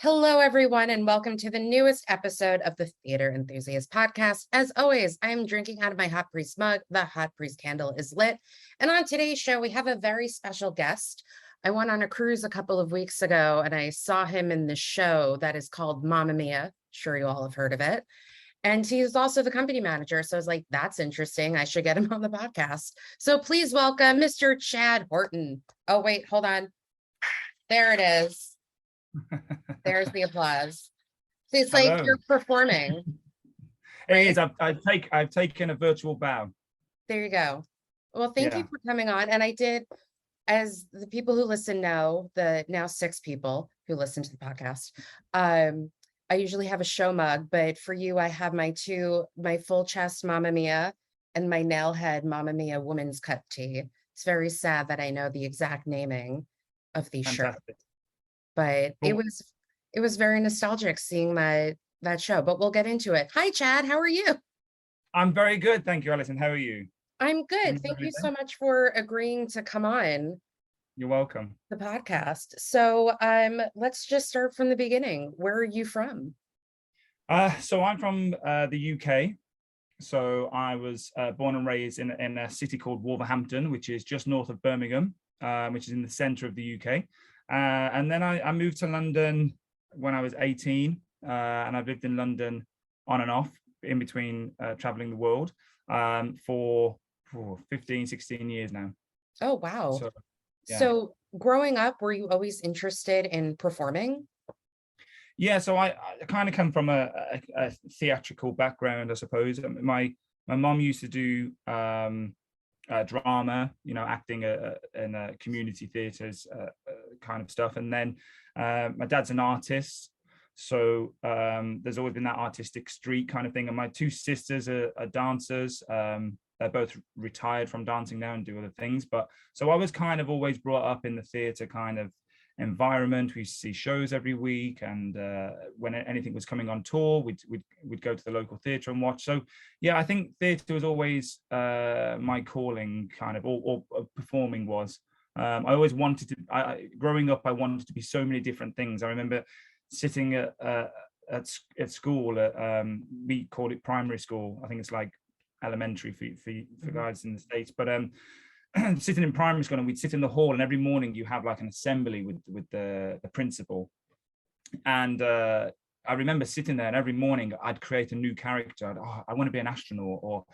Hello, everyone, and welcome to the newest episode of the Theater Enthusiast podcast. As always, I am drinking out of my Hot Priest mug. The Hot Priest candle is lit. And on today's show, we have a very special guest. I went on a cruise a couple of weeks ago, and I saw him in the show that is called Mamma Mia. Sure, you all have heard of it. And he's also the company manager. So I was like, that's interesting. I should get him on the podcast. So please welcome Mr. Chad Horton. Oh, wait, hold on. There it is. There's the applause. So it's like you're performing. Right? It is. I've taken a virtual bow. There you go. Well, thank you for coming on. And I did, as the people who listen know, the now 6 people who listen to the podcast, I usually have a show mug, but for you, I have my full chest Mamma Mia and my nailhead Mamma Mia woman's cut tee. It's very sad that I know the exact naming of these shirts. But cool. It was very nostalgic seeing that show, but we'll get into it. Hi, Chad. How are you? I'm very good. Thank you, Alison. How are you? I'm good. Thank you so much for agreeing to come on. You're welcome. The podcast. So let's just start from the beginning. Where are you from? So I'm from the UK. So I was born and raised in a city called Wolverhampton, which is just north of Birmingham, which is in the center of the UK. And then I moved to London when I was 18, and I've lived in London on and off in between traveling the world for 15, 16 years now. Oh, wow. So growing up, were you always interested in performing? Yeah, so I kind of come from a theatrical background, I suppose. My mom used to do drama, acting in community theatres kind of stuff. And then my dad's an artist. So there's always been that artistic streak kind of thing. And my 2 sisters are dancers. They're both retired from dancing now and do other things. But so I was kind of always brought up in the theatre kind of environment. We used to see shows every week, and when anything was coming on tour, we'd go to the local theatre and watch. So yeah, I think theatre was always my calling, kind of, or performing was. I always wanted to. Growing up, I wanted to be so many different things. I remember sitting at school. We called it primary school. I think it's like elementary for guys in the States, but sitting in primary school, and we'd sit in the hall, and every morning you have like an assembly with the principal. And I remember sitting there, and every morning I'd create a new character. I want to be an astronaut, or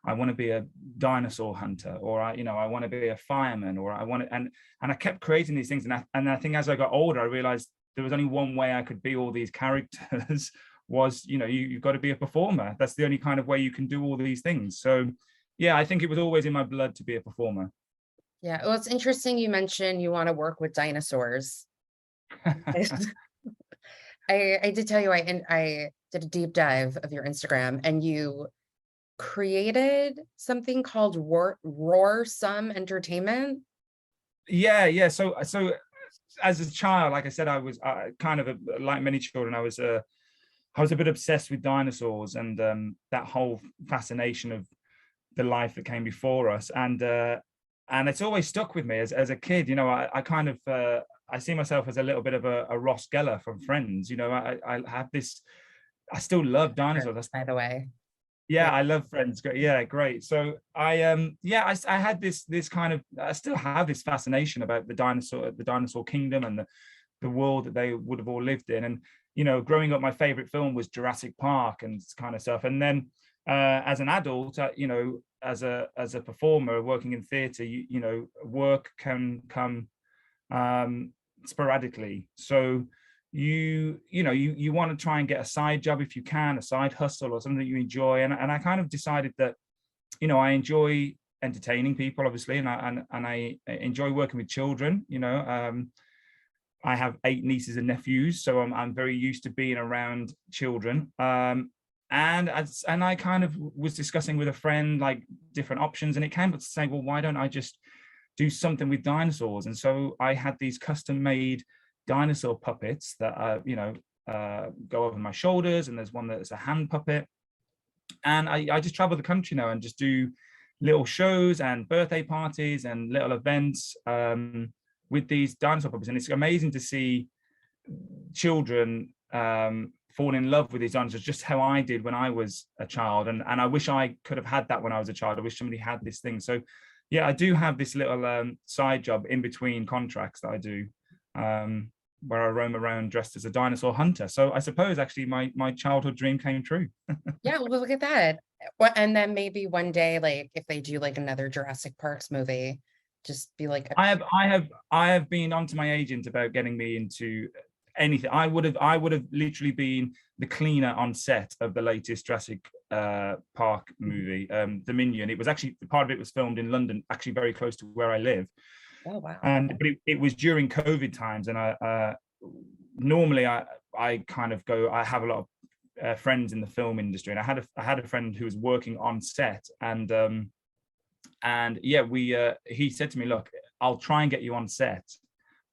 I want to be a dinosaur hunter, or I want to be a fireman, or I want to, and I kept creating these things. And I think as I got older, I realized there was only one way I could be all these characters was, you've got to be a performer. That's the only kind of way you can do all these things. So yeah, I think it was always in my blood to be a performer. Yeah, well, it's interesting you mentioned you want to work with dinosaurs. I did tell you I did a deep dive of your Instagram, and you created something called Roar Some Entertainment. Yeah. So as a child, like I said, I was kind of like many children. I was a bit obsessed with dinosaurs and that whole fascination of the life that came before us, and it's always stuck with me as a kid. I kind of I see myself as a little bit of a Ross Geller from Friends. I have this. I still love dinosaurs. By the way. Yeah, I love Friends. Yeah, great. So I had this kind of, I still have this fascination about the dinosaur kingdom and the world that they would have all lived in. And growing up, my favorite film was Jurassic Park and kind of stuff. And then as an adult, as a performer working in theatre, work can come sporadically. So you want to try and get a side job if you can, a side hustle or something that you enjoy. And I kind of decided that, I enjoy entertaining people, obviously, and I enjoy working with children. I have 8 nieces and nephews, so I'm very used to being around children. And I kind of was discussing with a friend like different options, and it came up to say, well, why don't I just do something with dinosaurs? And so I had these custom-made dinosaur puppets that go over my shoulders, and there's one that's a hand puppet. And I just travel the country now and just do little shows and birthday parties and little events with these dinosaur puppets. And it's amazing to see children fall in love with these dinosaurs, just how I did when I was a child. And I wish I could have had that when I was a child. I wish somebody had this thing. So yeah, I do have this little side job in between contracts that I do, where I roam around dressed as a dinosaur hunter. So I suppose actually my childhood dream came true. Yeah, well, look at that. Well, and then maybe one day, like if they do like another Jurassic Parks movie, just be like, I have been onto my agent about getting me into anything. I would have literally been the cleaner on set of the latest Jurassic Park movie, Dominion. It was actually, part of it was filmed in London, actually very close to where I live. oh wow. And but it was during COVID times, and I normally I kind of go. I have a lot of friends in the film industry, and I had a friend who was working on set, and yeah, he said to me, look, I'll try and get you on set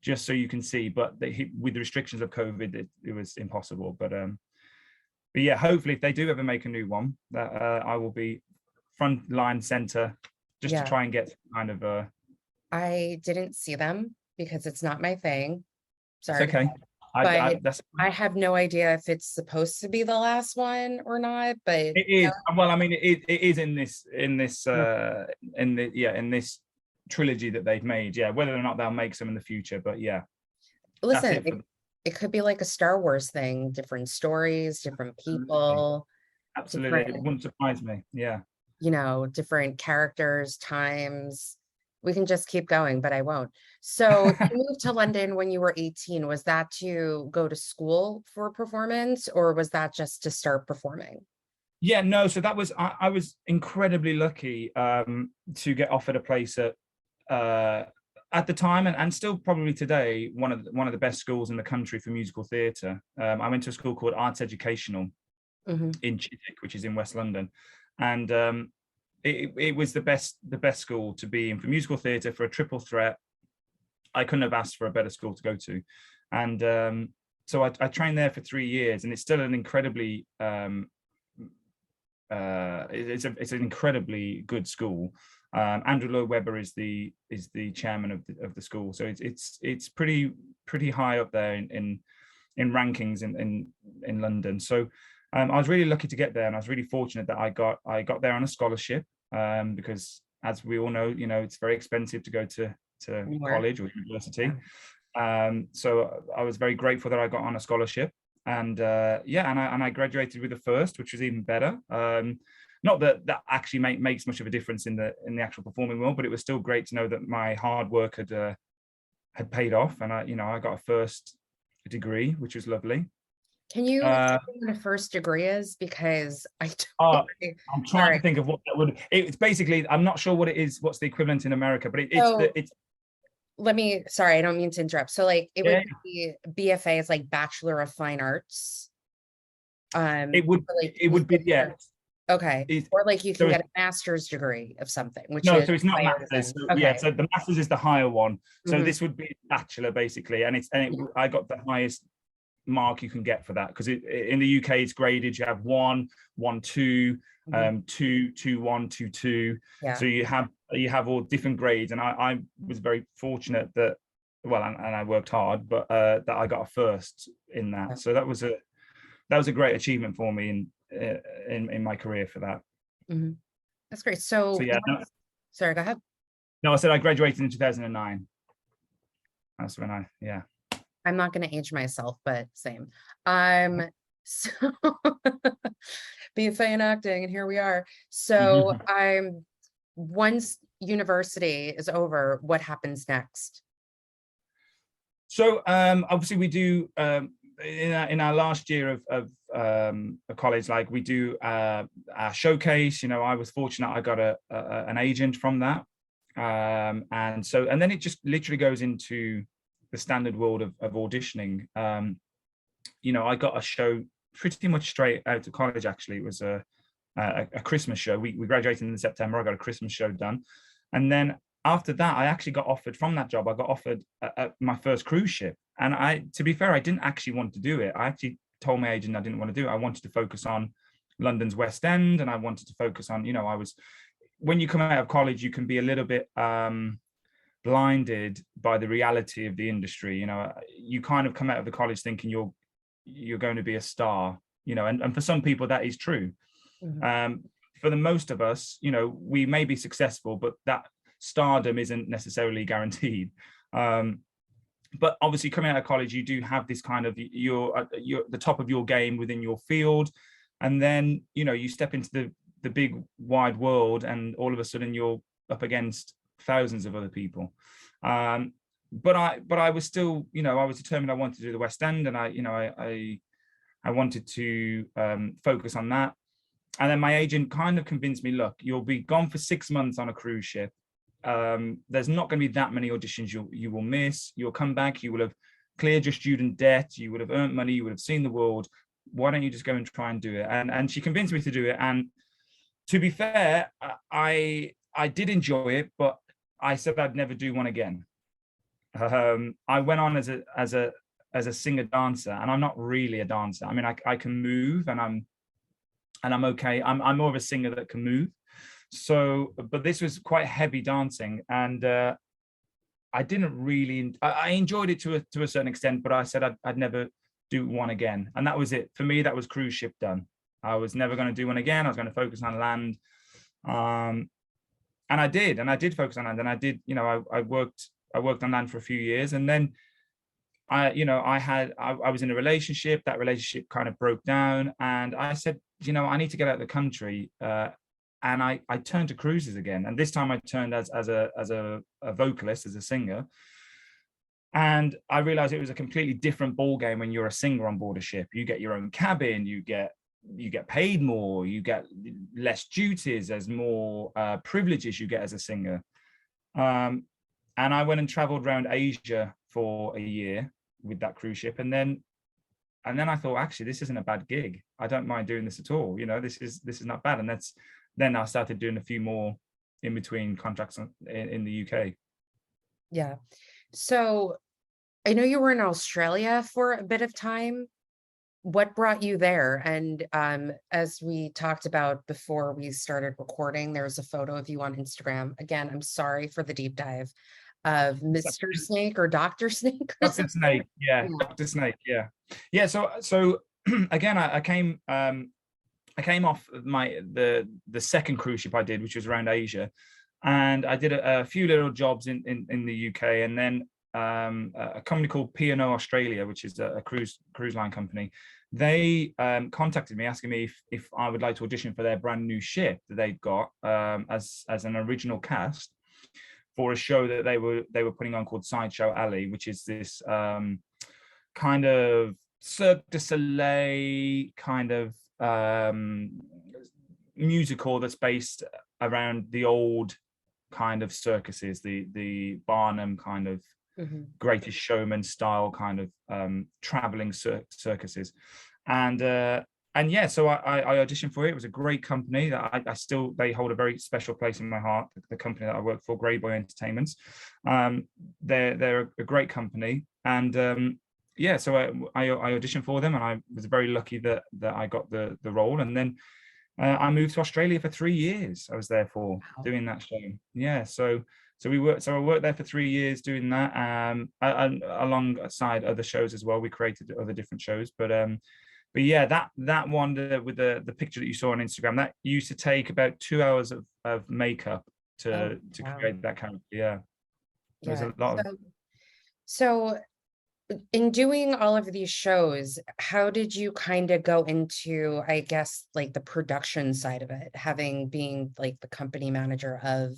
just so you can see, but with the restrictions of COVID, it was impossible. But yeah, hopefully if they do ever make a new one, that I will be front line center just to try and get kind of I didn't see them because it's not my thing. Sorry. It's okay. But I have no idea if it's supposed to be the last one or not, but it is. Well, I mean, it is in this trilogy that they've made. Yeah, whether or not they'll make some in the future, but yeah. Listen, it could be like a Star Wars thing, different stories, different people. Absolutely. It wouldn't surprise me. Yeah. You know, different characters, times. We can just keep going, but I won't. So you moved to London when you were 18. Was that to go to school for performance, or was that just to start performing? Yeah, no. So that was, I was incredibly lucky to get offered a place at the time, and still probably today, one of the best schools in the country for musical theatre. I went to a school called Arts Educational in Chiswick, which is in West London, and it was the best school to be in for musical theatre, for a triple threat. I couldn't have asked for a better school to go to, and so I trained there for 3 years, and it's still an incredibly it's an incredibly good school. Andrew Lloyd Webber is the chairman of the school, so it's pretty high up there in rankings in London. So I was really lucky to get there, and I was really fortunate that I got there on a scholarship, because as we all know, you know, it's very expensive to go to college or university. So I was very grateful that I got on a scholarship, and I graduated with a first, which was even better. Not that actually makes much of a difference in the actual performing world, but it was still great to know that my hard work had paid off, and I got a first degree, which was lovely. Can you tell me what a first degree is? Because I don't. I'm trying to think of what that would. It's basically, I'm not sure what it is. What's the equivalent in America? But it's. Let me. Sorry, I don't mean to interrupt. So, like, it would be BFA is like Bachelor of Fine Arts. It would be yeah. Okay. Or like you can get a master's degree of something, which so is it's not master's. So, okay. Yeah, so the master's is the higher one. So this would be bachelor basically, and I got the highest mark you can get for that, because in the UK it's graded. You have 1, 1, 2, 2, 2, 1, 2, 2. Yeah. So you have all different grades, and I was very fortunate that, well, and I worked hard, but that I got a first in that. So that was a great achievement for me in my career for that. That's great. So yeah, sorry, go ahead. No, I said I graduated in 2009. That's when I'm not going to age myself, but same. So BFA in acting, and here we are. So once university is over, what happens next? So obviously we do in our last year of college, like we do our showcase. You know, I was fortunate I got an agent from that, and then it just literally goes into the standard world of auditioning. You know, I got a show pretty much straight out of college. Actually, it was a Christmas show. We graduated in September. I got a Christmas show done, and then after that, I actually got offered from that job. I got offered my first cruise ship, and to be fair, I didn't actually want to do it. I actually told my agent I didn't want to do it. I wanted to focus on London's West End, and I wanted to focus on, you know, when you come out of college, you can be a little bit blinded by the reality of the industry. You kind of come out of the college thinking you're going to be a star, and for some people that is true. Mhm. For the most of us, we may be successful, but that stardom isn't necessarily guaranteed. But obviously, coming out of college, you do have this kind of you're the top of your game within your field, and then you step into the big wide world, and all of a sudden you're up against thousands of other people. But I was still, I was determined I wanted to do the West End, and I wanted to focus on that. And then my agent kind of convinced me, look, you'll be gone for 6 months on a cruise ship. There's not going to be that many auditions you will miss. You'll come back, you will have cleared your student debt, you would have earned money, you would have seen the world. Why don't you just go and try and do it? And she convinced me to do it. And to be fair, I did enjoy it, but I said I'd never do one again. I went on as a singer dancer, and I'm not really a dancer. I mean, I can move, and I'm okay. I'm more of a singer that can move. So, but this was quite heavy dancing, and I didn't really. I enjoyed it to a certain extent, but I said I'd never do one again, and that was it for me. That was cruise ship done. I was never going to do one again. I was going to focus on land, and I did focus on land, and I did. I worked on land for a few years, and then I was in a relationship. That relationship kind of broke down, and I said, I need to get out of the country. And I turned to cruises again, and this time I turned as a vocalist, as a singer. And I realized it was a completely different ball game when you're a singer on board a ship. You get your own cabin, you get paid more, you get less duties, there's more privileges you get as a singer. And I went and traveled around Asia for a year with that cruise ship, and then I thought, actually, this isn't a bad gig. I don't mind doing this at all. This is not bad. And then I started doing a few more in between contracts in the UK. Yeah. So I know you were in Australia for a bit of time. What brought you there? And as we talked about before we started recording, there's a photo of you on Instagram. Again, I'm sorry for the deep dive of Mr. Snake or Dr. Snake or Dr. something. Snake, yeah, Yeah. Dr. Snake, yeah. So again, I came off the second cruise ship I did, which was around Asia, and I did a few little jobs in the UK, and then a company called P&O Australia, which is a cruise line company. They contacted me asking me if I would like to audition for their brand new ship that they've got as an original cast for a show that they were putting on called Sideshow Alley, which is this kind of Cirque du Soleil kind of musical that's based around the old kind of circuses, the Barnum kind of Greatest Showman style kind of traveling circuses. And yeah, so I auditioned for it. It was a great company that they hold a very special place in my heart, the company that I work for, Grey Boy Entertainments. They're a great company, and yeah, so I auditioned for them, and I was very lucky that I got the role. And then I moved to Australia for 3 years. I was there for doing that show. Yeah, so I worked there for 3 years doing that, alongside other shows as well. We created other different shows, but yeah, that one with the picture that you saw on Instagram, that used to take about 2 hours of makeup to create that character. Yeah, there was a lot of. So in doing all of these shows, how did you kind of go into, I guess, like the production side of it, being like the company manager of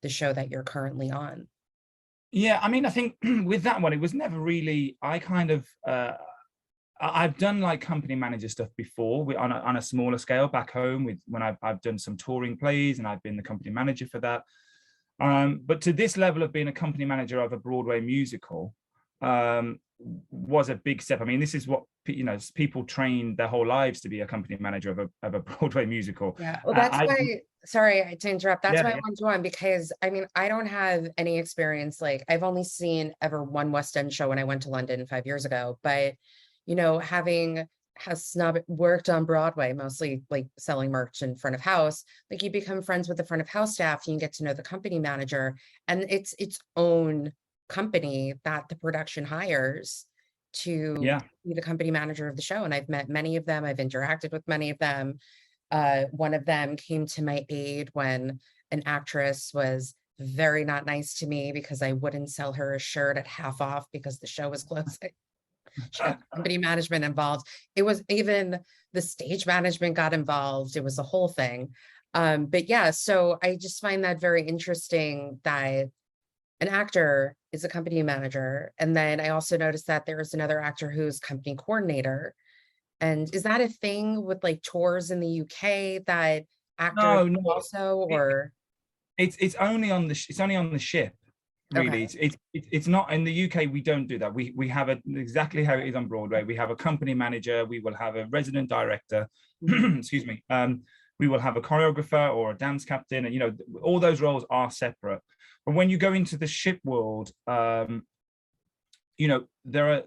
the show that you're currently on? Yeah, I mean, I think with that one, it was never really, I've done like company manager stuff before on a smaller scale back home when I've done some touring plays, and I've been the company manager for that. But to this level of being a company manager of a Broadway musical was a big step. I mean, this is what people train their whole lives to be a company manager of a Broadway musical. Yeah, well, that's why. Sorry to interrupt. That's why I want you on, because I mean, I don't have any experience. Like, I've only seen ever one West End show when I went to London 5 years ago. But having worked on Broadway, mostly like selling merch in front of house, like you become friends with the front of house staff, you can get to know the company manager, and it's its own company that the production hires to Yeah. be the company manager of the show. And I've met many of them, I've interacted with many of them. One of them came to my aid when an actress was very not nice to me because I wouldn't sell her a shirt at half off because the show was closing. She got company management involved. It was even the stage management got involved. It was a whole thing. But yeah, so I just find that very interesting that an actor is a company manager. And then I also noticed that there is another actor who's company coordinator. And is that a thing with like tours in the UK that actors No, no. also, It, or it's only on the it's only on the ship, really. okay. It's not in the UK. We don't do that. We have a exactly how it is on Broadway. We have a company manager. We will have a resident director. Mhm. Excuse me. We will have a choreographer or a dance captain, and all those roles are separate. But when you go into the ship world, there are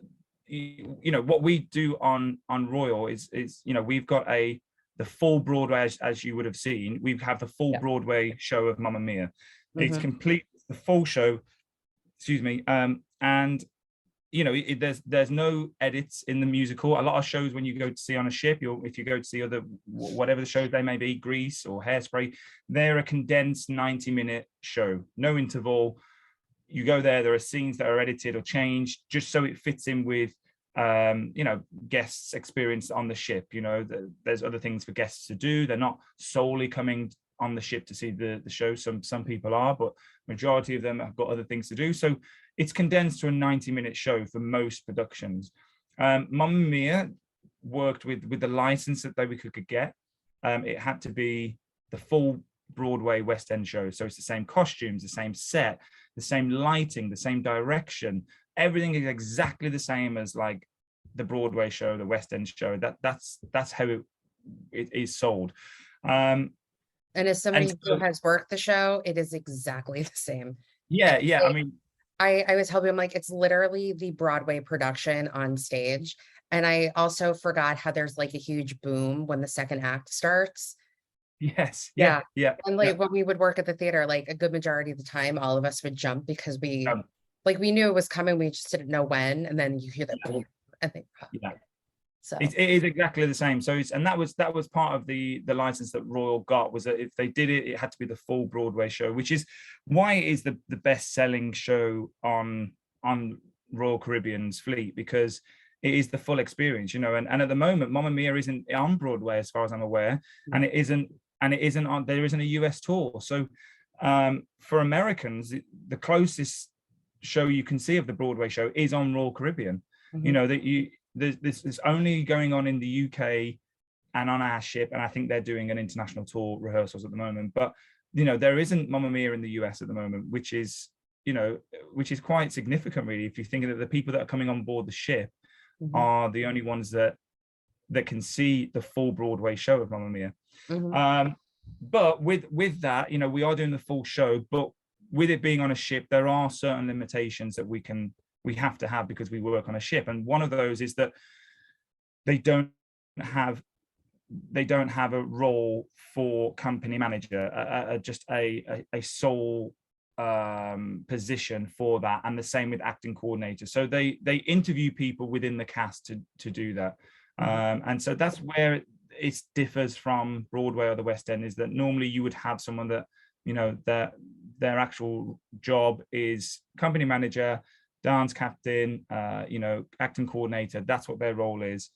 what we do on Royal is we've got the full Broadway, as you would have seen. We have the full Yeah. Broadway show of Mamma Mia. It's Mhm. complete, the full show. Excuse me. And there's no edits in the musical. A lot of shows when you go to see on a ship, if you go to see other whatever the shows they may be, Grease or Hairspray, they're a condensed 90-minute show, no interval. You go there are scenes that are edited or changed just so it fits in with guests' experience on the ship. There's other things for guests to do. They're not solely coming on the ship to see the show. Some people are, but majority of them have got other things to do. So it's condensed to a 90-minute show for most productions. Mamma Mia worked with the license that we could get. It had to be the full Broadway West End show. So it's the same costumes, the same set, the same lighting, the same direction. Everything is exactly the same as like the Broadway show, the West End show. That's how it is sold. And as somebody who So, has worked the show, it is exactly the same. yeah. I mean, I was helping him, like, it's literally the Broadway production on stage. And I also forgot how there's like a huge boom when the second act starts. yes, Yeah. yeah. And like when we would work at the theater, like a good majority of the time, all of us would jump because we knew it was coming. We just didn't know when. And then you hear that boom, and think, oh. Yeah. So It is exactly the same. So that was part of the license that Royal got, was that if they did it, it had to be the full Broadway show, which is why it is the best selling show on Royal Caribbean's fleet, because it is the full experience, and at the moment Mamma Mia isn't on Broadway as far as I'm aware, and it isn't on, there isn't a US tour. So for Americans, the closest show you can see of the Broadway show is on Royal Caribbean. mhm. This is only going on in the UK and on our ship, and I think they're doing an international tour rehearsals at the moment. But there isn't Mamma Mia in the US at the moment, which is quite significant, really, if you think that the people that are coming on board the ship Mhm. are the only ones that can see the full Broadway show of Mamma Mia. Mhm. But with that, we are doing the full show, but with it being on a ship, there are certain limitations that we have to have because we work on a ship. And one of those is that they don't have a role for company manager, just a sole position for that, and the same with acting coordinator. So they interview people within the cast to do that. And so that's where it differs from Broadway or the West End, is that normally you would have someone that their actual job is company manager, dance captain, acting coordinator. That's what their role is.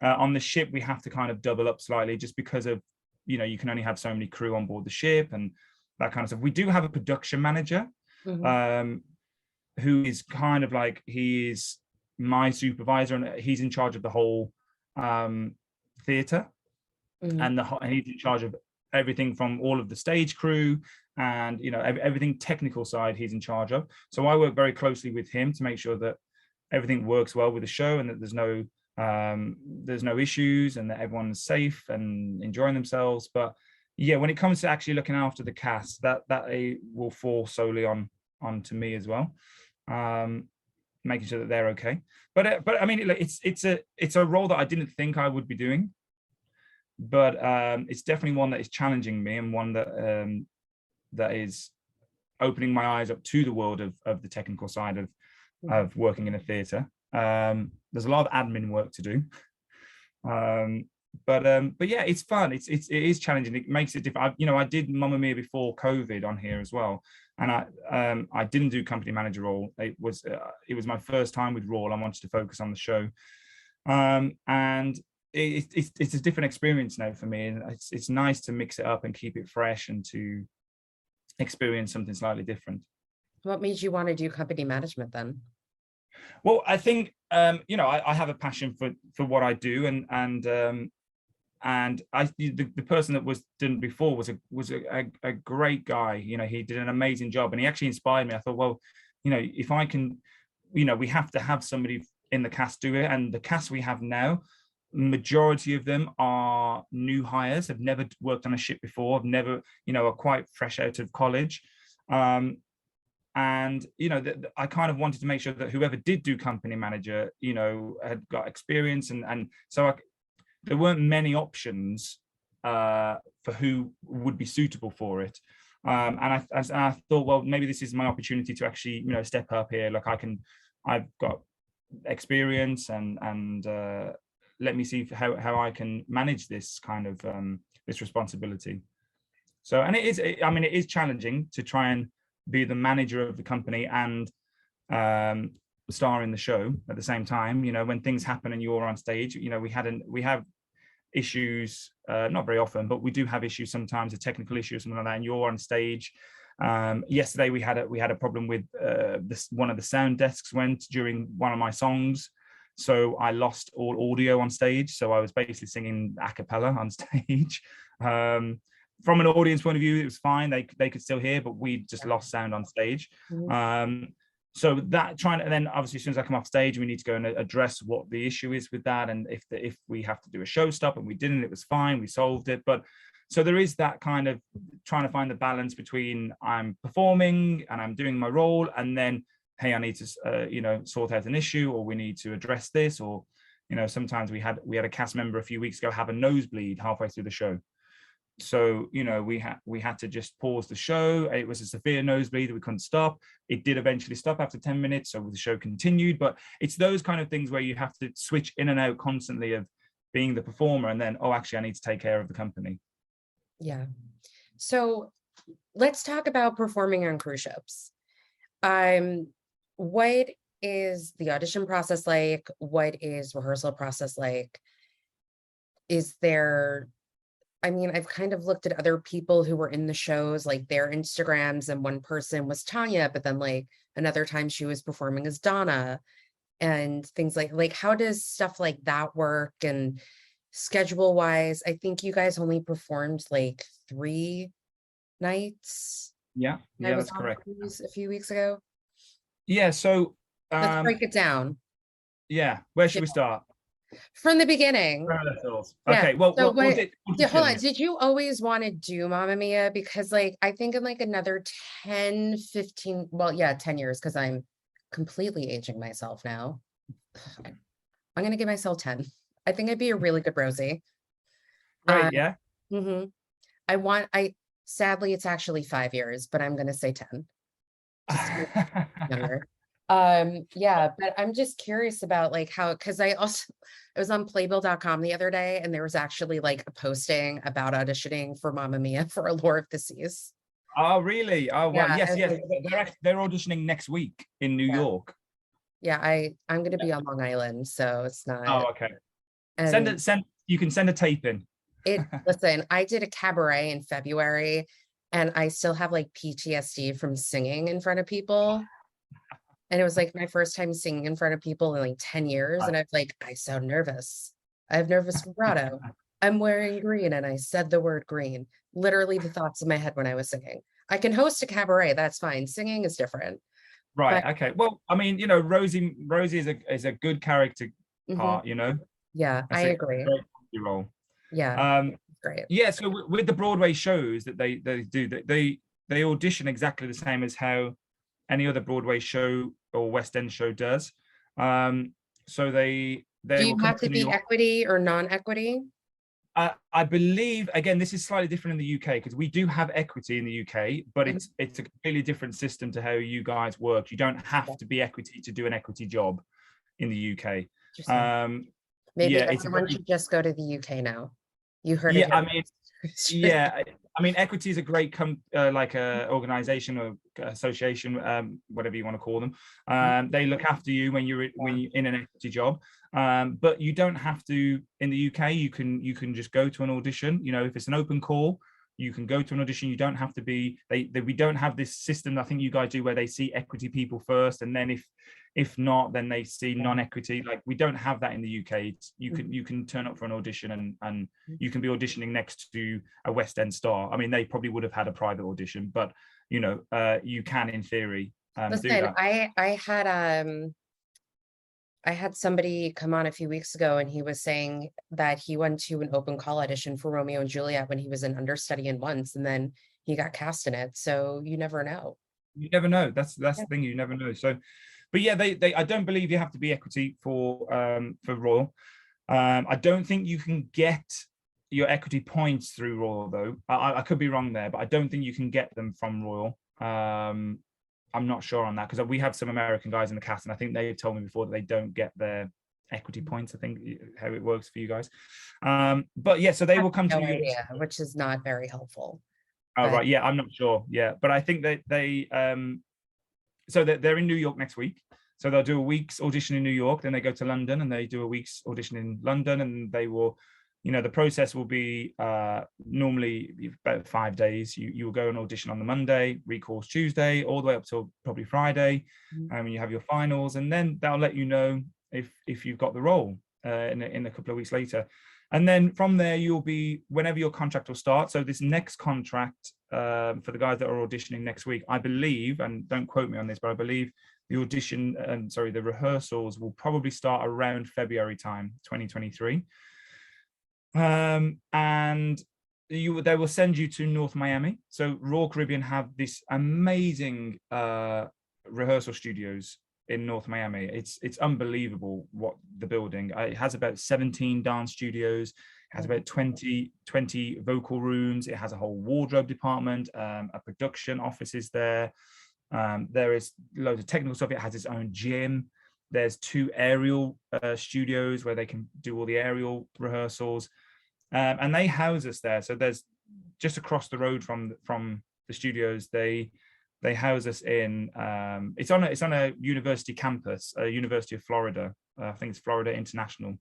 On the ship, we have to kind of double up slightly, just because of, you can only have so many crew on board the ship and that kind of stuff. We do have a production manager, Mhm. who is kind of like, he is my supervisor, and he's in charge of the whole theatre, Mhm. and he's in charge of everything from all of the stage crew, and everything technical side he's in charge of. So I work very closely with him to make sure that everything works well with the show, and that there's no issues, and that everyone's safe and enjoying themselves. But yeah, when it comes to actually looking after the cast, that will fall solely on to me as well. making sure that they're okay. But I mean, it's a role that I didn't think I would be doing, but it's definitely one that is challenging me, and one that is opening my eyes up to the world of the technical side of working in a theatre. There's a lot of admin work to do, but yeah, it's fun. It is challenging. It makes it different. I did Mamma Mia before COVID on here as well, and I didn't do company manager role. It was my first time with Royal. I wanted to focus on the show, and it's a different experience now for me, and it's nice to mix it up and keep it fresh and to experience something slightly different. What made you want to do company management then? Well, I think I have a passion for what I do, and the person that was done before was a great guy. He did an amazing job, and he actually inspired me. I thought, well, if I can, we have to have somebody in the cast do it, and the cast we have now, majority of them are new hires, have never worked on a ship before, have never, are quite fresh out of college. And I kind of wanted to make sure that whoever did do company manager, had got experience, and so there weren't many options for who would be suitable for it. And I thought, well, maybe this is my opportunity to actually, step up here. Like I've got experience, and let me see how I can manage this kind of this responsibility. So, and it is challenging to try and be the manager of the company and star in the show at the same time. When things happen and you're on stage, we have issues, not very often, but we do have issues sometimes, a technical issue or something like that, and you're on stage. Yesterday we had a problem with one of the sound desks went during one of my songs, so I lost all audio on stage. So I was basically singing a cappella on stage. From an audience point of view, it was fine. They could still hear, but we just lost sound on stage. So and then obviously as soon as I come off stage, we need to go and address what the issue is with that. And if we have to do a show stop, and we didn't, it was fine. We solved it. But so there is that kind of trying to find the balance between I'm performing and I'm doing my role, and then, hey, I need to, sort out an issue, or we need to address this, or, sometimes we had a cast member a few weeks ago have a nosebleed halfway through the show. So, we had to just pause the show. It was a severe nosebleed that we couldn't stop. It did eventually stop after 10 minutes. So the show continued, but it's those kind of things where you have to switch in and out constantly of being the performer, and then, oh, actually I need to take care of the company. Yeah. So let's talk about performing on cruise ships. What is the audition process like? What is rehearsal process like? I've kind of looked at other people who were in the shows, like their Instagrams, and one person was Tanya, but then like another time she was performing as Donna, and things like how does stuff like that work? And schedule wise, I think you guys only performed like 3 nights. Yeah, that's correct. A few weeks ago. Yeah, so let's break it down. Yeah, where should we start? From the beginning. Okay, well, so hold on. Did you always want to do Mamma Mia? Because like I think in like another 10, 15, 10 years, because I'm completely aging myself now. I'm gonna give myself 10. I think I'd be a really good Rosie. Right, yeah. Sadly it's actually 5 years, but I'm gonna say 10. Younger. But I'm just curious about like how, because I was on playbill.com the other day, and there was actually like a posting about auditioning for Mamma Mia for Allure of the Seas. Oh, really? Oh, wow. Yes. They're auditioning next week in New York. Yeah, I'm going to be on Long Island, so it's not. Oh, okay. You can send a tape in. Listen, I did a cabaret in February, and I still have like PTSD from singing in front of people. And it was like my first time singing in front of people in like 10 years. And I was like, I sound nervous. I have nervous vibrato. I'm wearing green. And I said the word green, literally the thoughts in my head when I was singing. I can host a cabaret. That's fine. Singing is different. Right. But, okay. Well, I mean, Rosie is a good character part, Yeah, I agree. Great role. Yeah. Great. Yeah. So with the Broadway shows that they do, they audition exactly the same as how any other Broadway show or West End show does. So they Do will you come have up to to New be York. equity or non-equity? I believe, again, this is slightly different in the UK because we do have equity in the UK, but Mhm. it's a completely different system to how you guys work. You don't have to be equity to do an equity job in the UK. Interesting. Maybe Yeah, it's a everyone very, should just go to the UK now. You heard it yeah, here. I mean, yeah, I mean, equity is a great like a organization or association, whatever you want to call them. They look after you when you're in an equity job, but you don't have to. In the UK, you can just go to an audition. You know, if it's an open call, you can go to an audition. You don't have to be. We don't have this system. I think you guys do where they see equity people first, and then if not, then they see non-equity. Like we don't have that in the UK. You can turn up for an audition and you can be auditioning next to a West End star. I mean, they probably would have had a private audition, but you know, you can in theory do Listen, that. I had somebody come on a few weeks ago and he was saying that he went to an open call audition for Romeo and Juliet when he was an understudy in once, and then he got cast in it. So you never know. You never know. That's the thing. You never know. So, but yeah, they I don't believe you have to be equity for Royal. I don't think you can get your equity points through Royal though. I could be wrong there, but I don't think you can get them from Royal. I'm not sure on that because we have some American guys in the cast, and I think they've told me before that they don't get their equity points. I think how it works for you guys. But yeah, so they will come to No New York. idea, which is not very helpful. Oh But right, yeah, I'm not sure. Yeah, but I think that so they're in New York next week. So they'll do a week's audition in New York, then they go to London and they do a week's audition in London, and they will, you know, the process will be normally about 5 days. You will go and audition on the Monday, recourse Tuesday, all the way up till probably Friday, and you have your finals, and then they'll let you know if you've got the role in a couple of weeks later. And then from there, you'll be, whenever your contract will start. So this next contract for the guys that are auditioning next week, I believe, and don't quote me on this, but I believe the the rehearsals will probably start around February time, 2023. And they will send you to North Miami. So Royal Caribbean have this amazing rehearsal studios in North Miami. It's unbelievable what the building. It has about 17 dance studios, it has about 20 vocal rooms, it has a whole wardrobe department, a production office is there. There is loads of technical stuff. It has its own gym. There's 2 aerial studios where they can do all the aerial rehearsals, and they house us there. So there's just across the road from the studios. They house us in. It's on a university campus, University of Florida. I think it's Florida International,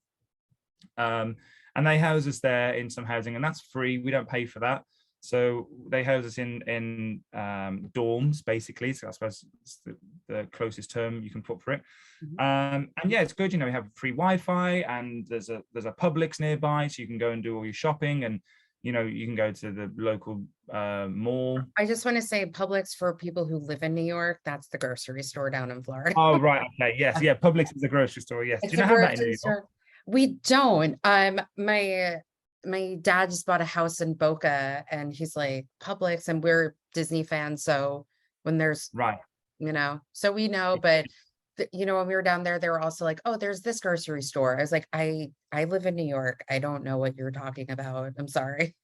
and they house us there in some housing, and that's free. We don't pay for that. So they house us in dorms, basically. So I suppose it's the closest term you can put for it. And yeah, it's good. You know, we have free Wi-Fi, and there's a Publix nearby, so you can go and do all your shopping, and you know, you can go to the local mall. I just want to say Publix, for people who live in New York, that's the grocery store down in Florida. Oh right, okay, yes, yeah. Publix is a grocery store. Yes. It's Do you a know how that in New grocery York? store. We don't. My dad just bought a house in Boca, and he's like, Publix, and we're Disney fans, so when there's, Right. you know, so we know. But you know, when we were down there, they were also like, oh, there's this grocery store. I was like, I live in New York, I don't know what you're talking about, I'm sorry.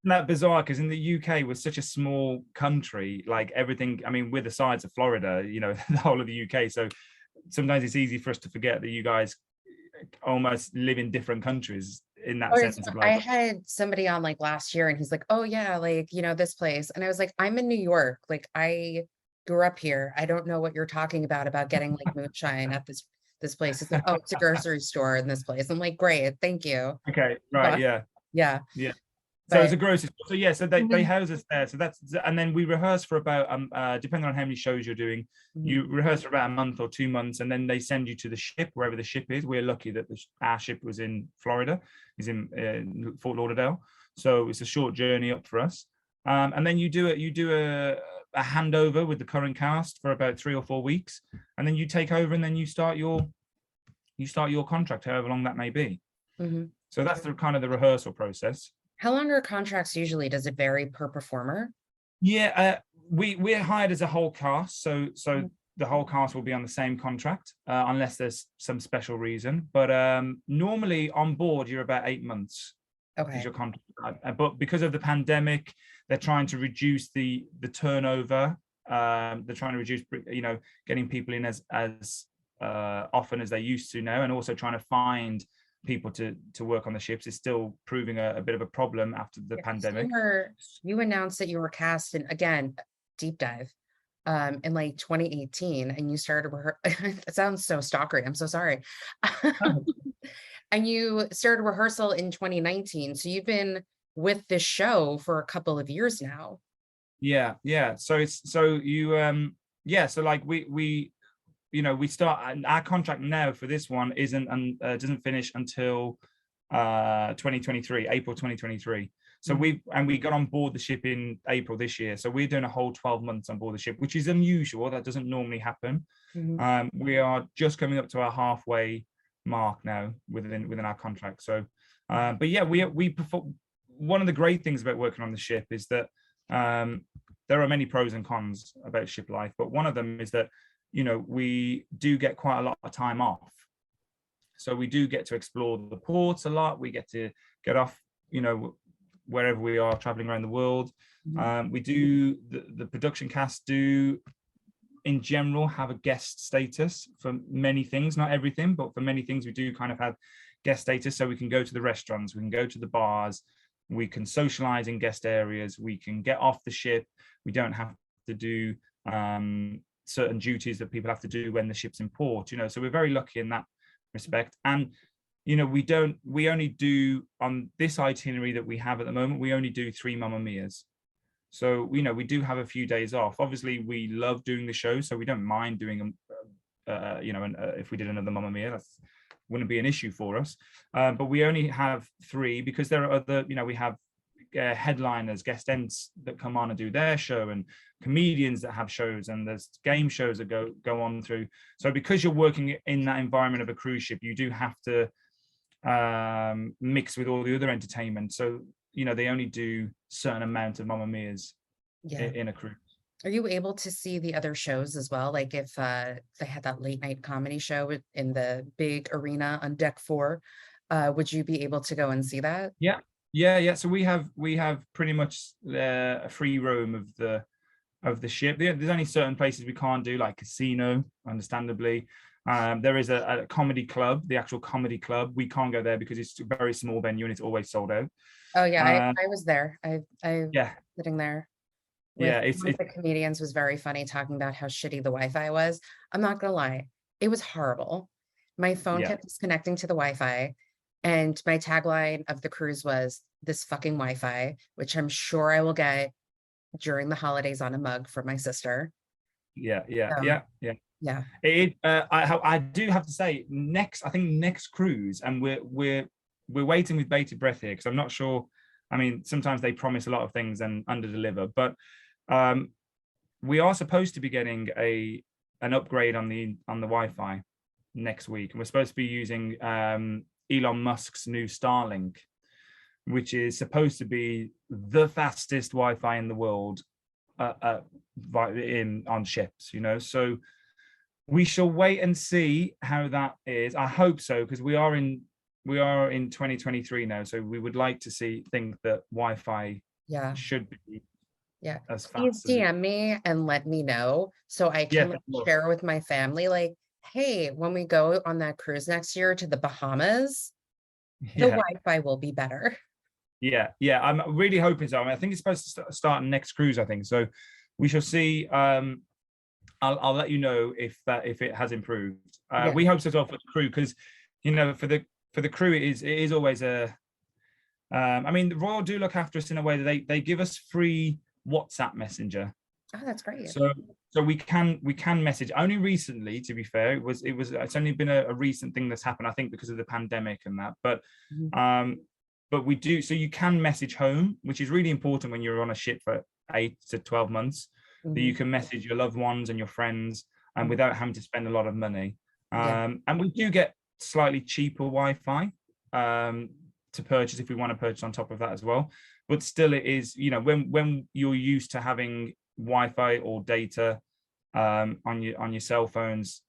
Isn't that bizarre? Because in the UK, we're such a small country, like everything, I mean, we're the size of Florida, you know, the whole of the UK. So sometimes it's easy for us to forget that you guys almost live in different countries in that sense of I like. had somebody on like last year, and he's like, oh yeah, like, you know, this place. And I was like, I'm in New York. Like, I grew up here. I don't know what you're talking about getting like moonshine at this place. It's like, oh, it's a grocery store in this place. I'm like, great, thank you. Okay, right, yeah. Yeah. So it's But a grocery store. So yeah, so they house us there. So that's, and then we rehearse for about depending on how many shows you're doing, you rehearse for about a month or 2 months, and then they send you to the ship, wherever the ship is. We're lucky that our ship was in Florida, is in Fort Lauderdale. So it's a short journey up for us. And then you do a handover with the current cast for about 3 or 4 weeks, and then you take over, and then you start your contract, however long that may be. So that's the kind of the rehearsal process. how long are contracts usually? Does it vary per performer? Yeah, we're hired as a whole cast, so the whole cast will be on the same contract unless there's some special reason. But normally on board, you're about 8 months is your contract. But because of the pandemic, they're trying to reduce the turnover. They're trying to reduce, getting people in as often as they used to now, and also trying to find people to work on the ships is still proving a bit of a problem after the pandemic. You announced that you were cast in, again, deep dive, in like 2018, and you started it sounds so stalkery, I'm so sorry. And you started rehearsal in 2019, so you've been with this show for a couple of years now. Yeah. So like we start, our contract now for this one doesn't finish until 2023, April 2023. So we got on board the ship in April this year. So we're doing a whole 12 months on board the ship, which is unusual. That doesn't normally happen. We are just coming up to our halfway mark now within our contract. So, but yeah, we perform. One of the great things about working on the ship is that there are many pros and cons about ship life, but one of them is that we do get quite a lot of time off. So we do get to explore the ports a lot. We get to get off, wherever we are traveling around the world. We do, the production cast do, in general, have a guest status for many things, not everything, but for many things we do kind of have guest status. So we can go to the restaurants, we can go to the bars, we can socialize in guest areas, we can get off the ship. We don't have to do certain duties that people have to do when the ship's in port, so we're very lucky in that respect. And we only do, on this itinerary that we have at the moment, we only do 3 Mamma Mias. So we do have a few days off. Obviously we love doing the show, so we don't mind doing them, if we did another Mamma Mia, that wouldn't be an issue for us. But we only have 3 because there are other, we have headliners, guest ents that come on and do their show, and comedians that have shows, and there's game shows that go on through. So because you're working in that environment of a cruise ship, you do have to mix with all the other entertainment. So they only do certain amount of Mamma Mias in a cruise. Are you able to see the other shows as well? Like if they had that late night comedy show in the big arena on deck 4, would you be able to go and see that? Yeah. So we have pretty much a free roam of the ship. There's only certain places we can't do, like casino, understandably. There is a comedy club, the actual comedy club. We can't go there because it's a very small venue and it's always sold out. Oh yeah, I was there. I sitting there. It's one of the comedians was very funny, talking about how shitty the Wi-Fi was. I'm not gonna lie, it was horrible. My phone kept disconnecting to the Wi-Fi, and my tagline of the cruise was "this fucking Wi-Fi," which I'm sure I will get during the holidays on a mug for my sister. Yeah. I do have to say, next cruise, and we're waiting with bated breath here because I'm not sure. I mean, sometimes they promise a lot of things and underdeliver, but we are supposed to be getting an upgrade on the Wi-Fi next week, and we're supposed to be using Elon Musk's new Starlink, which is supposed to be the fastest Wi-Fi in the world on ships. So we shall wait and see how that is. I hope so, because we are in 2023 now, so we would like to think that Wi-Fi should be as fast. Please DM me and let me know so I can share with my family, like, hey, when we go on that cruise next year to the Bahamas, the Wi-Fi will be better. Yeah, I'm really hoping so. I think it's supposed to start next cruise, I think. So we shall see. I'll let you know if it has improved. We hope so as well for the crew, because for the crew it is always a. I mean, the Royal do look after us in a way that they give us free WhatsApp Messenger. Oh, that's great. So we can message. Only recently, to be fair, it's only been a recent thing that's happened, I think, because of the pandemic and that. But we do, so you can message home, which is really important when you're on a ship for 8 to 12 months. That you can message your loved ones and your friends, and without having to spend a lot of money. And we do get slightly cheaper Wi-Fi to purchase if we want to purchase on top of that as well. But still, it is, when you're used to having Wi-Fi or data on your cell phones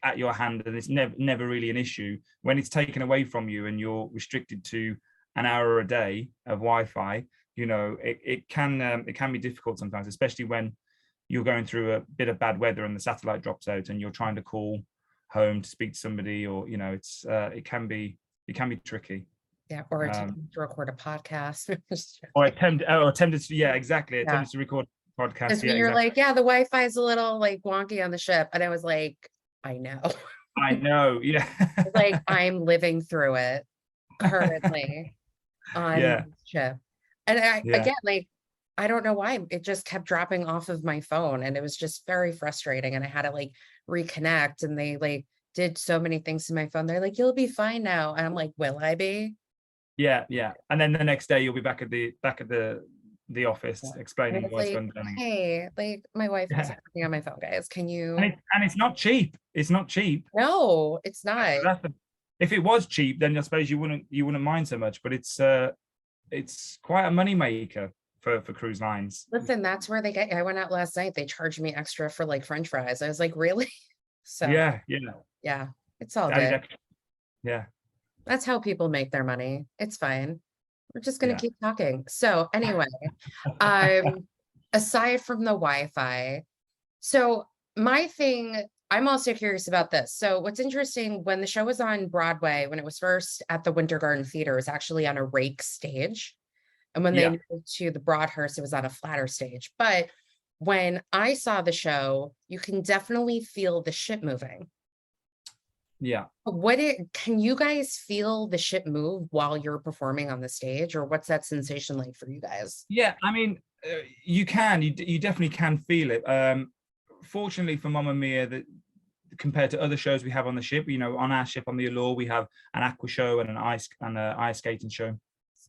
at your hand, and it's never really an issue. When it's taken away from you and you're restricted to an hour a day of Wi-Fi, it can be difficult sometimes, especially when you're going through a bit of bad weather and the satellite drops out and you're trying to call home to speak to somebody, or it can be tricky. Yeah, or to record a podcast. or attempted to, yeah, exactly. Attempted to record a podcast. Because when you're like, yeah, the Wi-Fi is a little like wonky on the ship. And I was like, I know. I know, yeah. Like I'm living through it currently on the ship. And again, like, I don't know why it just kept dropping off of my phone, and it was just very frustrating. And I had to like reconnect, and they like did so many things to my phone. They're like, you'll be fine now. And I'm like, will I be? Yeah. And then the next day you'll be back at the office explaining what's going on. Hey, like my wife is working on my phone, guys. Can you? And it's not cheap. It's not cheap. No, it's not. If it was cheap, then I suppose you wouldn't mind so much. But it's quite a money maker for cruise lines. Listen, that's where they get. I went out last night. They charged me extra for like French fries. I was like, really? So yeah, it's all good. Yeah, that's how people make their money. It's fine. We're just going to keep talking. So anyway, aside from the Wi-Fi, so my thing, I'm also curious about this. So what's interesting, when the show was on Broadway, when it was first at the Winter Garden Theater, it was actually on a rake stage. And when they moved to the Broadhurst, it was on a flatter stage. But when I saw the show, you can definitely feel the ship moving. Yeah. Can you guys feel the ship move while you're performing on the stage, or what's that sensation like for you guys? Yeah, I mean, you definitely can feel it. Fortunately for Mamma Mia, that compared to other shows we have on the ship, on our ship on the Allure, we have an aqua show and an ice skating show.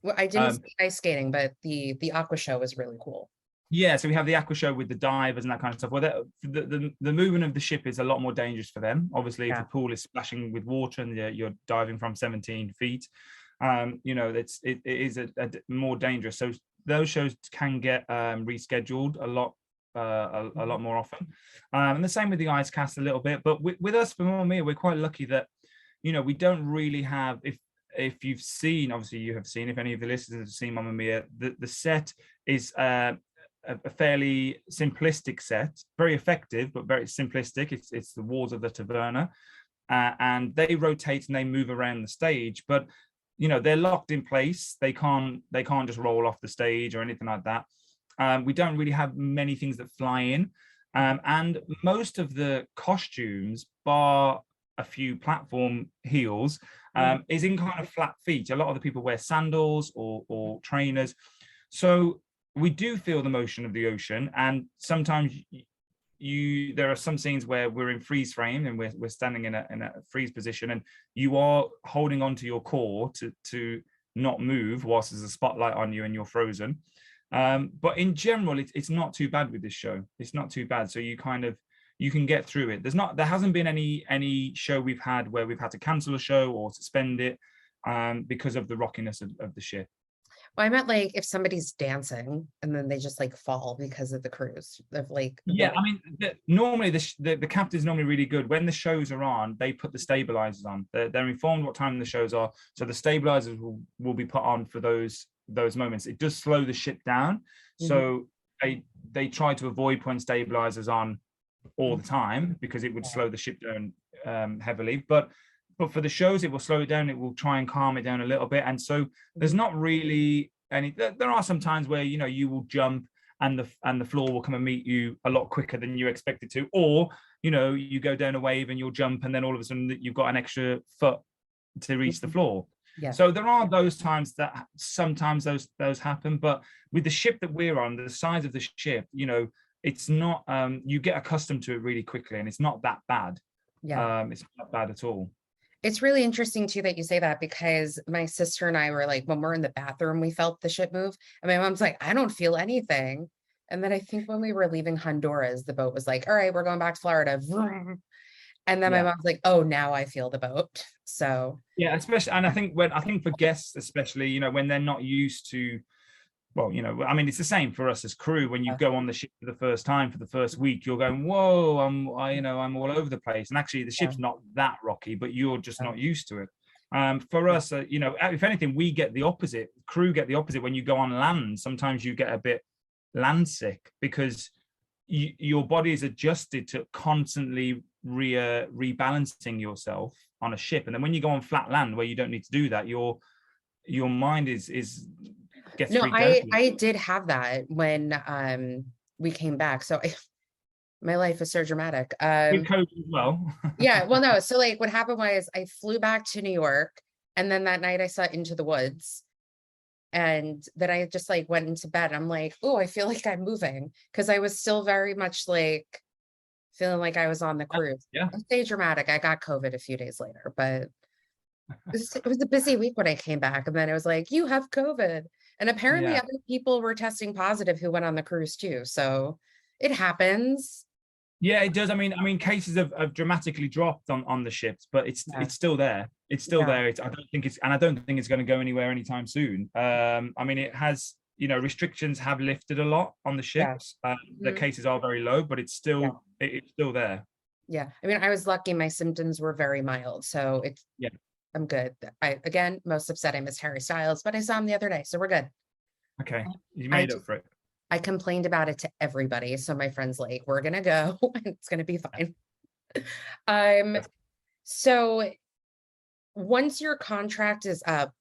Well, I didn't see ice skating, but the aqua show was really cool. Yeah, so we have the aqua show with the divers and that kind of stuff. Well, the movement of the ship is a lot more dangerous for them. Obviously, if the pool is splashing with water and you're diving from 17 feet, it is a more dangerous. So those shows can get rescheduled a lot more often. And the same with the ice cast a little bit. But with us, for Mamma Mia, we're quite lucky that, we don't really have, if you've seen, obviously you have seen, if any of the listeners have seen Mamma Mia, the set is a fairly simplistic set, very effective, but very simplistic. It's the walls of the taverna, and they rotate and they move around the stage, but they're locked in place. They can't just roll off the stage or anything like that. We don't really have many things that fly in, and most of the costumes, bar a few platform heels, is in kind of flat feet. A lot of the people wear sandals or trainers, so we do feel the motion of the ocean. And sometimes there are some scenes where we're in freeze frame and we're standing in a freeze position, and you are holding onto your core to not move whilst there's a spotlight on you and you're frozen. But in general, it's not too bad with this show. It's not too bad. So you can get through it. There hasn't been any show we've had where we've had to cancel a show or suspend it because of the rockiness of the ship. Well, I meant like if somebody's dancing and then they just like fall because of the cruise. I mean, normally the captain's normally really good. When the shows are on, they put the stabilizers on. They're informed what time the shows are, so the stabilizers will be put on for those moments. It does slow the ship down, so they try to avoid putting stabilizers on all the time because it would slow the ship down heavily. But for the shows, it will slow it down. It will try and calm it down a little bit. And so there's not really any. There are some times where you will jump and the floor will come and meet you a lot quicker than you expected to, or you go down a wave and you'll jump and then all of a sudden you've got an extra foot to reach the floor. Yeah. So there are those times that sometimes those happen. But with the ship that we're on, the size of the ship, it's not. You get accustomed to it really quickly, and it's not that bad. Yeah, it's not bad at all. It's really interesting too that you say that, because my sister and I were like, when we're in the bathroom, we felt the ship move, and my mom's like, I don't feel anything. And then I think when we were leaving Honduras, the boat was like, all right, we're going back to Florida. And then my mom's like, oh, now I feel the boat. So yeah, especially, and I think for guests, especially, when they're not used to well, I mean, it's the same for us as crew. When you Yeah. go on the ship for the first time, for the first week, you're going, whoa, I'm all over the place. And actually, the Yeah. ship's not that rocky, but you're just Yeah. not used to it. For Yeah. us, if anything, we get the opposite. Crew get the opposite. When you go on land, sometimes you get a bit land sick because your body is adjusted to constantly rebalancing yourself on a ship. And then when you go on flat land where you don't need to do that, your mind gets No, freaked out. I did have that when we came back. So my life is so dramatic. With COVID as well. Yeah, well, no. So like what happened was I flew back to New York, and then that night I saw Into the Woods. And then I just like went into bed. I'm like, oh, I feel like I'm moving, because I was still very much like feeling like I was on the cruise. Yeah. I stay dramatic. I got COVID a few days later, but it was a busy week when I came back. And then it was like, you have COVID. And apparently Yeah. other people were testing positive who went on the cruise too. So it happens. Yeah, it does. I mean, cases have dramatically dropped on the ships, but it's still there. It's still there. I don't think it's going to go anywhere anytime soon. I mean, it has, restrictions have lifted a lot on the ships. The cases are very low, but it's still it's still there. Yeah. I mean, I was lucky my symptoms were very mild. So I'm good. Again, most upset I missed Harry Styles, but I saw him the other day, so we're good. Okay. You made up for it. I complained about it to everybody. So my friend's like, we're gonna go and it's gonna be fine. So once your contract is up,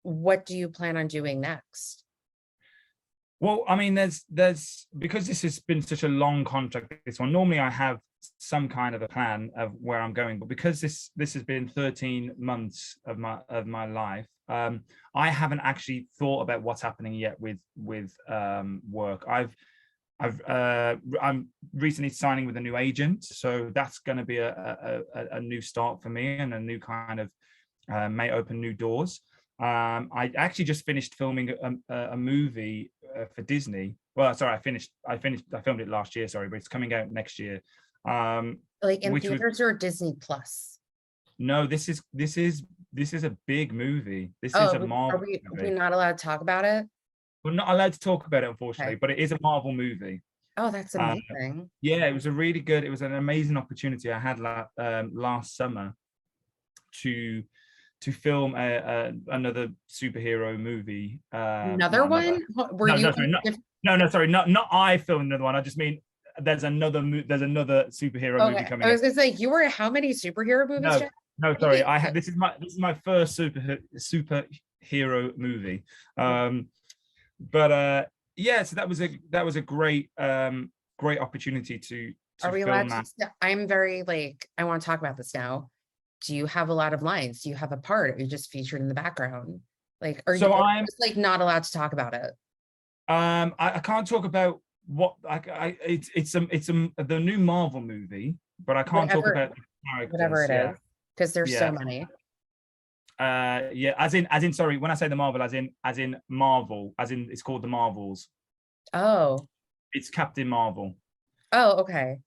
what do you plan on doing next? Well, I mean, there's because this has been such a long contract, this one. Normally I have some kind of a plan of where I'm going, but because this has been 13 months of my life, I haven't actually thought about what's happening yet with work. I'm recently signing with a new agent, so that's going to be a new start for me, and a new kind of may open new doors. I actually just finished filming a movie for Disney. Well, sorry, I filmed it last year, sorry, but it's coming out next year. Like in theaters or Disney Plus? No, this is a big movie. This is a Marvel movie. Are we not allowed to talk about it? We're not allowed to talk about it, unfortunately, Okay. but it is a Marvel movie. Oh, that's amazing. Yeah, it was an amazing opportunity I had last summer to film another superhero movie. Another one? Sorry, not I filmed another one. I just mean there's another superhero movie coming. I was gonna say, you were how many superhero movies? No, sorry. This is my first superhero movie. Yeah, so that was a great opportunity to Are we film allowed that. to? I'm very like, I want to talk about this now. Do you have a lot of lines? Do you have a part? Are you just featured in the background? Like, are you just like not allowed to talk about it? I can't talk about what it's the new Marvel movie, but I can't talk about the characters. Whatever it is, because there's so many. Yeah, as in sorry, when I say the Marvel, as in Marvel, as in it's called the Marvels. Oh. It's Captain Marvel. Oh, okay.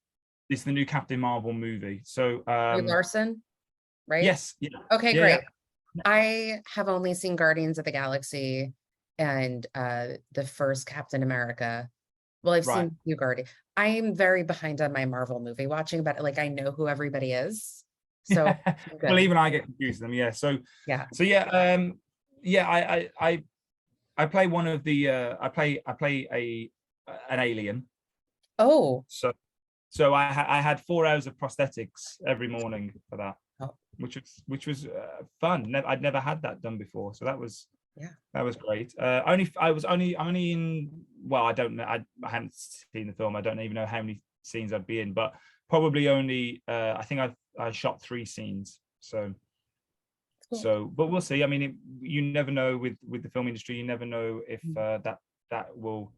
It's the new Captain Marvel movie. So Brie Larson, right? Yes. Yeah. Okay, yeah, great. Yeah. I have only seen Guardians of the Galaxy and the first Captain America. Well, I've seen a few Guardians. I am very behind on my Marvel movie watching, but like I know who everybody is. So well, even I get confused with them. Yeah. So I play one of the I play an alien. Oh. So I had 4 hours of prosthetics every morning for that, which was fun. I'd never had that done before, so that was great. I'm only in. Well, I don't know. I hadn't seen the film. I don't even know how many scenes I'd be in, but probably only. I think I shot 3 scenes. So, but we'll see. I mean, you never know with the film industry. You never know if that will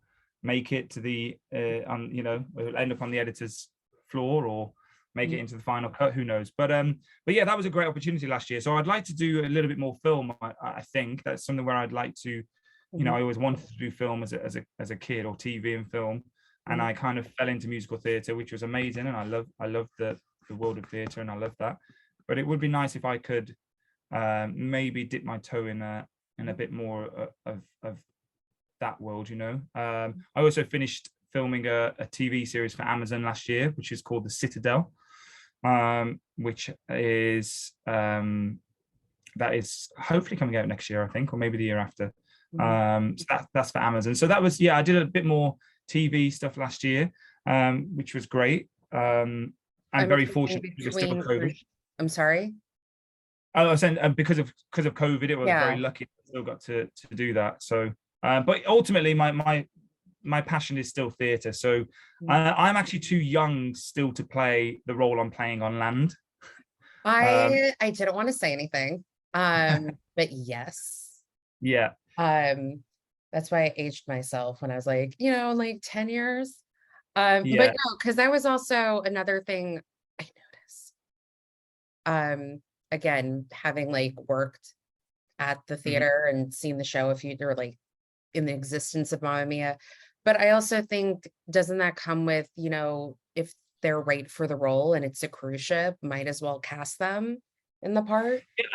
make it to the it'll end up on the editor's floor or make it into the final cut. Who knows? But yeah, that was a great opportunity last year. So I'd like to do a little bit more film. I think that's something where I'd like to, I always wanted to do film as a kid, or TV and film, and I kind of fell into musical theatre, which was amazing, and I love the world of theatre, and I love that. But it would be nice if I could maybe dip my toe in a bit more of that world, you know. I also finished filming a TV series for Amazon last year, which is called The Citadel, which is that is hopefully coming out next year, I think, or maybe the year after. So that's for Amazon. So that was, yeah, I did a bit more TV stuff last year, which was great. I'm very fortunate because of COVID. I'm sorry. I was saying because of COVID, it was very Yeah. lucky I still got to do that. So, but ultimately, my passion is still theatre. So I'm actually too young still to play the role I'm playing on land. I didn't want to say anything. But yes. Yeah. That's why I aged myself when I was like, 10 years. Yeah. But no, because that was also another thing I noticed. Again, having like worked at the theater and seen the show if you were like in the existence of Mamma Mia. But I also think, doesn't that come with, if they're right for the role and it's a cruise ship, might as well cast them in the part? Yeah.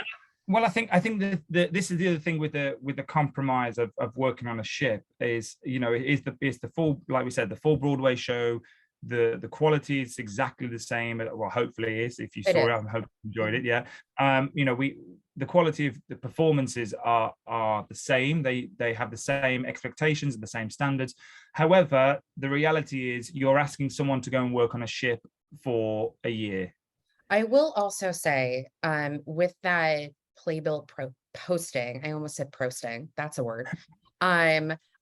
Well, I think that this is the other thing with the compromise of working on a ship is, is the full, like we said, the full Broadway show. The quality is exactly the same. Well, hopefully it is. If you saw it, I hope you enjoyed it. Yeah. The quality of the performances are the same. They have the same expectations and the same standards. However, the reality is you're asking someone to go and work on a ship for a year. I will also say, with that playbill posting, I almost said prosting, that's a word.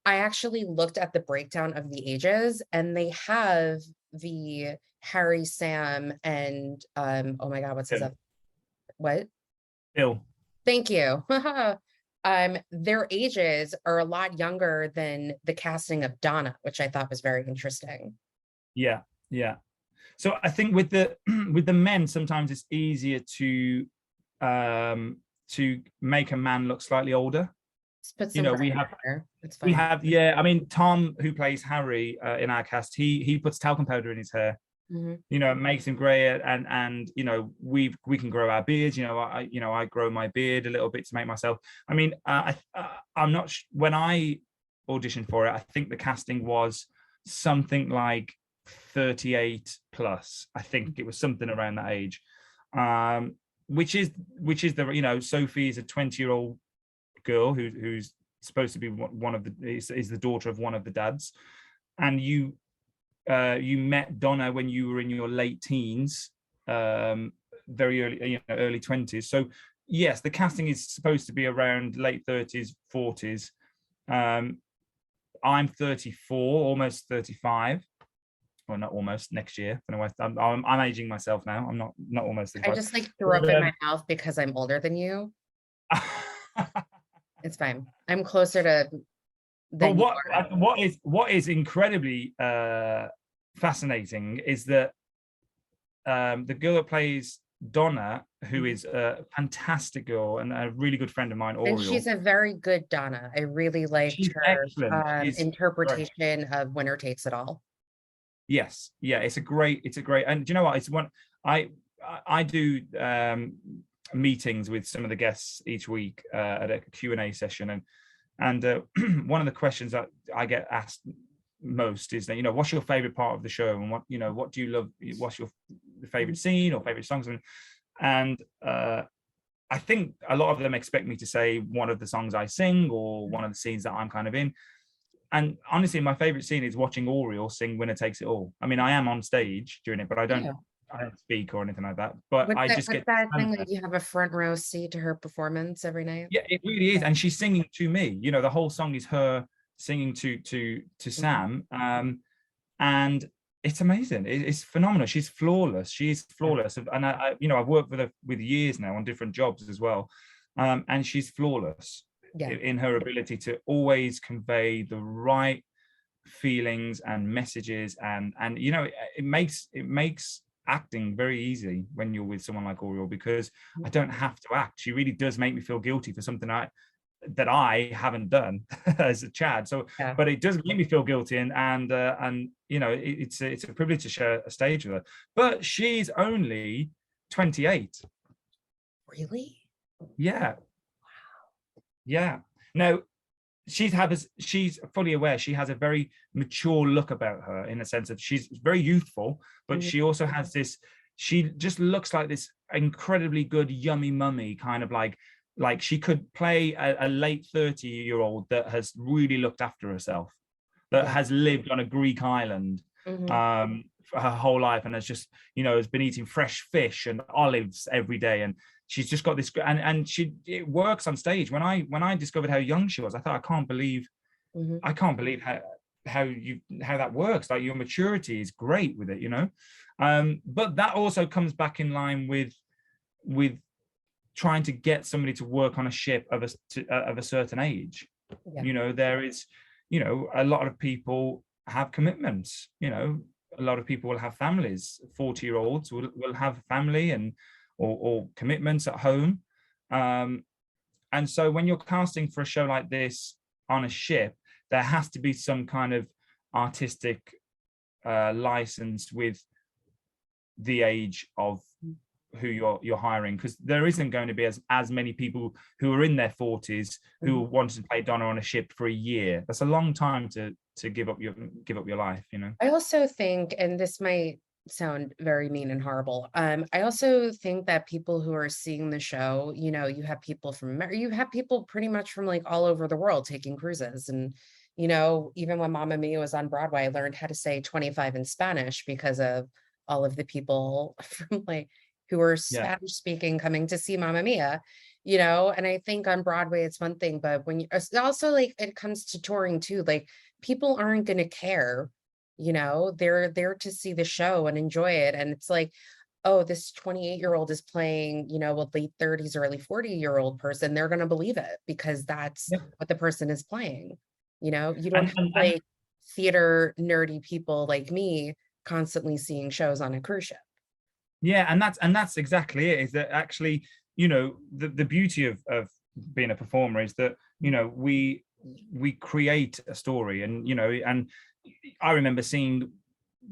I actually looked at the breakdown of the ages, and they have the Harry, Sam, and oh my God, what's his other? What? Bill. Thank you. Their ages are a lot younger than the casting of Donna, which I thought was very interesting. Yeah, yeah. So I think with the men, sometimes it's easier to make a man look slightly older. We have, yeah. I mean, Tom, who plays Harry in our cast, he puts talcum powder in his hair. It makes him grey, and we can grow our beards. I grow my beard a little bit to make myself. I mean, I'm not when I auditioned for it, I think the casting was something like 38 plus. I think it was something around that age, which is the Sophie is a 20-year-old girl who's supposed to be one of the is the daughter of one of the dads, and you met Donna when you were in your late teens, very early 20s. So yes, the casting is supposed to be around late 30s, 40s. I'm 34, almost 35. Well, not almost, next year. I'm aging myself now. I'm not almost 35. I just like threw up in my mouth because I'm older than you. It's fine. I'm closer to than what is incredibly fascinating is that the girl that plays Donna, who is a fantastic girl and a really good friend of mine, Oriole. And she's a very good Donna. I really liked her interpretation of Winner Takes It All. Yes, yeah, it's a great, and do you know what? It's one I do meetings with some of the guests each week at a Q&A session, and one of the questions that I get asked most is that, what's your favorite part of the show, and what do you love, what's your favorite scene or favorite songs, and I think a lot of them expect me to say one of the songs I sing or one of the scenes that I'm kind of in. And honestly, my favorite scene is watching Oriole sing "Winner Takes It All." I mean, I am on stage during it, but I don't speak or anything like that. But I just get that thing that you have a front row seat to her performance every night. Yeah, it really is, and she's singing to me. The whole song is her singing to Sam, and it's amazing. It's phenomenal. She's flawless. She's flawless, and I've worked with her with years now on different jobs as well, and she's flawless. In her ability to always convey the right feelings and messages, and it makes acting very easy when you're with someone like Oriole, because I don't have to act. She really does make me feel guilty for something that I haven't done as a Chad. So, but it does make me feel guilty, and it's a privilege to share a stage with her. But she's only 28. Really? Yeah. Yeah. Now, she's fully aware she has a very mature look about her, in a sense of she's very youthful, but Mhm. she also has this, she just looks like this incredibly good yummy mummy, kind of like she could play a late 30-year-old that has really looked after herself, that Yeah. has lived on a Greek island Mhm. for her whole life, and has just, has been eating fresh fish and olives every day, and she's just got this, and it works on stage. When I discovered how young she was, I thought, Mhm. I can't believe how that works. Like, your maturity is great with it. But that also comes back in line with trying to get somebody to work on a ship of a certain age. Yeah. There is, a lot of people have commitments. A lot of people will have families. 40-year-olds will have family and or commitments at home. And so when you're casting for a show like this on a ship, there has to be some kind of artistic license with the age of who you're hiring, because there isn't going to be as many people who are in their 40s who Mhm. want to play Donna on a ship for a year. That's a long time to give up your life. I also think, and this might sound very mean and horrible, I also think that people who are seeing the show, you have people you have people pretty much from like all over the world taking cruises. And, even when Mamma Mia was on Broadway, I learned how to say 25 in Spanish because of all of the people from like who were Yeah. Spanish speaking coming to see Mamma Mia. And I think on Broadway it's one thing, but when you also, like, it comes to touring too, like, people aren't going to care. They're there to see the show and enjoy it. And it's like, oh, this 28-year-old is playing, a late 30s, early 40-year-old person. They're going to believe it because that's Yeah. what the person is playing. You don't and, have and and like theater nerdy people like me constantly seeing shows on a cruise ship. Yeah, and that's exactly it. Is that actually, the beauty of being a performer is that, we create a story, and I remember seeing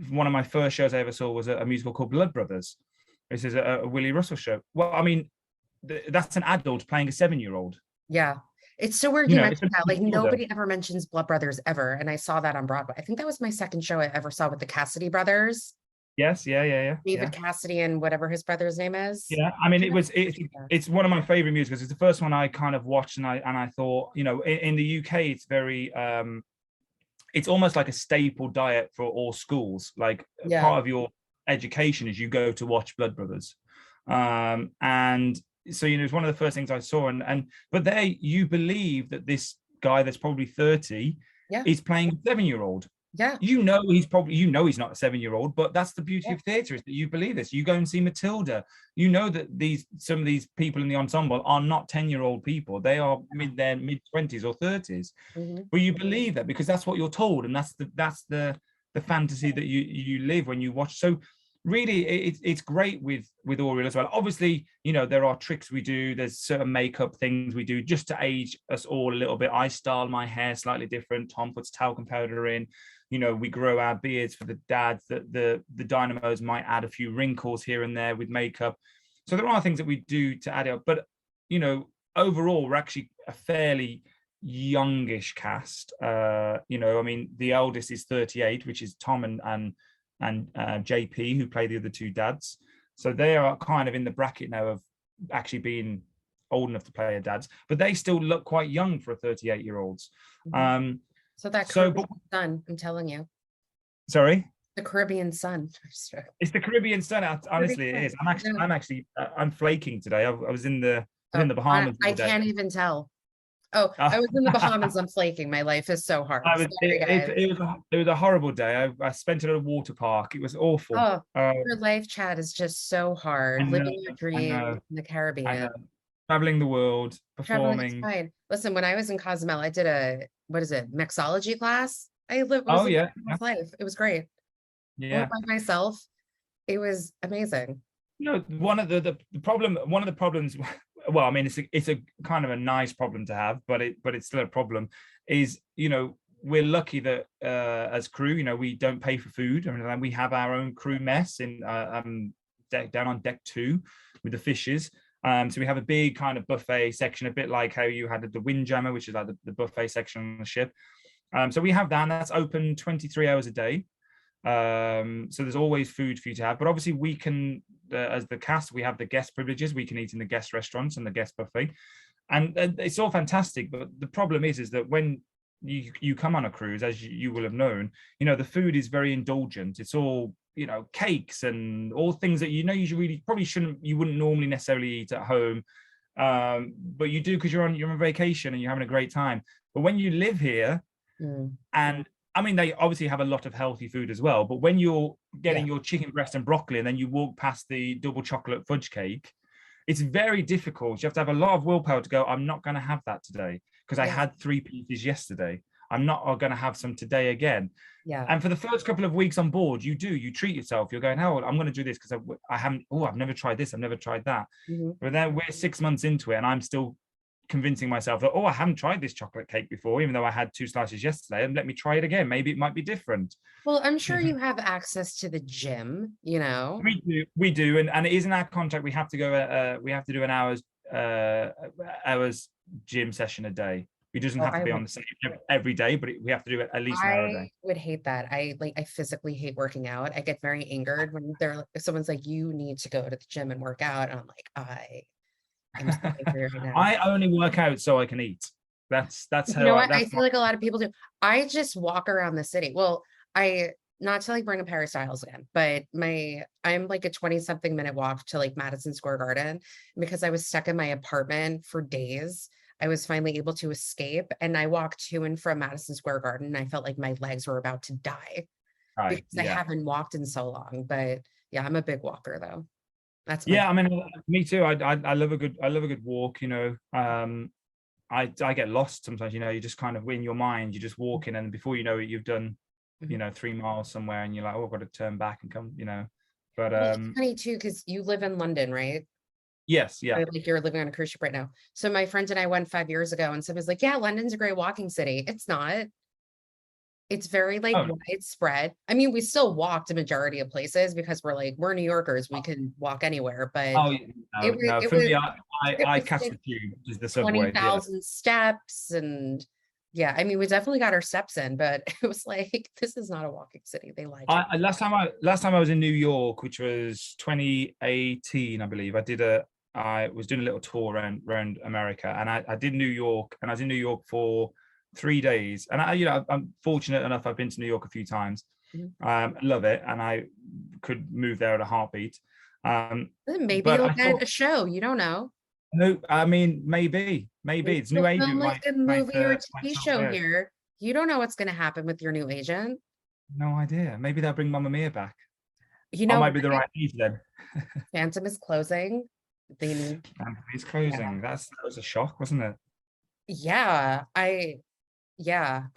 one of my first shows I ever saw was a musical called Blood Brothers. This is a Willie Russell show. Well, I mean, that's an adult playing a 7-year-old. Yeah. It's so weird you It's a mentioned that. Like, Matilda. nobody ever mentions Blood Brothers ever. And I saw that on Broadway. I think that was my second show I ever saw with the Cassidy brothers, Yes, yeah. David Cassidy and whatever his brother's name is. Yeah, I mean, Do you know? it's one of my favorite musicals. It's the first one I kind of watched, and I thought, in the UK, it's very it's almost like a staple diet for all schools. Like, Yeah. part of your education is you go to watch Blood Brothers, and so, it's one of the first things I saw, and but there you believe that this guy that's probably 30 Yeah. is playing a 7-year-old. Yeah. He's not a 7-year-old, but that's the beauty Yeah. of theatre, is that you believe this. You go and see Matilda, that some of these people in the ensemble are not 10-year-old people. They are their mid-20s or 30s. Mhm. But you believe that because that's what you're told, and that's the fantasy that you live when you watch. So really, it's great with Oriel as well. Obviously, there are tricks we do. There's certain makeup things we do just to age us all a little bit. I style my hair slightly different. Tom puts talcum powder in. We grow our beards for the dads. The dynamos might add a few wrinkles here and there with makeup. So there are things that we do to add it up. But overall, we're actually a fairly youngish cast. I mean, the eldest is 38, which is Tom and JP, who play the other two dads. So they are kind of in the bracket now of actually being old enough to play a dads, but they still look quite young for a 38-year-olds. Mhm. So that But Caribbean sun, I'm telling you, sorry, the Caribbean sun. it's the Caribbean sun. Honestly, it Caribbean is. sun. I'm flaking today. I was in the Oh, Bahamas the I other day. can't even tell. Oh, I was in the Bahamas. I'm flaking. My life is so hard. I was Sorry, guys. it was a horrible day. I spent it at a water park. It was awful. Oh, your life, Chad, is just so I hard. know, Living your I dream know, in the I know. Caribbean. Traveling the world, Traveling is performing. fine. Listen, when I was in Cozumel, I did what is it, mixology class. It was Oh like yeah, my life. It was great. I went yeah. by myself. It was amazing. One of the problems, well, I mean, it's a kind of a nice problem to have, but it's still a problem, is, we're lucky that as crew, we don't pay for food. I mean, we have our own crew mess in down on deck 2 with the fishes. So we have a big kind of buffet section, a bit like how you had the Windjammer, which is like the buffet section on the ship. So we have that, and that's open 23 hours a day. So there's always food for you to have, but obviously we can, as the cast, we have the guest privileges. We can eat in the guest restaurants and the guest buffet, and it's all fantastic. But the problem is that when you come on a cruise, as you will have known, the food is very indulgent. It's all, cakes and all things that you really probably you wouldn't normally necessarily eat at home, but you do because you're on vacation and you're having a great time. But when you live here, and I mean, they obviously have a lot of healthy food as well, but when you're getting your chicken breast and broccoli and then you walk past the double chocolate fudge cake, it's very difficult. You have to have a lot of willpower to go, I'm not going to have that today because I had 3 pieces yesterday. I'm not going to have some today again. Yeah. And for the first couple of weeks on board, you treat yourself. You're going, oh, I'm going to do this because I've never tried this. I've never tried that. But then we're 6 months into it and I'm still convincing myself that, I haven't tried this chocolate cake before, even though I had 2 slices yesterday, and let me try it again. Maybe it might be different. Well, I'm sure you have access to the gym, We do, and it is in our contract. We have to go. We have to do an hours gym session a day. It doesn't have to be on the same every day, but we have to do it at least an hour a day. I would hate that. I physically hate working out. I get very angered when someone's like, you need to go to the gym and work out, and I'm like, I'm so angry right now. I only work out so I can eat. That's how. What? I feel like a lot of people do. I just walk around the city. Well, not to like bring up Harry Styles again, but I'm like a 20-something minute walk to like Madison Square Garden, because I was stuck in my apartment for days. I was finally able to escape, and I walked to and from Madison Square Garden, and I felt like my legs were about to die because I haven't walked in so long. But yeah, I'm a big walker though. That's I mean, me too. I love a good walk. I get lost sometimes. You just kind of, in your mind, you're just walking, and before you know it, you've done 3 miles somewhere, and you're like, oh, I've got to turn back and come. But it's funny too, because you live in London, right? Yes, yeah. Like you're living on a cruise ship right now. So my friend and I went 5 years ago, and someone's like, yeah, London's a great walking city. It's not. It's very widespread. I mean, we still walked a majority of places because we're New Yorkers. We can walk anywhere, but no. For me, I catch the tube, which is the subway. 20,000 steps, and I mean, we definitely got our steps in, but it was like, this is not a walking city. They lied. Last time I was in New York, which was 2018, I believe. I was doing a little tour around America, and I did New York, and I was in New York for 3 days. And I'm fortunate enough, I've been to New York a few times. Love it, and I could move there at a heartbeat. Maybe you'll get a show. You don't know. No, I mean, maybe it's new agent. Like a movie or a TV show here. You don't know what's going to happen with your new agent. No idea. Maybe they'll bring Mamma Mia back. I might be the right age then. Phantom is closing. It's closing. That was a shock, wasn't it? Yeah. I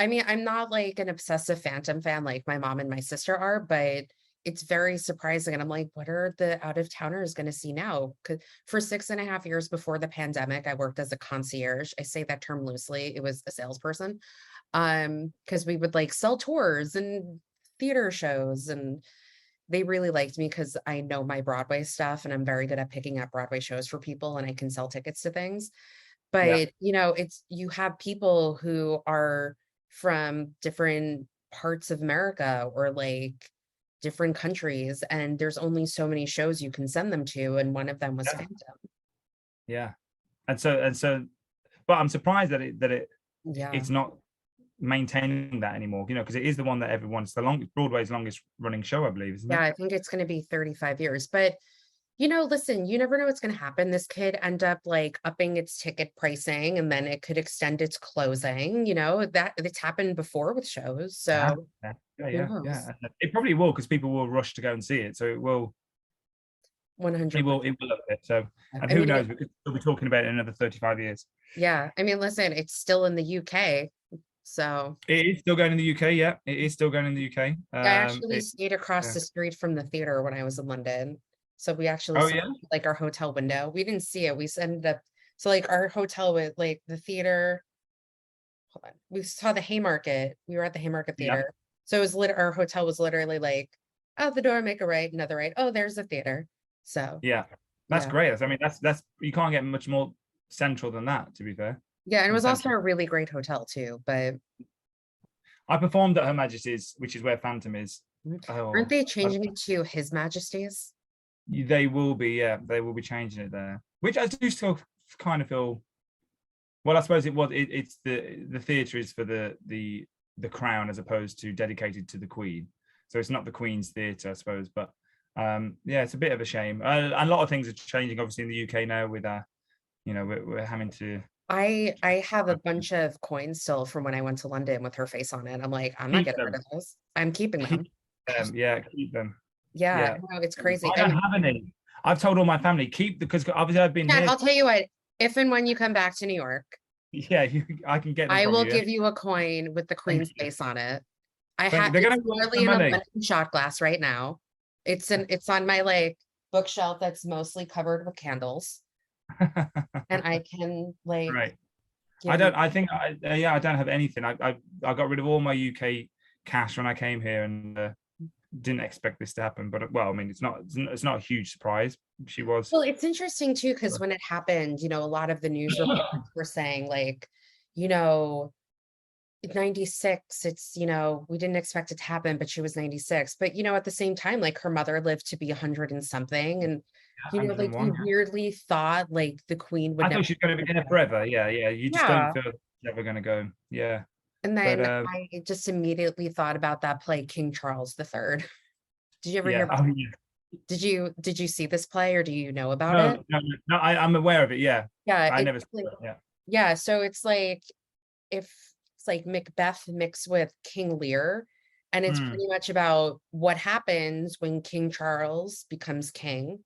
mean, I'm not like an obsessive Phantom fan like my mom and my sister are, but it's very surprising. And I'm like, what are the out-of-towners going to see now? Because for 6.5 years before the pandemic, I worked as a concierge. I say that term loosely. It was a salesperson. Because we would sell tours and theater shows, and they really liked me because I know my Broadway stuff, and I'm very good at picking up Broadway shows for people, and I can sell tickets to things. But you have people who are from different parts of America or different countries, and there's only so many shows you can send them to, and one of them was Phantom. Yeah. And so but I'm surprised that it's not maintaining that anymore, because it is the one that everyone's Broadway's longest running show, I believe, isn't it? I think it's going to be 35 years. But listen, you never know what's going to happen. This could end up upping its ticket pricing, and then it could extend its closing. That it's happened before with shows. So yeah. It probably will, because people will rush to go and see it. So it will 100%. It will up it. So, and who knows? We could still be talking about it in another 35 years. Yeah, I mean, listen, it's still in the UK, so it is still going in the UK. Yeah, it is still going in the UK. I actually stayed across the street from the theater when I was in London, so we actually saw our hotel window. We didn't see it. We ended up our hotel with the theater. Hold on, we saw the Haymarket. We were at the Haymarket Theater, so it was our hotel was literally out the door, make a right, another right. Oh, there's the theater. So yeah. That's Yeah. great. I mean, that's you can't get much more central than that, to be fair. Yeah, and it In was also central, a really great hotel too, but I performed at Her Majesty's, which is where Phantom is. aren't Oh, they changing it to His Majesty's? they will be, yeah, they will be changing it there, which I do still kind of feel. Well, I suppose it's the theatre is for the crown as opposed to dedicated to the Queen, so it's not the Queen's theatre, I suppose. But yeah, it's a bit of a shame. A lot of things are changing, obviously, in the UK now with we're having to I have a bunch of coins still from when I went to London with her face on it. I'm like, I'm not keep getting rid them, of those. I'm keeping them. keep them, yeah, keep them, Yeah, yeah. no, it's crazy. I don't And have any. I've told all my family keep because obviously I've been Chad, here. I'll tell you what, if and when you come back to New York, Yeah, I can get them I from will you. Yeah, give you a coin with the thank Queen's you. face on it. I have They're it's gonna be worth the literally in a money. London shot glass right now. It's on my like bookshelf that's mostly covered with candles. And I can like Right. I give you don't. I think. Yeah, I don't have anything. I got rid of all my UK cash when I came here, and didn't expect this to happen. But well, I mean, it's not a huge surprise. She was. well, it's interesting too, because when it happened, a lot of the news reports were saying like, you know, 96, we didn't expect it to happen, but she was 96. But at the same time, like her mother lived to be 100 and something. And like you 101. weirdly thought like the Queen would I never thought she's going to be there forever. Yeah, yeah. You just don't yeah. feel she's ever going to go. Yeah, And but then I just immediately thought about that play, King Charles III. Did you ever hear yeah. about Oh, yeah. did you see this play or do you know about No, it? no, no. I'm aware of it. Yeah, Yeah, I it's never saw like it. Yeah. yeah, so it's like if it's like Macbeth mixed with King Lear, and it's Hmm, pretty much about what happens when King Charles becomes king,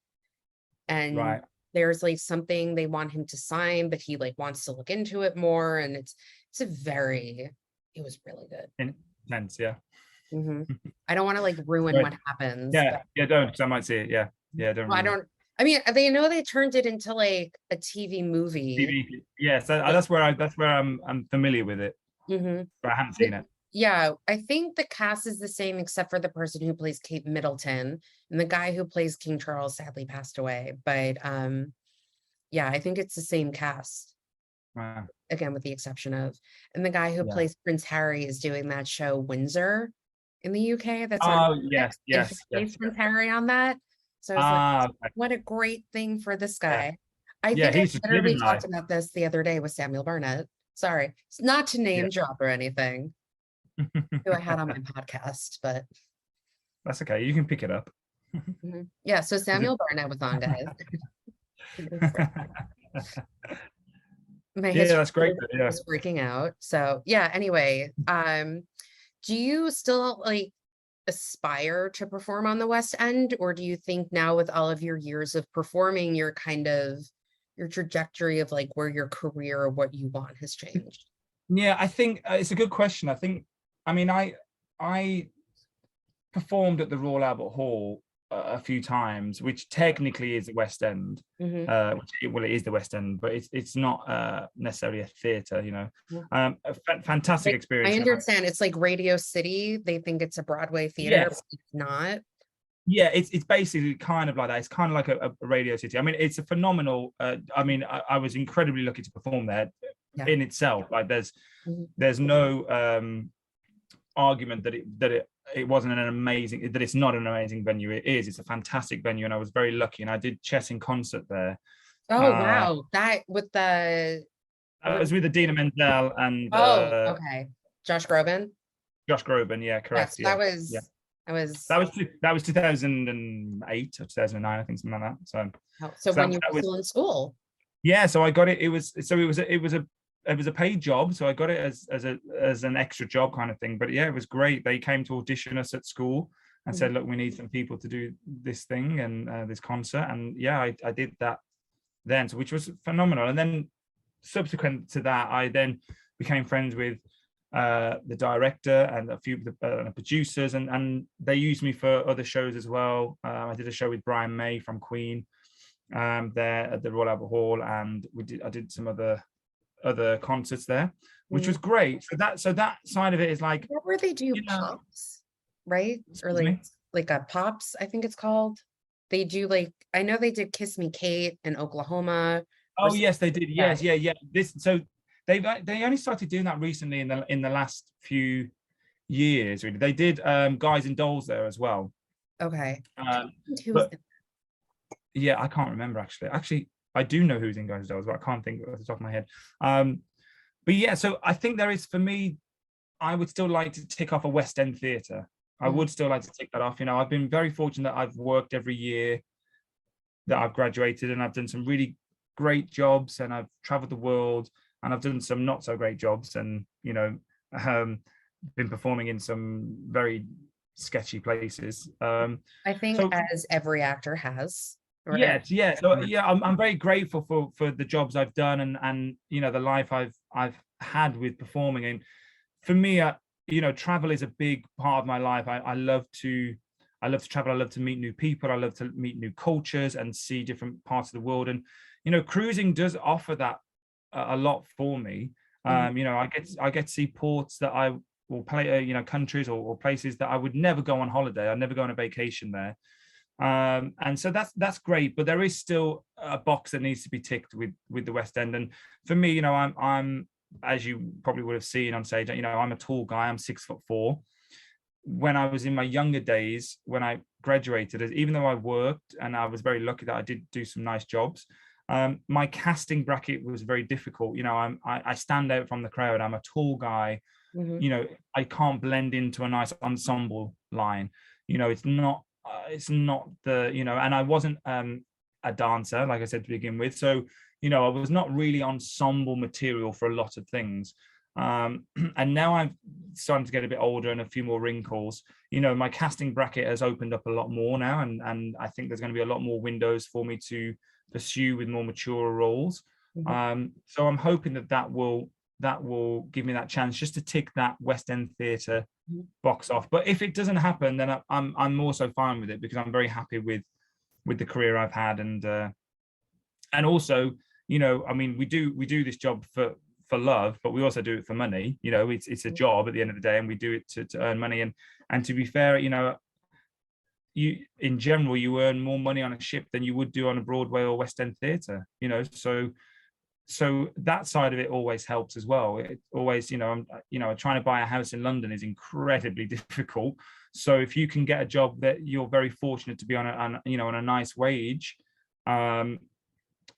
and right. there's like something they want him to sign, but he like wants to look into it more, and it was really good. Intense. Yeah. Mhm. I don't want to like ruin Right. what happens, Yeah. but Yeah. Don't. Because I might see it. Yeah. Yeah. Don't well, I ruin it. don't. I mean, they know they turned it into like a TV movie. TV. Yes. But, That's where I'm familiar with it, mhm. but I haven't But seen it. yeah, I think the cast is the same except for the person who plays Kate Middleton, and the guy who plays King Charles sadly passed away. But yeah, I think it's the same cast Wow. again, with the exception of, and the guy who Yeah. plays Prince Harry is doing that show Windsor in the UK that's on Oh Netflix, yes. and he Yes. plays Yes. Prince Harry on that. So I was like, Ah. Okay. what a great thing for this Yeah. guy. I Yeah. think I He's just literally living talked life. about this the other day with Samuel Barnett. Sorry, it's not to Yeah. name drop or anything who I had on my podcast, but That's okay. You can pick it up. yeah, so Is it- Samuel Barnett was on, guys. My Yeah, history that's great. Yeah. was freaking out. So yeah, anyway, do you still like aspire to perform on the West End, or do you think now with all of your years of performing, your trajectory of like where your career or what you want has changed? Yeah, I think it's a good question. I think, I mean, I performed at the Royal Albert Hall a few times, which technically is the West End. Mhm. Well, it is the West End, but it's not necessarily a theatre. Yeah. Fantastic I experience. understand it's like Radio City. They think it's a Broadway theater, but Yes, it's not. yeah, it's basically kind of like that. It's kind of like a Radio City. I mean, it's a phenomenal. I mean, I was incredibly lucky to perform there Yeah. in itself. Like, Mhm. there's no argument that it wasn't an amazing, that it's not an amazing venue. It is. It's a fantastic venue, and I was very lucky. And I did chess in concert there. Oh wow, that with the I was with Adina Menzel and oh okay, Josh Groban. Josh Groban. Yeah, Yes, correct. that Yeah, yeah. was that was That was 2008 or 2009, I think, something like that. oh, so So when you that were was, still in school. yeah. So I got it. It was a paid job, so I got it as an extra job kind of thing. But yeah, it was great. They came to audition us at school and said, "Look, we need some people to do this thing and this concert." And yeah, I did that then, so which was phenomenal. And then subsequent to that, I then became friends with the director and a few of the producers, and they used me for other shows as well. I did a show with Brian May from Queen there at the Royal Albert Hall, and I did some other concerts there, which was great. So that side of it is like, Where they do you know, pops, right? Or excuse me. like a pops, I think it's called. they do like, I know they did Kiss Me Kate in Oklahoma or Oh something yes, they did. like Yes, yeah. This so they only started doing that recently in the last few years. Really, they did Guys and Dolls there as well. that. Okay. Um, Who was but yeah, I can't remember actually. Actually, I do know who's in Guys and Dolls, but I can't think off the top of my head. But yeah, so I think there is, for me, I would still like to tick off a West End theatre. I Mhm. would still like to tick that off. You know, I've been very fortunate that I've worked every year that I've graduated, and I've done some really great jobs, and I've traveled the world, and I've done some not so great jobs, and um, been performing in some very sketchy places. I think So as every actor has, right? yeah. So yeah, I'm very grateful for the jobs I've done, and the life I've had with performing. And for me, travel is a big part of my life. I love to travel. I love to meet new people. I love to meet new cultures and see different parts of the world. And cruising does offer that a lot for me. Mhm. I get to see ports that I will play, countries or places that I would never go on holiday. I'd never go on a vacation there. And so that's great, but there is still a box that needs to be ticked with the West End. And for me, I'm as you probably would have seen on stage, I'm a tall guy. I'm 6'4". When I was in my younger days, when I graduated, even though I worked and I was very lucky that I did do some nice jobs, my casting bracket was very difficult. I stand out from the crowd. I'm a tall guy. Mhm. I can't blend into a nice ensemble line. It's not the, and I wasn't a dancer, like I said to begin with. So, I was not really ensemble material for a lot of things. And now I'm starting to get a bit older and a few more wrinkles. My casting bracket has opened up a lot more now, and I think there's going to be a lot more windows for me to pursue with more mature roles. Mhm. So I'm hoping that will give me that chance just to tick that West End theatre Mhm. box off. But if it doesn't happen, then I'm also fine with it, because I'm very happy with the career I've had. And also, I mean, we do this job for love, but we also do it for money. It's a job at the end of the day, and we do it to earn money. And to be fair, you in general, you earn more money on a ship than you would do on a Broadway or West End theatre. So that side of it always helps as well. It always, trying to buy a house in London is incredibly difficult. So if you can get a job that you're very fortunate to be on a nice wage,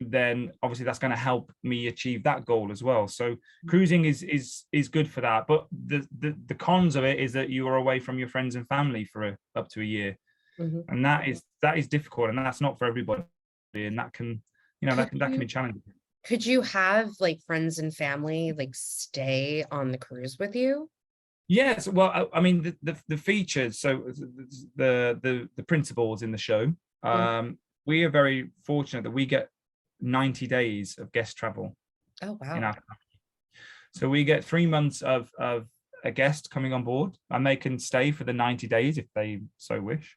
then obviously that's going to help me achieve that goal as well. So cruising is good for that. But the cons of it is that you are away from your friends and family for up to a year, Mhm. and that is difficult, and that's not for everybody, and that can Could that can you be challenging. could you have like friends and family like stay on the cruise with you? Yes, well, I mean the features. So the principals in the show, Mhm. we are very fortunate that we get 90 days of guest travel Oh in wow. our. So we get 3 months of a guest coming on board, and they can stay for the 90 days if they so wish.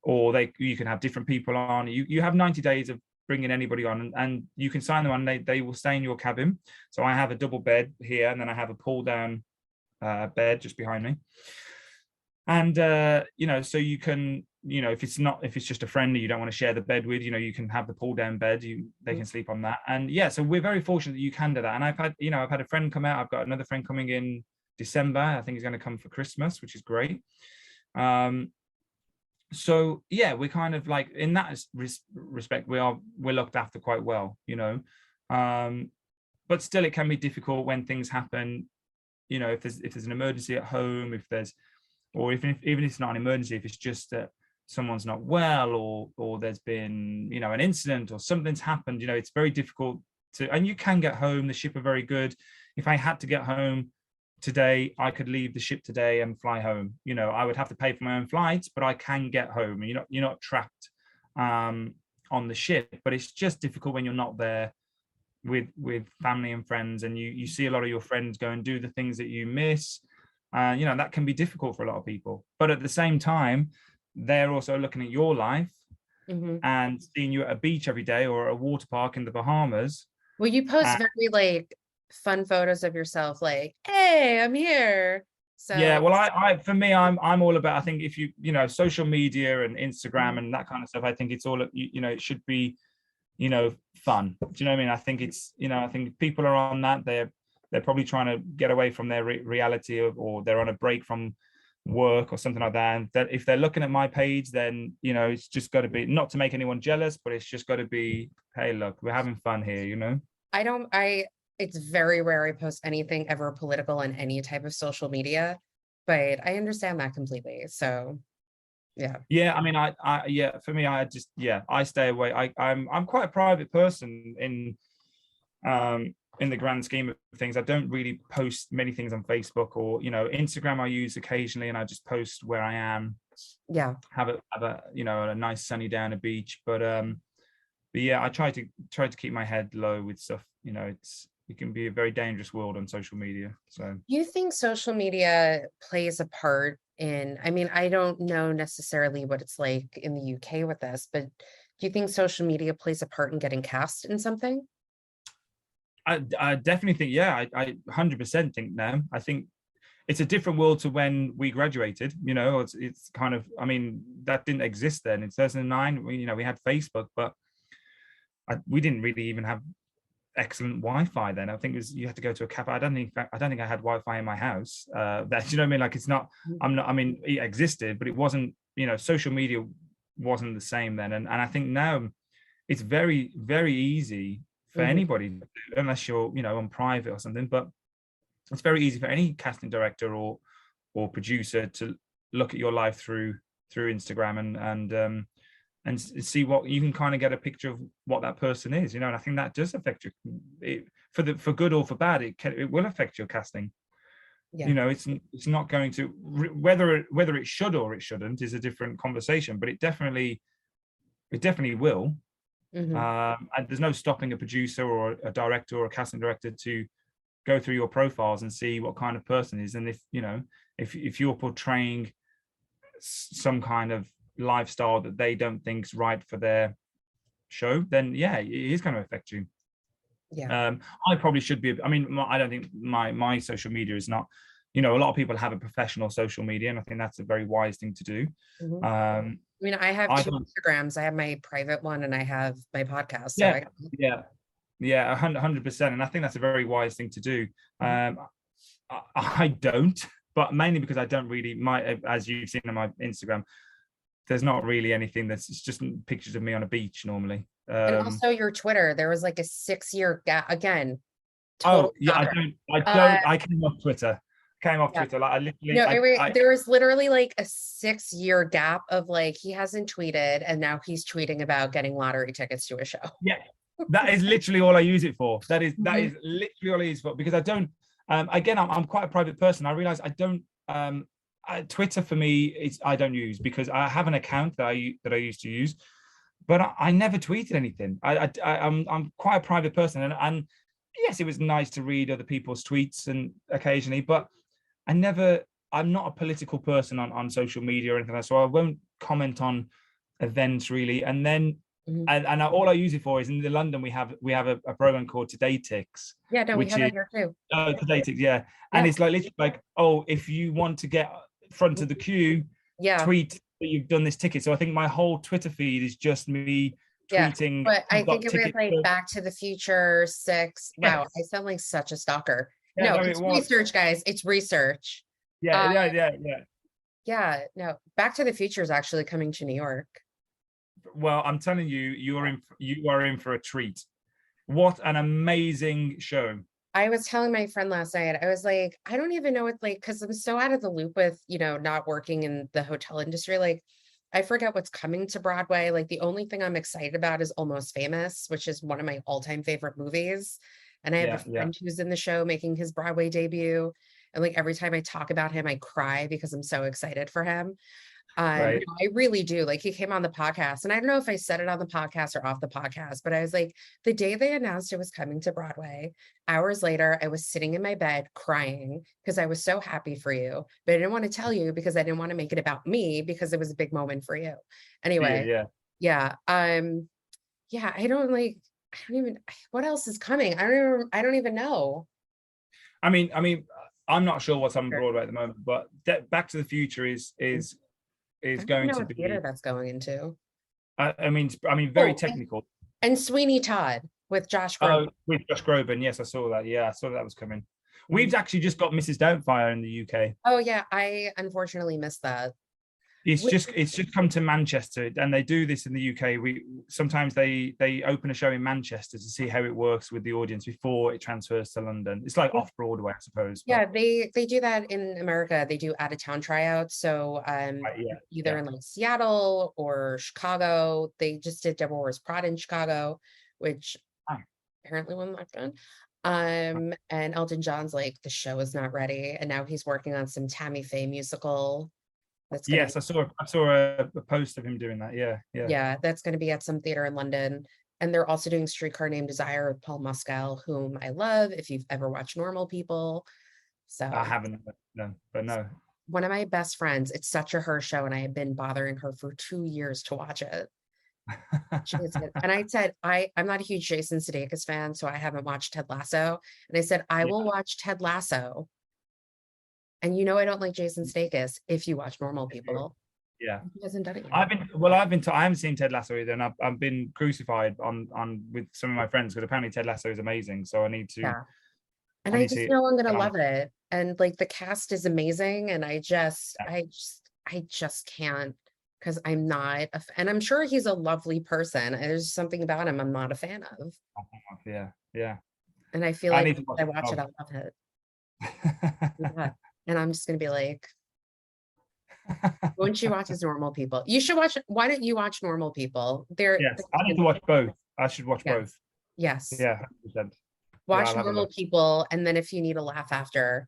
Or you can have different people on. You have 90 days of bringing anybody on, and you can sign them on. They will stay in your cabin. So I have a double bed here, and then I have a pull down bed just behind me. And so you can, if it's just a friend that you don't want to share the bed with, you can have the pull down bed. They Mhm. can sleep on that. And yeah, so we're very fortunate that you can do that. And I've had a friend come out. I've got another friend coming in December. I think he's going to come for Christmas, which is great. So yeah, we're kind of like, in that respect, we're looked after quite well. But still, it can be difficult when things happen. If there's an emergency at home, or even if it's not an emergency, if it's just that someone's not well, or there's been an incident or something's happened, it's very difficult to. And you can get home. The ship are very good. If I had to get home today, I could leave the ship today and fly home. I would have to pay for my own flights, but I can get home. And you're not trapped on the ship. But it's just difficult when you're not there with family and friends, and you see a lot of your friends go and do the things that you miss. That can be difficult for a lot of people. But at the same time, they're also looking at your life Mhm. and seeing you at a beach every day or a water park in the Bahamas. Well, you post And very like fun photos of yourself, like, hey, I'm here. Yeah, So well, for me, I'm all about. I think if social media and Instagram mhm, and that kind of stuff, I think it's all it should be, fun. Do you know what I mean? I think I think if people are on that, they're probably trying to get away from their reality, or they're on a break from work or something like that. And that if they're looking at my page, then it's just got to be, not to make anyone jealous, but it's just got to be, hey, look, we're having fun here. I don't, I, it's very rare I post anything ever political on any type of social media, but I understand that completely. So yeah. Yeah, I mean, yeah, for me, I stay away. I'm quite a private person in the grand scheme of things. I don't really post many things on Facebook, or Instagram I use occasionally, and I just post where I am, Yeah. have a a nice sunny day on a beach. But yeah, I try to keep my head low with stuff. It can be a very dangerous world on social media. So You think social media plays a part in, I mean, I don't know necessarily what it's like in the UK with this, but do you think social media plays a part in getting cast in something? I definitely think, yeah, I 100% think now. I think it's a different world to when we graduated. It's kind of, I mean, that didn't exist then. In 2009, we had Facebook, but we didn't really even have excellent Wi-Fi then. I think you had to go to a cafe. I don't think I had Wi-Fi in my house. That, you know what I mean? Like, it's not. Mm. I'm not. I mean, it existed, but it wasn't. Social media wasn't the same then. And I think now it's very, very easy for Mhm. anybody, unless you're on private or something. But it's very easy for any casting director or producer to look at your life through Instagram and see what you can kind of get a picture of what that person is, and I think that does affect you, for good or for bad. It will affect your casting. Yeah. It's not going to, whether it should or it shouldn't is a different conversation, but it definitely will. Hmm. And there's no stopping a producer or a director or a casting director to go through your profiles and see what kind of person is. And if you're portraying some kind of lifestyle that they don't think's right for their show, then yeah, it is going to affect you. Yeah. I probably should be. I mean, I don't think my social media is not. A lot of people have a professional social media, and I think that's a very wise thing to do. Hmm. Um, I mean, I have I two don't. Instagrams. I have my private one and I have my podcast. So Yeah, I, yeah, yeah, 100%, and I think that's a very wise thing to do. mhm. I don't, but mainly because I don't really, as you've seen on my Instagram, there's not really anything. It's just pictures of me on a beach normally. And also your Twitter, there was like a 6 year gap again, Oh total yeah, I shocker. don't. I Uh, don't. I came off Twitter. Came off yeah. Twitter. Like, I literally. No, I there was literally like a 6 year gap of like he hasn't tweeted and now he's tweeting about getting lottery tickets to a show. Yeah, that is literally all I use it for. That is Mhm. literally all I use it for, because I don't. Again, I'm quite a private person. I realize I don't. Twitter for me, I don't use, because I have an account that I used to use, but I never tweeted anything. I'm quite a private person, and yes, it was nice to read other people's tweets and occasionally, but I'm not a political person on social media or anything like that, so I won't comment on events really. And then Mhm. and all I use it for is, in London we have a program called Today Ticks, Yeah, no, we which have is it here too. Today Ticks, yeah. And Yeah. it's like literally like, oh, if you want to get front of the queue, Yeah. tweet that you've done this ticket. So I think my whole Twitter feed is just me Yeah. tweeting, But I I've think got it was tickets like for. Back to the Future 6. Wow, I Yes, sound like such a stalker. yeah, No, no, it it's was. research, guys. It's research. Yeah, Uh, yeah, yeah, yeah. yeah, no, Back to the Future is actually coming to New York. Well, I'm telling you, you are in for a treat. What an amazing show. I was telling my friend last night, I was like, I don't even know what, like, because I'm so out of the loop with, not working in the hotel industry. Like, I forget what's coming to Broadway. Like, the only thing I'm excited about is Almost Famous, which is one of my all-time favorite movies. And I have a Yeah, yeah, friend who's in the show making his Broadway debut. And like every time I talk about him, I cry because I'm so excited for him. right. No, I really do. Like he came on the podcast, and I don't know if I said it on the podcast or off the podcast, but I was like, the day they announced it was coming to Broadway, hours later, I was sitting in my bed crying because I was so happy for you, but I didn't want to tell you because I didn't want to make it about me because it was a big moment for you. Yeah, Anyway, yeah. yeah. Yeah, I don't even what else is coming? I don't even know. I mean, I'm not sure what's on Broadway at the moment, but Back to the Future is I don't going know to what theater be. that's going into. I mean, very Oh, technical. and Sweeney Todd with Josh Groban. Oh, with Josh Groban. Yes, I saw that. Yeah, I saw that was coming. Mhm. We've actually just got Mrs. Doubtfire in the UK. Oh yeah, I unfortunately missed that. It's Wh- just come to Manchester, and they do this in the UK. We sometimes they open a show in Manchester to see how it works with the audience before it transfers to London. It's like off Broadway, I suppose. But Yeah, they do that in America. They do out of town tryouts. So yeah, either yeah. in like Seattle or Chicago. They just did Devil Wears Prada in Chicago, which Ah, apparently wasn't that good. And Elton John's like, the show is not ready. And now he's working on some Tammy Faye musical that's gonna be, Yes, I saw a post of him doing that. Yeah, yeah. yeah, that's gonna be at some theater in London. And they're also doing Streetcar Named Desire with Paul Mescal, whom I love if you've ever watched Normal People. I So haven't, no, but no. one of my best friends, it's such a her show, and I have been bothering her for 2 years to watch it. She is good. And I said, I'm not a huge Jason Sudeikis fan, so I haven't watched Ted Lasso. And I said, I Yeah, will watch Ted Lasso. And you know I don't like Jason Sudeikis if you watch Normal People. yeah. He hasn't done it yet. I haven't seen Ted Lasso either, and I've been crucified on with some of my friends because apparently Ted Lasso is amazing. So Yeah. And I I need just to know I'm gonna get on. love it. And like the cast is amazing. And Yeah, I just can't, because I'm not and I'm sure he's a lovely person. And there's something about him I'm not a fan of. yeah, yeah. And I feel I like need to if watch I it. watch it, I'll love it. Yeah. And I'm just gonna be like, won't you watch as Normal People? You should watch. Why don't you watch Normal People? Yes, I need to watch both. I should watch both. Yes. Yes. Yeah, 100%. Yeah, Watch I'll have a Normal look. People, and then if you need a laugh after,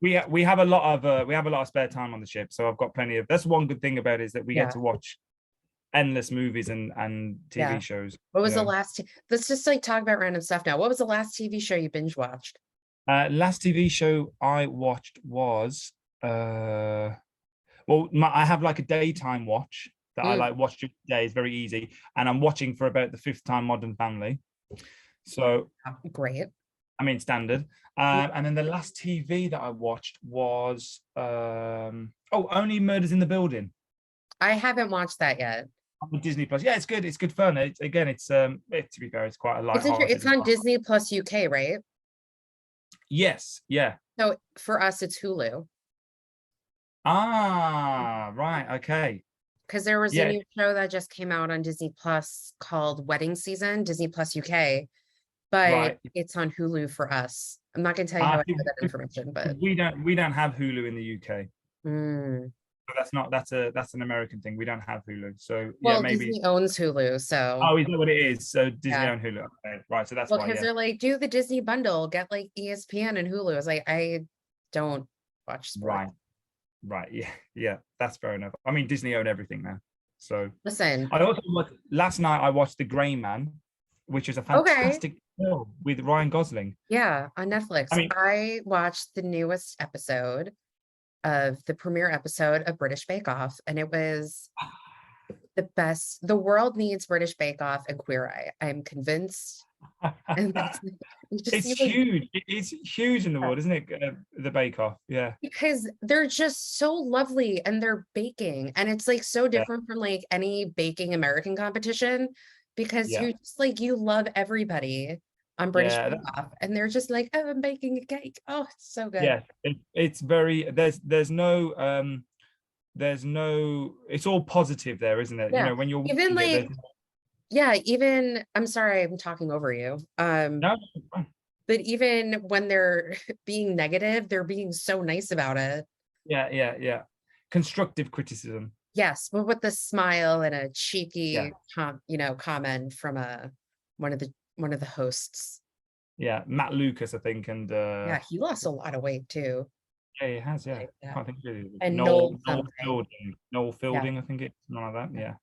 We have a lot of spare time on the ship, so I've got plenty of. That's one good thing about it is that we get yeah, to watch endless movies and yeah. TV shows. What You was the know, last? Let's just like talk about random stuff now. What was the last TV show you binge watched? last TV show I watched was I have like a daytime watch that I Mm, like watch during the day. It's very easy, and I'm watching for about the fifth time Modern Family. So great. I mean standard. Mm, And then the last TV that I watched was Only Murders in the Building I haven't watched that yet. on Disney Plus. Yeah, it's good. It's good fun. To be fair, it's quite a It's light-hearted as on well. Disney Plus UK, right? Yes, yeah. So for us, it's Hulu. Ah, right. Okay. Because there was a Yeah, new show that just came out on Disney Plus called Wedding Season, Disney Plus UK, but right. it's on Hulu for us. I'm not going to tell you how I know that Because information, but we don't have Hulu in the UK. mm. So that's an American thing. We don't have Hulu. So yeah, Well, maybe. Disney owns Hulu, so Oh, is that what it is? So Disney yeah. own Hulu. Okay, right. So that's Well, why. because Yeah. they're like, do the Disney bundle, get like ESPN and Hulu. I was like, I don't watch sports. Right. Right. Yeah. Yeah. That's fair enough. I mean, Disney own everything now. So Listen, I also last night I watched The Gray Man, which is a okay, fantastic film with Ryan Gosling. yeah, on I Netflix. mean, I watched the newest episode of the premiere episode of British Bake Off, and it was the best. The world needs British Bake Off and Queer Eye. I'm convinced. And that's you just it's see like huge. It's huge in the world, isn't it? The Bake Off. Yeah. because they're just so lovely and they're baking. And it's like so Yeah. different from like any baking American competition because Yeah. you just like you love everybody on British Yeah. Bake Off. And they're just like, oh, I'm baking a cake. Oh, it's so good. Yeah. It's very there's no it's all positive there, isn't it? You Yeah. know, when you're Even watching it, like, yeah, even I'm sorry, I'm talking over you. no, But even when they're being negative, they're being so nice about it. yeah. Constructive criticism. Yes, but with a smile and a Yeah, cheeky comment from one of the hosts. yeah. Matt Lucas, I think, and Yeah, he lost a lot of weight too. yeah, he has, yeah. Like I that. can't think of it. And Noel Noel something. Fielding. Noel Yeah. Fielding, I think it's something like that. Yeah.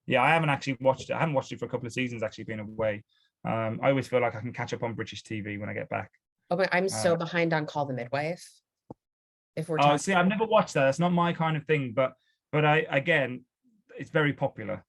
Yeah, I haven't actually watched it. I haven't watched it for a couple of seasons actually being away. I always feel like I can catch up on British TV when I get back. Oh, but I'm Uh, so behind on Call the Midwife. If we're talking, see, I've never watched that. That's not my kind of thing, but I again, it's very popular.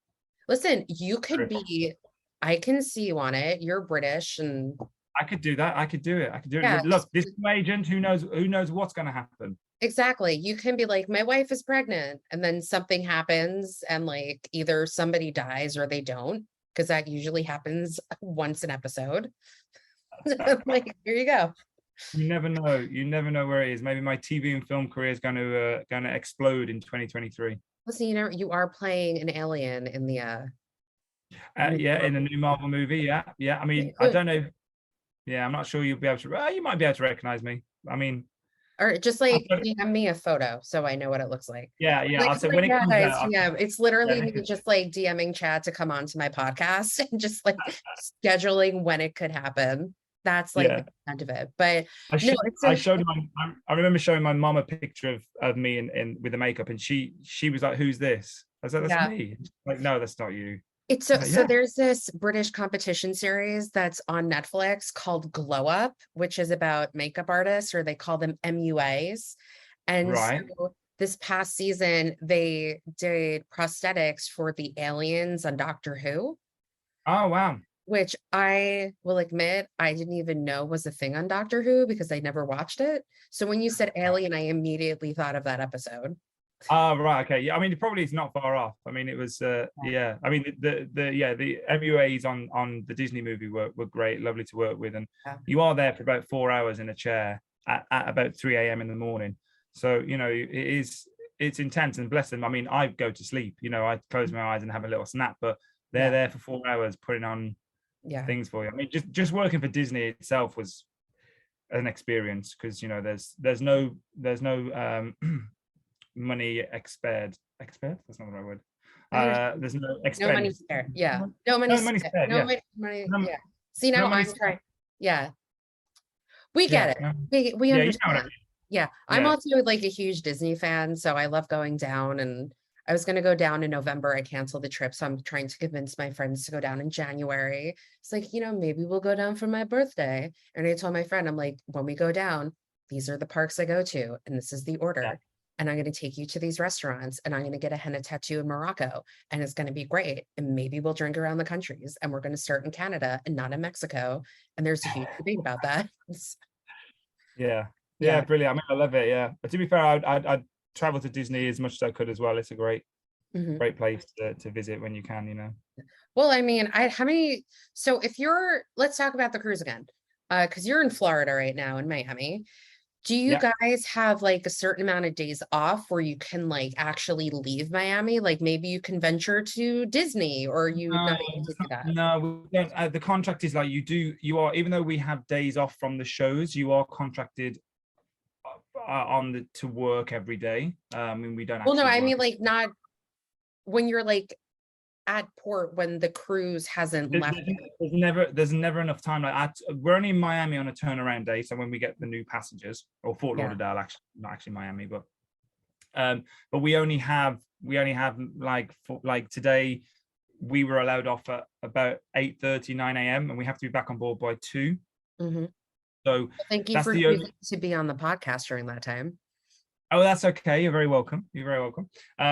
listen, you could Very popular. be. I can see you on it. You're British, and I could do that. I could do it. I could do Yeah, it. Look, this agent, who knows what's going to happen. exactly. You can be like, my wife is pregnant, and then something happens, and like either somebody dies or they don't, because that usually happens once an episode. Like, here you go. You never know. You never know where it is. Maybe my TV and film career is going to explode in 2023. Listen, you are playing an alien in the Yeah, in the new Marvel movie. Yeah. I mean, I don't know. Yeah, I'm not sure you'll be able to. You might be able to recognize me. I mean, or just like DM me a photo so I know what it looks like. Yeah. Like, I'll say when it comes out. Yeah, it's literally Yeah. me just like DMing Chad to come onto my podcast and just like scheduling when it could happen. That's like the end of it. But I remember showing my mom a picture of me in with the makeup, and she was like, "Who's this?" I was like, "That's me." Like, no, that's not you. It's so there's this British competition series that's on Netflix called Glow Up, which is about makeup artists, or they call them MUAs. And so this past season, they did prosthetics for the aliens on Doctor Who. Oh, wow. Which I will admit, I didn't even know was a thing on Doctor Who because I never watched it. So when you said alien, I immediately thought of that episode. Oh, right. Okay. Yeah. I mean, it probably is not far off. I mean, it was, yeah. I mean, the MUAs on the Disney movie were great, lovely to work with. And you are there for about 4 hours in a chair at about 3 a.m. in the morning. So, it's intense, and bless them. I mean, I go to sleep, I close my eyes and have a little snap, but they're there for 4 hours putting on things for you. I mean, just working for Disney itself was an experience, because, there's no money expired. That's not the right word. There's no expense. No money spare. Yeah. No money spare. No money. Yeah. See, now I'm trying. Yeah. We get it. We understand. Yeah. I'm also like a huge Disney fan, so I love going down, and I was going to go down in November. I canceled the trip, so I'm trying to convince my friends to go down in January. It's like, maybe we'll go down for my birthday. And I told my friend, I'm like, when we go down, these are the parks I go to, and this is the order. Yeah. And I'm going to take you to these restaurants, and I'm going to get a henna tattoo in Morocco, and it's going to be great. And maybe we'll drink around the countries, and we're going to start in Canada and not in Mexico. And there's a huge debate about that. Yeah, brilliant. I mean, I love it. Yeah, but to be fair, I'd travel to Disney as much as I could as well. It's a great place to visit when you can. Well, I mean, so let's talk about the cruise again, because you're in Florida right now, in Miami. Do you guys have like a certain amount of days off where you can like actually leave Miami? Like maybe you can venture to Disney, or you not able to do that? No, we don't. The contract is like you are, even though we have days off from the shows, you are contracted to work every day. I mean, we don't. Well, no, I mean like not when you're like at port when the cruise hasn't left. There's never enough time. Like we're only in Miami on a turnaround day, so when we get the new passengers, or Fort Lauderdale, actually not actually Miami, but we only have like today we were allowed off at about 8:30, 9 a.m. and we have to be back on board by 2. So thank you for choosing to be on the podcast during that time. Oh, that's okay. You're very welcome.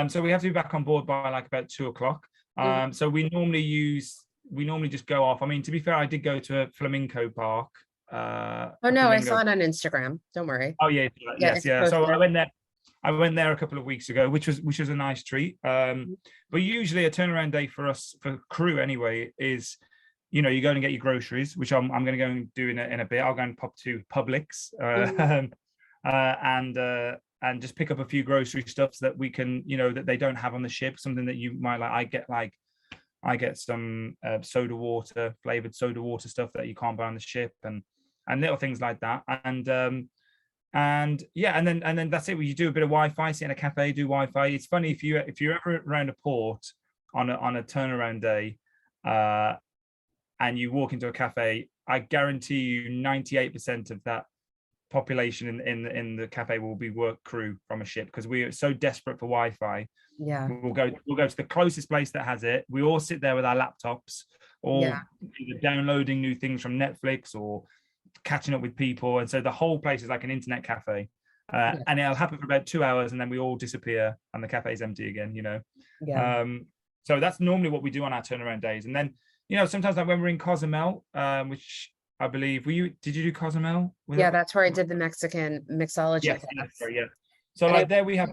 So we have to be back on board by like about 2:00. So we normally just go off. I mean, to be fair, I did go to a flamenco park. I saw it on Instagram. Don't worry. Oh yeah. So I went there a couple of weeks ago, which was a nice treat. But usually a turnaround day for us, for crew anyway, is you go and get your groceries, which I'm going to go and do in a bit. I'll go and pop to Publix and just pick up a few grocery stuffs that we can, that they don't have on the ship. Something that you might like. I get some flavored soda water stuff that you can't buy on the ship, and little things like that. And then that's it. You do a bit of Wi-Fi, sit in a cafe, do Wi-Fi. It's funny if you're ever around a port on a turnaround day, and you walk into a cafe, I guarantee you 98% of that population in the cafe will be work crew from a ship, because we are so desperate for Wi-Fi. Yeah, we'll go to the closest place that has it. We all sit there with our laptops, or either downloading new things from Netflix or catching up with people, and so the whole place is like an internet cafe. And it'll happen for about 2 hours, and then we all disappear and the cafe is empty again. So that's normally what we do on our turnaround days. And then sometimes like when we're in Cozumel, which I believe. Did you do Cozumel? Yeah, that's where I did the Mexican mixology Yes, class. sorry, yeah. So And like there we have.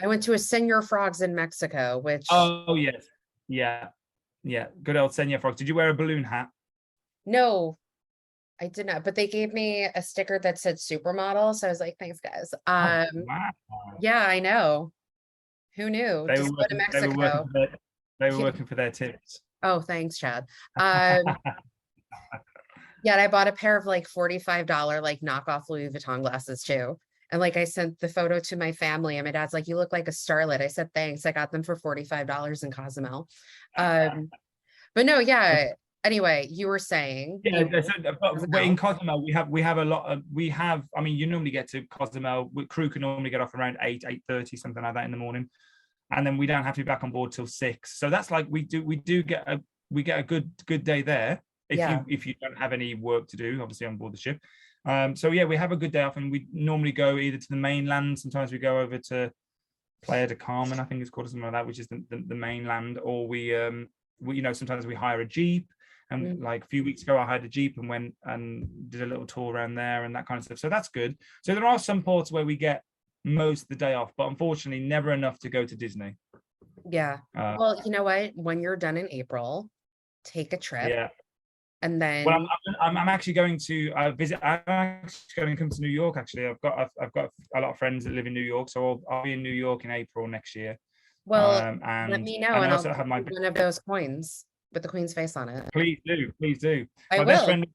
I went to a Senor Frogs in Mexico, which Oh yes, yeah, yeah. Good old Senya Frogs. Did you wear a balloon hat? no, I did not, but they gave me a sticker that said supermodel. So I was like, thanks, guys. Oh wow. Yeah, I know. Who knew? They were Just go to working. They were working Mexico. for their. They were Yeah. working for their tips. Oh, thanks, Chad. Um, yeah, and I bought a pair of like $45 like knockoff Louis Vuitton glasses too. And like I sent the photo to my family, and my dad's like, "You look like a starlet." I said, "Thanks." I got them for $45 in Cozumel. But no, yeah. Anyway, you were saying Yeah, you but in Cozumel. Cozumel we have a lot of I mean, you normally get to Cozumel. Crew can normally get off around 8:30, something like that in the morning, and then we don't have to be back on board till 6. So that's like we get a good day there Yeah. if you don't have any work to do, obviously on board the ship. So yeah, we have a good day off, and we normally go either to the mainland. Sometimes we go over to Playa de Carmen, I think it's called, something like that, which is the mainland, or we sometimes we hire a jeep. And Mm. like a few weeks ago, I hired a jeep and went and did a little tour around there and that kind of stuff. So that's good. So there are some ports where we get most of the day off, but unfortunately, never enough to go to Disney. Yeah. Uh, Well, you know what? When you're done in April, take a trip, yeah. and Well, then I'm actually going to visit. I'm actually going to come to New York. Actually, I've got a lot of friends that live in New York, so I'll be in New York in April next year. well, let And me know, and I and I'll also give have my you one of those coins with the queen's face on it. please do. I My best will. friend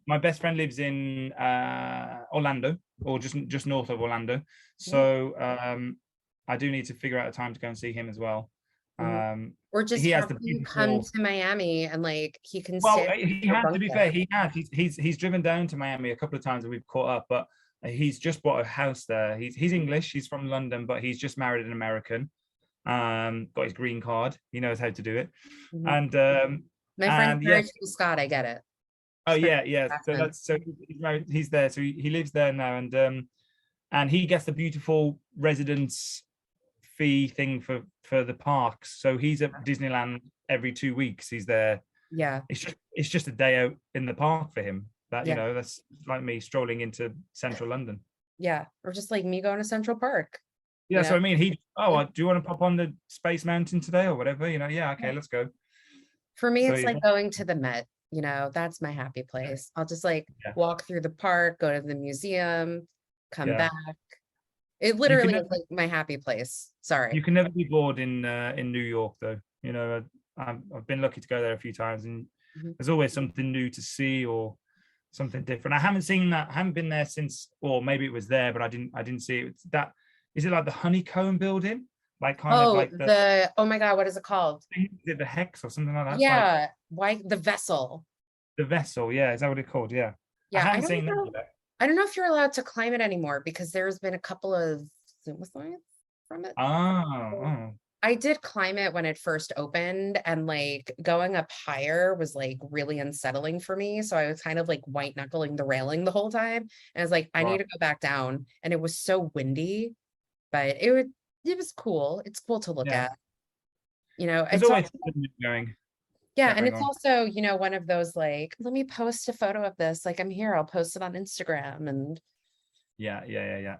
my best friend lives in Orlando, or just north of Orlando. Yeah. So I do need to figure out a time to go and see him as well. Mhm. Um, Or just he has have the him come beautiful. to Miami, and like he can Well, stay at he your has, to bunk be bed. fair, he has. He's driven down to Miami a couple of times and we've caught up, but he's just bought a house there. He's English, he's from London, but he's just married an American. Got his green card. He knows how to do it. Mhm. And My friend's and married yes, to a Scot. I get it. oh Spent yeah, yeah. So investment. that's so he's married, he's there. So he lives there now, and he gets the beautiful residence fee thing for the parks. So he's at Disneyland every 2 weeks. He's there. Yeah, It's just a day out in the park for him. That yeah, that's like me strolling into central London. yeah. Or just like me going to Central Park. You Yeah, know. so I mean, do you want to pop on the Space Mountain today or whatever? Yeah, okay, let's go. For me, So it's like going to the Met. That's my happy place. I'll just like yeah, walk through the park, go to the museum, come yeah. back. It You can literally is never like my happy place. you Sorry. can never be bored in New York though. I've been lucky to go there a few times, and Mhm. there's always something new to see or something different. I haven't been there since, or maybe it was there, but I didn't see it. Is it like the honeycomb building? Like kind of Oh, like oh my God, what is it called? is it the hex or something like that? Like Yeah, why the vessel? the vessel, yeah, is that what it's called? Yeah. I Yeah, haven't seen that yet. I don't know if you're allowed to climb it anymore because there's been a couple of suicides from it. Oh, I did climb it when it first opened, and like going up higher was like really unsettling for me. So I was kind of like white knuckling the railing the whole time. And I was like, I need right. to go back down. And it was so windy, but it was cool. It's cool to look Yeah. at. There's It's always also something new yeah, and going it's on. also, one of those like, let me post a photo of this. Like I'm here, I'll post it on Instagram. And Yeah.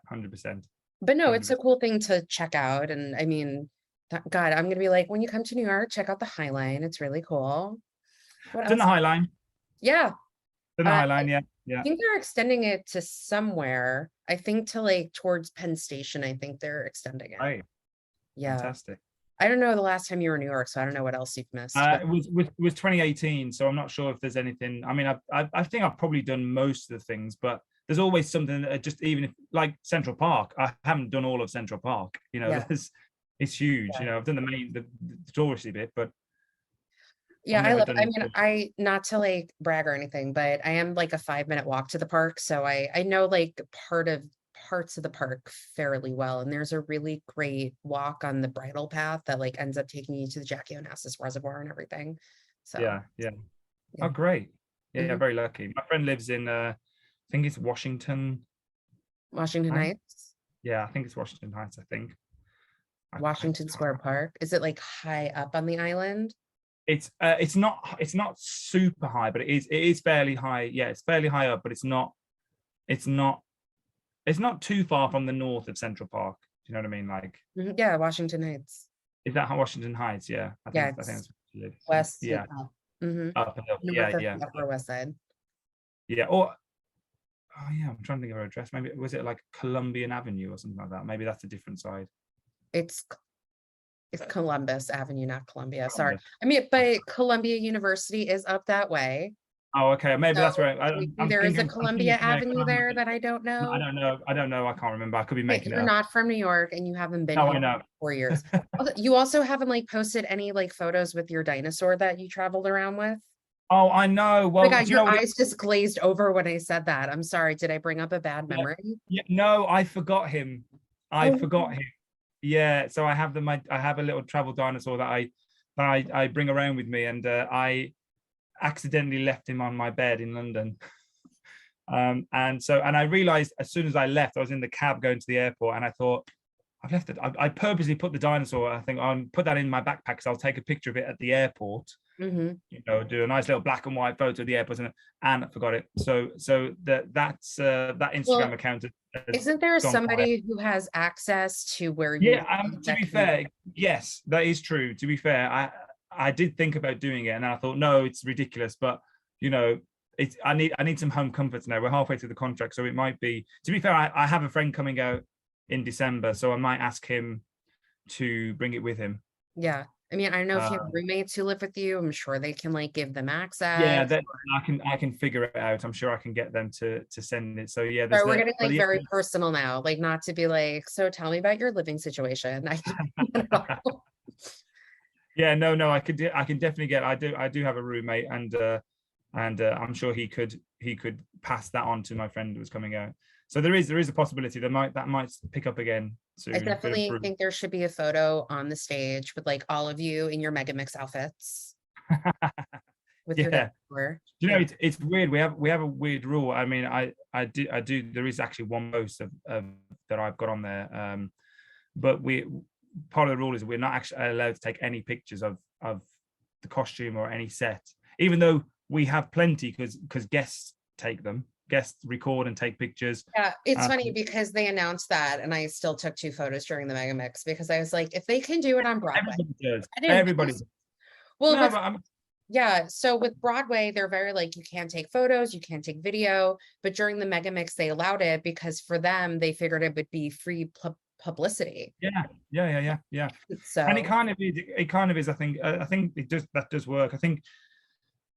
100%. but no, it's a 100%. cool thing to check out. And I mean, God, I'm gonna be like, when you come to New York, check out the High Line. It's really cool. What It's in the else? High Line. Yeah. It's in the High Line, yeah. I Yeah. think they're extending it to somewhere. I think to like towards Penn Station. I think they're extending it. Right. Yeah. Fantastic. I don't know the last time you were in New York, so I don't know what else you've missed. But It was 2018, so I'm not sure if there's anything. I mean, I think I've probably done most of the things, but there's always something that just, even if like Central Park, I haven't done all of Central Park. yeah. It's huge. Yeah. I've done the touristy bit, but I've Yeah, I never love it. I done. mean, I not to like brag or anything, but I am like a 5-minute walk to the park. So I know like parts of the park fairly well. And there's a really great walk on the bridle path that like ends up taking you to the Jackie Onassis Reservoir and everything. So Yeah. Oh, yeah. great. Yeah, Mhm. very lucky. My friend lives in I think it's Washington Washington Heights. Heights, Yeah, I think it's Washington Heights, I think. I Washington Square Park. Is it like high up on the island? it's not super high, but it is fairly high. Yeah, it's fairly high up, but it's not it's not too far from the north of Central Park. Do you know what I mean? Like, Yeah, Washington Heights. is that Washington Heights? Yeah, Yeah, I think it's that's where you live. So, west and yeah, up. Mm-hmm. up and up. North Yeah, of yeah, the Upper West Side. yeah. Or oh yeah, I'm trying to think of her address. Maybe was it like Columbian Avenue or something like that? Maybe that's a different side. It's it's Columbus Avenue, not Columbia. Sorry. Columbus. I mean, but Columbia University is up that way. Oh, okay. Maybe So that's right. maybe there is a I'm thinking Columbia somewhere Avenue Columbus. there that I don't I know. don't know. I don't know. I can't remember. I could be Hey, making it you're up. not from New York and you haven't been No, here I know. for 4 years. You also haven't like posted any like photos with your dinosaur that you traveled around with. Oh, I know. Oh my Well, do God, you know your what? eyes just glazed over when I said that. I'm sorry. Did I bring up a bad Yeah, memory? yeah, no, I forgot him. I Oh, forgot him. Yeah, so I have a little travel dinosaur that I bring around with me, and I accidentally left him on my bed in London. And I realized as soon as I left, I was in the cab going to the airport, and I thought, I've left it. I purposely put the dinosaur. I think I'll put that in my backpack because I'll take a picture of it at the airport. mm-hmm. Do a nice little black and white photo of the airport, and I forgot it. So that Well, Instagram account has isn't there gone quiet. somebody who has access to where you Yeah, live to that be can? fair, yes, that is true. To be fair, I did think about doing it, and I thought, no, it's ridiculous. But you know, it's I need some home comforts now. We're halfway through the contract, so it might be. To be fair, I have a friend coming out in December, so I might ask him to bring it with him. Yeah. I mean, I don't know if you have Uh, roommates who live with you. I'm sure they can like give them yeah, access. that I can figure it out. I'm sure I can get them to send it. So yeah, there's Sorry, we're the getting but like yeah. very personal now. Like not to be like, so tell me about your living situation. I don't know. Yeah, no, I can definitely get. I do have a roommate, and I'm sure he could pass that on to my friend who was coming out. So there is a possibility that might pick up again I soon. Bit of definitely think there should be a photo on the stage with like all of you in your Mega Mix outfits with your Yeah, dinosaur. you know it's weird. We have a weird rule. I mean, I do. There is actually one post of that I've got on there. But we part of the rule is we're not actually allowed to take any pictures of the costume or any set, even though we have plenty because guests record and take pictures. Yeah, it's um, funny because they announced that and I still took 2 photos during the Mega Mix because I was like, if they can do it on Broadway, Everybody does. I didn't Everybody know. does. Well, No, with but I'm yeah, so with Broadway, they're very like, you can't take photos, you can't take video, but during the Mega Mix, they allowed it because for them, they figured it would be free publicity. yeah. And So, it kind of is. I think it does that does work. I think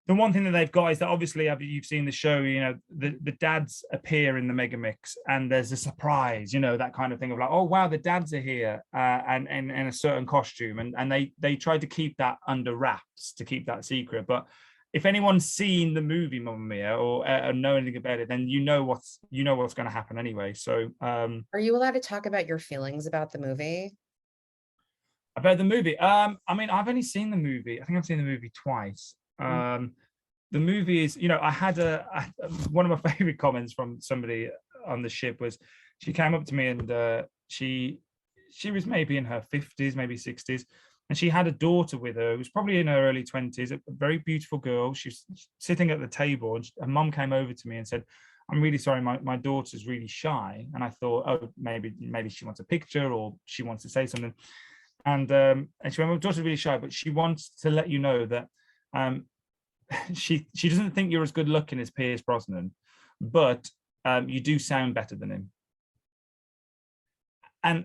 the one thing that they've got is that obviously you've seen the show, the dads appear in the mega mix and there's a surprise, that kind of thing of like, oh wow, the dads are here, and in a certain costume, and they tried to keep that under wraps to keep that secret. But if anyone's seen the movie Mamma Mia or know anything about it, then you know what's going to happen anyway. So are you allowed to talk about your feelings about the movie? about the movie, I mean, I've only seen the movie. I think I've seen the movie twice. Mm. The movie is, one of my favorite comments from somebody on the ship was, she came up to me and she was maybe in her 50s, maybe 60s, and she had a daughter with her who was probably in her early 20s, a very beautiful girl. She was sitting at the table, and her mum came over to me and said, I'm really sorry, my daughter's really shy. And I thought, oh, maybe she wants a picture or she wants to say something. And she went, my daughter's really shy, but she wants to let you know that she doesn't think you're as good looking as Pierce Brosnan, but you do sound better than him. And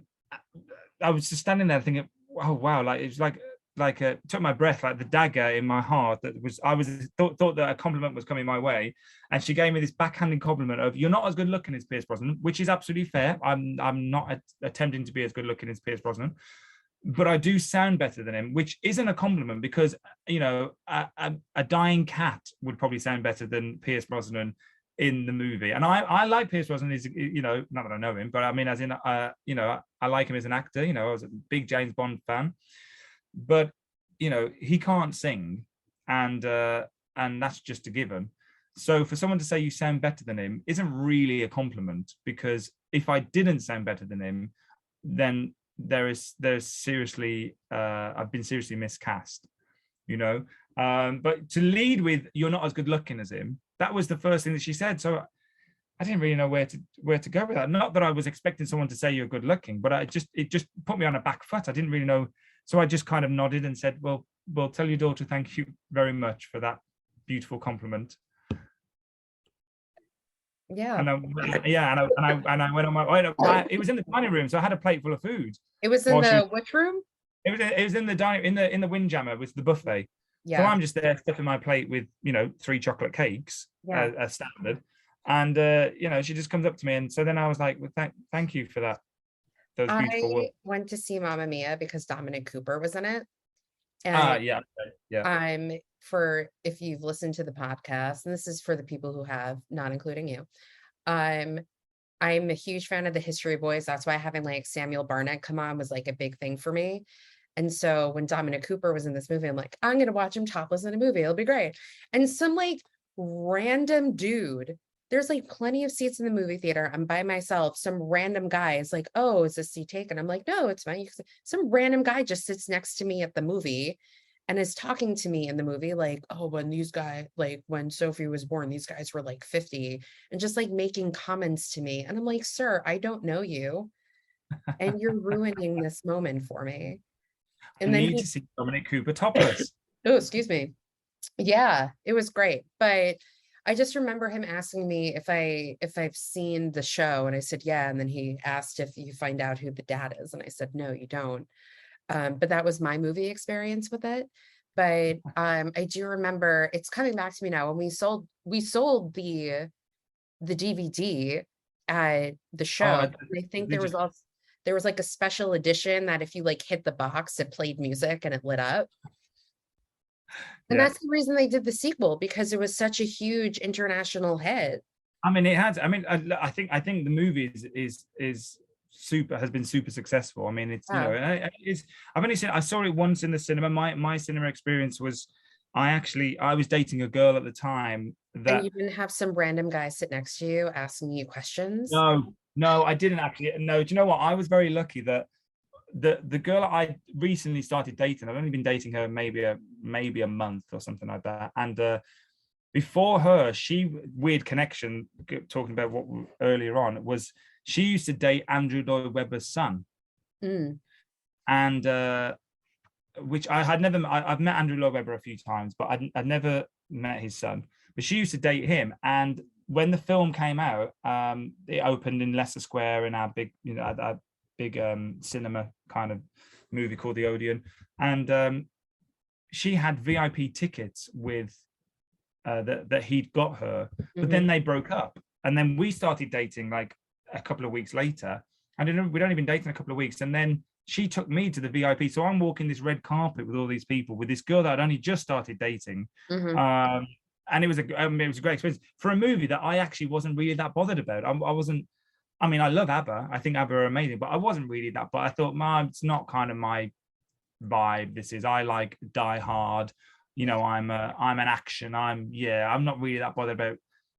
I was just standing there thinking, oh wow, like it was like took my breath, like the dagger in my heart. That was I was thought that a compliment was coming my way, and she gave me this backhanded compliment of, you're not as good looking as Pierce Brosnan, which is absolutely fair. I'm not attempting to be as good looking as Pierce Brosnan, but I do sound better than him, which isn't a compliment because a dying cat would probably sound better than Pierce Brosnan in the movie. And I like Pierce Brosnan. He's, not that I know him, but I mean, as in, I like him as an actor. I was a big James Bond fan, but he can't sing, and that's just a given. So for someone to say you sound better than him isn't really a compliment, because if I didn't sound better than him, then there's seriously I've been seriously miscast. But to lead with "you're not as good looking as him," that was the first thing that she said. So I didn't really know where to go with that. Not that I was expecting someone to say you're good looking, but it just put me on a back foot. I didn't really know, so I just kind of nodded and said, "Well, tell your daughter thank you very much for that beautiful compliment." Yeah. And I went on my way. It was in the dining room, so I had a plate full of food. It was in the which room? It was in the dining in the Windjammer with the buffet. Yeah. So I'm just there stuffing my plate with 3 chocolate cakes as standard, and she just comes up to me, and so then I was like, well, thank you for that. Those beautiful words. I went to see Mamma Mia because Dominic Cooper was in it. And yeah. I'm if you've listened to the podcast, and this is for the people who have, not including you. I'm a huge fan of the History Boys. That's why having like Samuel Barnett come on was like a big thing for me. And so when Dominic Cooper was in this movie, I'm like, I'm gonna watch him topless in a movie. It'll be great. And some like random dude, there's like plenty of seats in the movie theater. I'm by myself. Some random guy is like, oh, is this seat taken? I'm like, no, it's fine. Some random guy just sits next to me at the movie and is talking to me in the movie, like, oh, when Sophie was born, these guys were like 50, and just like making comments to me. And I'm like, sir, I don't know you. And you're ruining this moment for me. And I then need to see Dominic Cooper topless. Oh, excuse me. Yeah, it was great. But I just remember him asking me if I've seen the show, and I said, yeah. And then he asked if you find out who the dad is. And I said, no, you don't. But that was my movie experience with it. But I do remember, it's coming back to me now, when we sold the DVD at the show. I think there was like a special edition that if you like hit the box, it played music and it lit up. And that's the reason they did the sequel, because it was such a huge international hit. I mean, it has. I mean, I think the movie has been super successful. I mean, it's I've only seen. I saw it once in the cinema. My cinema experience was, I was dating a girl at the time that. And you didn't have some random guy sit next to you asking you questions? No, I didn't actually. No, do you know what? I was very lucky that the girl I recently started dating, I've only been dating her maybe a month or something like that, and before her, weird connection, talking about what earlier on, was she used to date Andrew Lloyd Webber's son. And which I've met Andrew Lloyd Webber a few times, but I'd never met his son. But she used to date him, and when the film came out, it opened in Leicester Square in our big cinema kind of movie called the Odeon, and she had VIP tickets with that he'd got her, but then they broke up, and then we started dating like a couple of weeks later, and we'd only been dating a couple of weeks, and then she took me to the VIP. So I'm walking this red carpet with all these people, with this girl that I'd only just started dating. And it was a great experience for a movie that I actually wasn't really that bothered about. I wasn't. I mean, I love ABBA. I think ABBA are amazing, but I wasn't really that. But I thought, it's not kind of my vibe. I like Die Hard. I'm an action. I'm not really that bothered about.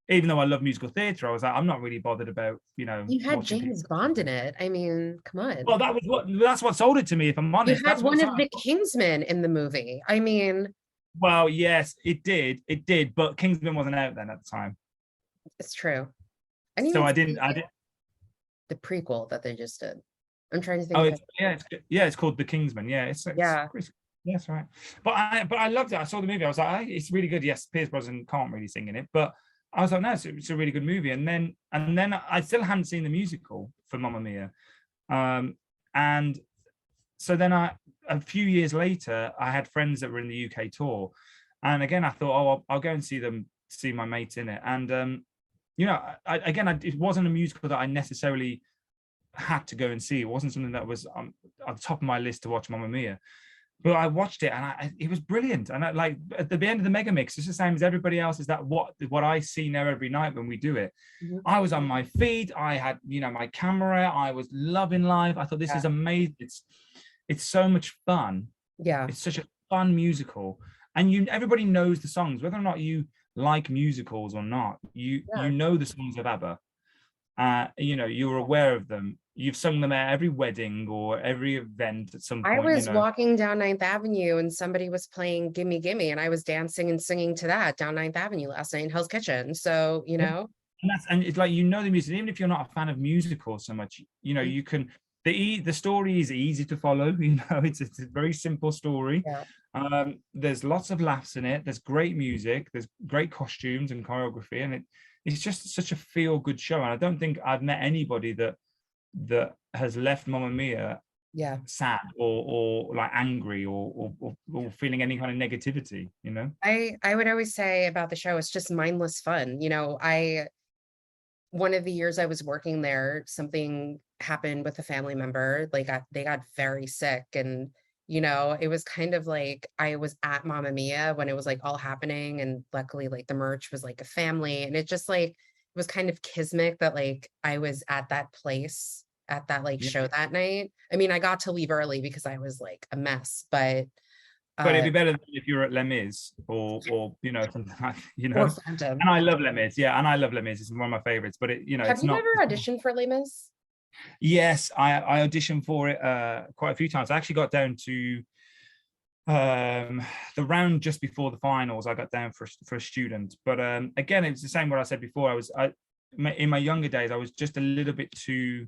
Even though I love musical theatre, I was like, I'm not really bothered about. You had James Bond in it. I mean, come on. Well, that's what sold it to me. If I'm honest, you had one of the Kingsmen in the movie. I mean. Well, yes, it did. It did, but Kingsman wasn't out then at the time. It's true. So I didn't. The prequel that they just did. I'm trying to think. It's called The Kingsman. Yeah, it's yes, right. But I loved it. I saw the movie. I was like, it's really good. Yes, Pierce Brosnan can't really sing in it, but I was like, no, it's a really good movie. And then I still hadn't seen the musical for Mamma Mia, and so then a few years later, I had friends that were in the UK tour, and again I thought, I'll go and see my mates in it, and it wasn't a musical that I necessarily had to go and see. It wasn't something that was on the top of my list to watch Mamma Mia, but I watched it, and it was brilliant. And at the end of the mega mix, it's the same as everybody else. Is that what I see now every night when we do it? I was on my feet. I had my camera. I was loving life. I thought this is amazing. It's so much fun. Yeah, it's such a fun musical, and everybody knows the songs, whether or not you like musicals or not. You know the songs of ABBA. You're aware of them, you've sung them at every wedding or every event at some I point, was walking down Ninth Avenue and somebody was playing Gimme Gimme, and I was dancing and singing to that down Ninth Avenue last night in Hell's Kitchen. So, you know. And it's like, you know, the music, even if you're not a fan of musicals so much, you know, you can, the story is easy to follow, you know, it's a very simple story. Yeah. There's lots of laughs in it, there's great music, there's great costumes and choreography, and it's just such a feel-good show. And I don't think I've met anybody that has left Mamma Mia sad or like angry or feeling any kind of negativity, you know. I would always say about the show, it's just mindless fun. You know, one of the years I was working there, something happened with a family member. Like they got very sick, and you know, it was kind of like I was at Mamma Mia when it was like all happening, and luckily like the merch was like a family, and it just like it was kind of kismet that like I was at that place at that like show that night. I mean, I got to leave early because I was like a mess, but it'd be better than if you're at Les Mis or you know, something like, you know. or Phantom. And I love Les Mis, yeah, and I love Les Mis. It's one of my favorites, but it, you know, Have it's you not. ever auditioned for Les Mis? Yes, I auditioned for it quite a few times. I actually got down to the round just before the finals. I got down for a student, but again, it's the same what I said before. In my younger days, I was just a little bit too.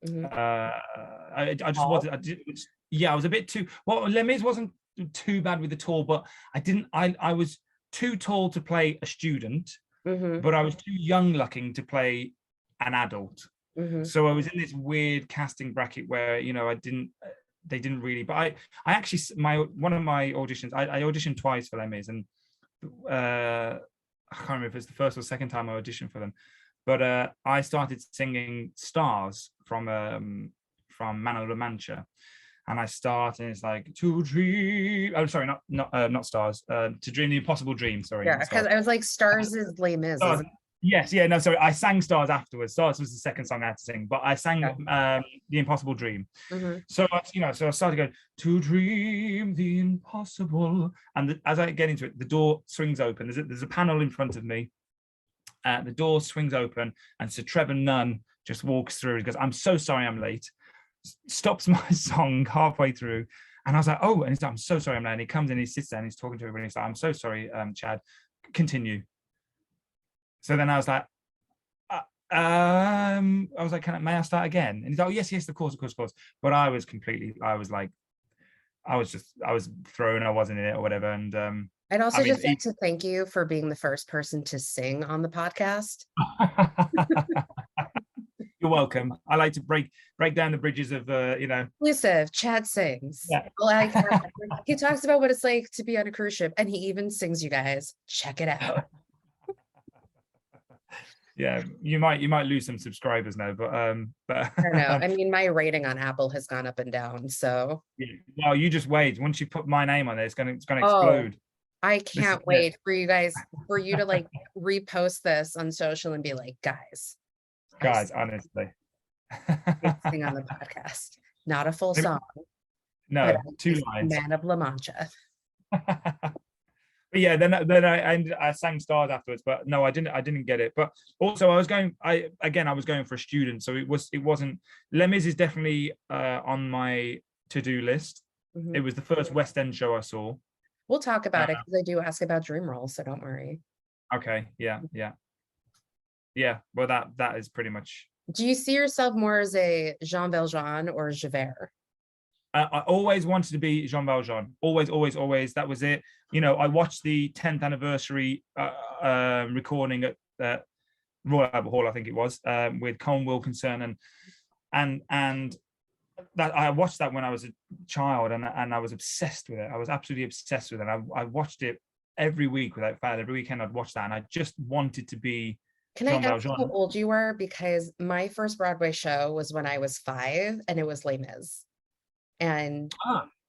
I just wanted. I was a bit too. Well, Les Mis wasn't too bad with the tall, but I was too tall to play a student, but I was too young looking to play an adult. So I was in this weird casting bracket where, you know, they didn't really, but I actually, one of my auditions, I auditioned twice for Les Mis, and I can't remember if it's the first or second time I auditioned for them, but I started singing Stars from Man of La Mancha. And I start, and it's like to dream. Oh, sorry, not Stars. To dream the impossible dream. Sorry. Yeah, because I was like, Stars is Les Mis. Yes, yeah, no, sorry. I sang Stars afterwards. Stars was the second song I had to sing, but I sang The Impossible Dream. So so I started going to dream the impossible, and as I get into it, the door swings open. There's a panel in front of me. The door swings open, and Sir Trevor Nunn just walks through. He goes, "I'm so sorry, I'm late." Stops my song halfway through, and I was like, "Oh," and he's like, "I'm so sorry, I'm late." And he comes in, he sits there, and he's talking to everybody. He's like, "I'm so sorry, Chad. Continue." So then I was like, may I start again? And he's like, "Oh, yes, of course. But I was thrown, I wasn't in it or whatever. And I'd also just like to thank you for being the first person to sing on the podcast. You're welcome. I like to break down the bridges of Exclusive. Chad sings. Yeah. Like he talks about what it's like to be on a cruise ship, and he even sings. You guys, check it out. Yeah, you might lose some subscribers now, but I don't know. I mean, my rating on Apple has gone up and down. So well, you just wait. Once you put my name on there, it's gonna explode. I can't wait for you to like repost this on social and be like, guys, honestly, sing on the podcast. Not a full song. No, 2 lines. Man of La Mancha. But yeah, then I sang Stars afterwards, but no, I didn't get it. But also I was going for a student, so it wasn't. Les Mis is definitely on my to-do list. It was the first West End show I saw. We'll talk about it because I do ask about dream roles, so don't worry. Okay, yeah. Well, that is pretty much. Do you see yourself more as a Jean Valjean or Javert? I always wanted to be Jean Valjean. Always. That was it. You know, I watched the 10th anniversary recording at Royal Albert Hall, I think it was, with Colin Wilkinson, and that I watched that when I was a child, and I was obsessed with it. I was absolutely obsessed with it. I watched it every week without fail. Every weekend I'd watch that, and I just wanted to be. Can I ask how old you were? Because my first Broadway show was when I was 5, and it was Les Mis. And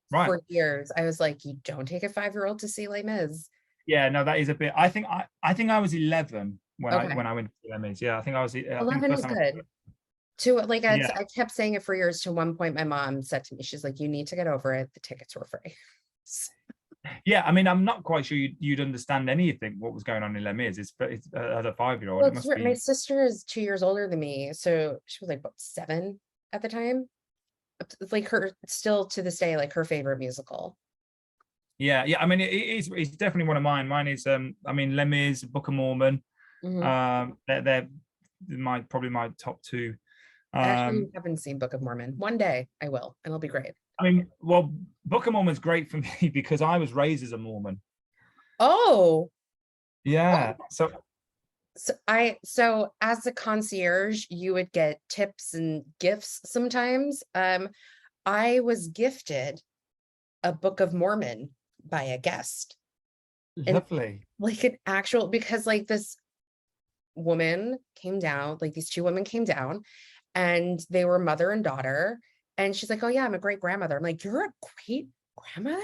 for years, I was like, "You don't take a 5-year-old to see Les Mis." Yeah, no, that is a bit. I think I was 11 when I went to Les Mis. Yeah, I think I was. 11 was good. I kept saying it for years. To one point, my mom said to me, "She's like, you need to get over it. The tickets were free." Yeah, I mean, I'm not quite sure you'd understand anything what was going on in Les Mis. It's as a 5-year-old. Well, my sister is 2 years older than me, so she was like, what, 7? at the time. It's like her, still to this day, like her favorite musical. Yeah, yeah. I mean, it's definitely one of mine. Mine is I mean, Les Mis, Book of Mormon. Mhm. They're probably my top two. I actually Um, haven't seen Book of Mormon. One day I will, and it'll be great. I mean, well, Book of Mormon's great for me because I was raised as a Mormon. Oh, Yeah. So so as a concierge, you would get tips and gifts sometimes. I was gifted a Book of Mormon by a guest, and lovely. like an actual, because like this woman came down, like these two women came down, and they were mother and daughter. And she's like, "Oh yeah, I'm a great grandmother." I'm like, "You're a great grandmother?"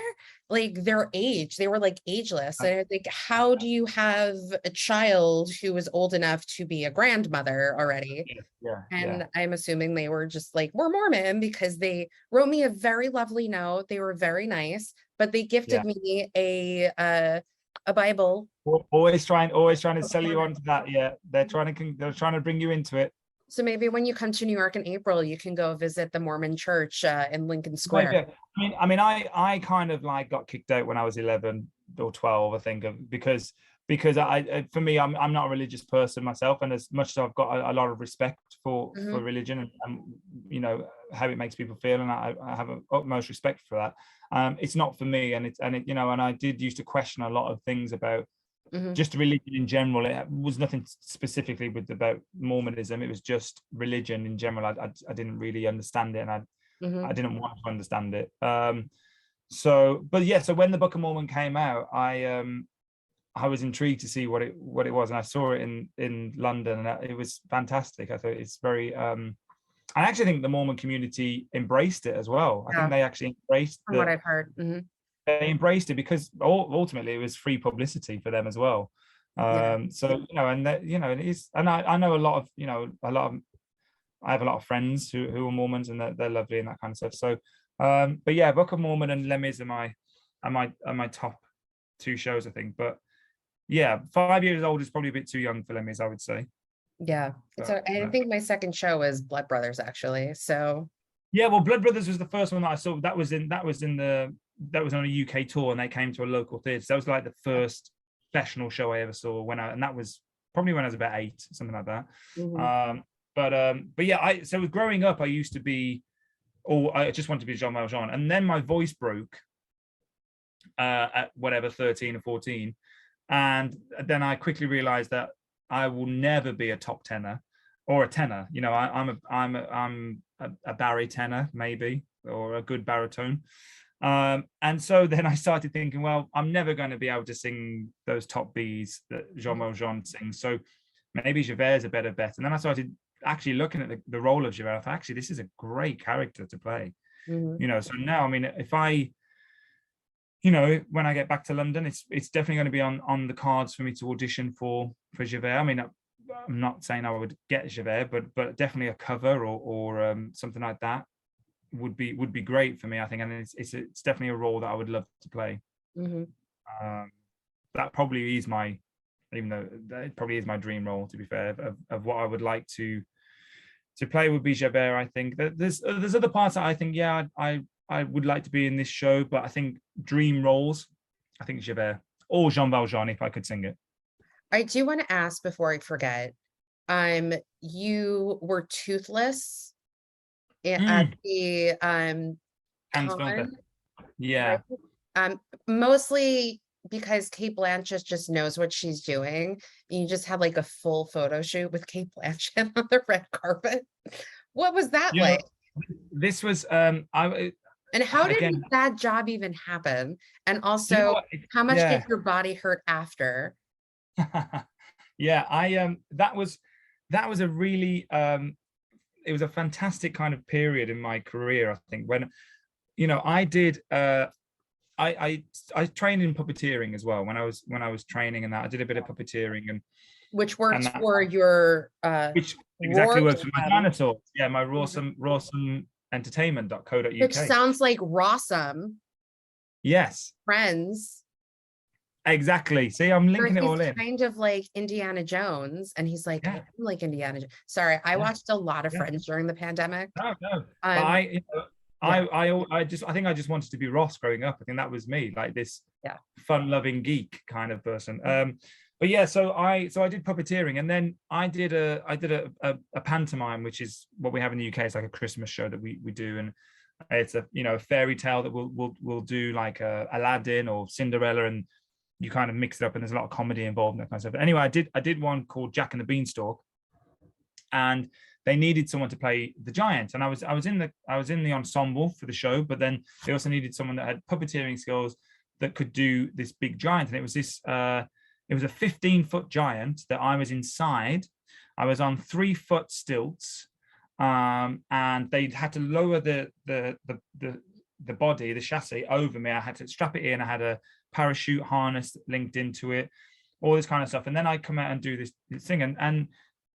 Like their age, they were like ageless. And I was like, how do you have a child who is old enough to be a grandmother already? Yeah, yeah, yeah, And I'm assuming they were just like, we're Mormon, because they wrote me a very lovely note. They were very nice, but they gifted yeah. me a Bible. Always trying to sell you onto that. Yeah, they're trying to bring you into it. So maybe when you come to New York in April, you can go visit the Mormon church in Lincoln Square. Maybe. I kind of like got kicked out when I was 11 or 12, I think, because for me, I'm not a religious person myself, and as much as I've got a lot of respect for Mhm. religion and you know how it makes people feel, and I have an utmost respect for that. It's not for me, and it, you know, and I did used to question a lot of things about Mhm. just religion in general. It was nothing specifically about Mormonism. It was just religion in general. I didn't really understand it, and I Mhm. didn't want to understand it. So, but yeah, so when the Book of Mormon came out, I was intrigued to see what it was, and I saw it in London, and it was fantastic. I thought it's very. I actually think the Mormon community embraced it as well. I think Yeah, they actually embraced from what I've heard. they embraced it because ultimately it was free publicity for them as well. Yeah. So you know, and that, you know, it is, and I know a lot of, you know, I have a lot of friends who are Mormons, and they're lovely and that kind of stuff. So, but yeah, Book of Mormon and Les Mis are my top two shows, I think. But yeah, 5 years old is probably a bit too young for Les Mis, I would say. Yeah. So I think my second show was Blood Brothers, actually. So Yeah, well, Blood Brothers was the first one that I saw. That was on a UK tour, and they came to a local theatre. So that was like the first professional show I ever saw and that was probably when I was about 8, something like that. mhm. But yeah, so growing up, I used to be, or I just wanted to be Jean Valjean, and then my voice broke at whatever 13 or 14, and then I quickly realized that I will never be a top tenor or a tenor. You know, I'm a bari tenor maybe, or a good baritone. And so then I started thinking, well, I'm never going to be able to sing those top B's that Jean Valjean sings. So maybe Javert's a better bet. And then I started actually looking at the role of Javert. I thought, actually, this is a great character to play. Mhm. You know, so now, I mean, if I, you know, when I get back to London, it's definitely going to be on the cards for me to audition for Javert. I mean, I'm not saying I would get Javert, but definitely a cover or something like that would be great for me, I think, and it's definitely a role that I would love to play. Mhm. Um, that probably is my, even though that probably is my dream role, to be fair, of what I would like to play would be Javert. I think there's other parts that I think, yeah, I would like to be in this show, but I think dream roles, I think Javert or Jean Valjean if I could sing it. I do want to ask before I forget. You were toothless at Mm, the Cannes Film con, Festival. right? Yeah. Mostly because Kate Blanchett just knows what she's doing. You just had like a full photo shoot with Kate Blanchett on the red carpet. What was that You know, like? this was I And how did again, that job even happen? And you know also, what? how much did Yeah. your body hurt after? Yeah, that was a really it was a fantastic kind of period in my career, I think, when, you know, I did I trained in puppeteering as well when I was training, and that I did a bit of puppeteering, Which and worked that for your which exactly works for my Rorschach, dinosaurs. Yeah, my mhm, rawsome which entertainment.co.uk. sounds like Rossum Yes. Friends. Exactly. See, I'm Or linking it he's all in. kind of like Indiana Jones, and he's like, I Yeah, am like Indiana Jones. Sorry, I yeah, watched a lot of yeah. Friends during the pandemic. No, no. But Um, yeah, I think I just wanted to be Ross growing up. I think that was me, like this yeah. fun-loving geek kind of person. But yeah, so I did puppeteering, and then I did a pantomime, which is what we have in the UK. It's like a Christmas show that we do, and it's a fairy tale that we'll do like Aladdin or Cinderella, and you kind of mix it up, and there's a lot of comedy involved and that kind of stuff. Anyway, I did one called Jack and the Beanstalk, and they needed someone to play the giant, and I was in the ensemble for the show, but then they also needed someone that had puppeteering skills that could do this big giant, and it was a 15-foot giant that I was inside. I was on 3-foot stilts, and they had to lower the body, the chassis over me. I had to strap it in. I had a parachute harness linked into it, all this kind of stuff. And then I come out and do this thing, and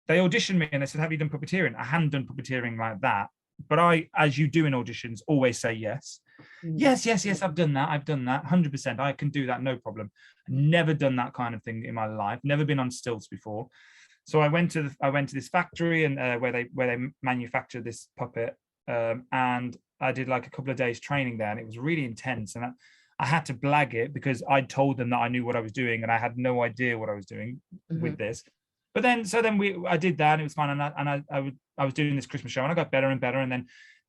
they auditioned me and they said, have you done puppeteering? I hadn't done puppeteering like that, but I, as you do in auditions, always say yes. Yes, yes, yes, I've done that. 100%. I can do that, no problem. Never done that kind of thing in my life. Never been on stilts before. So I went to this factory, and where they manufacture this puppet, and I did like a couple of days training there, and it was really intense. And I had to blag it because I'd told them that I knew what I was doing, and I had no idea what I was doing with this. But then, I did that, and it was fun, and I was doing this Christmas show, and I got better and better, and then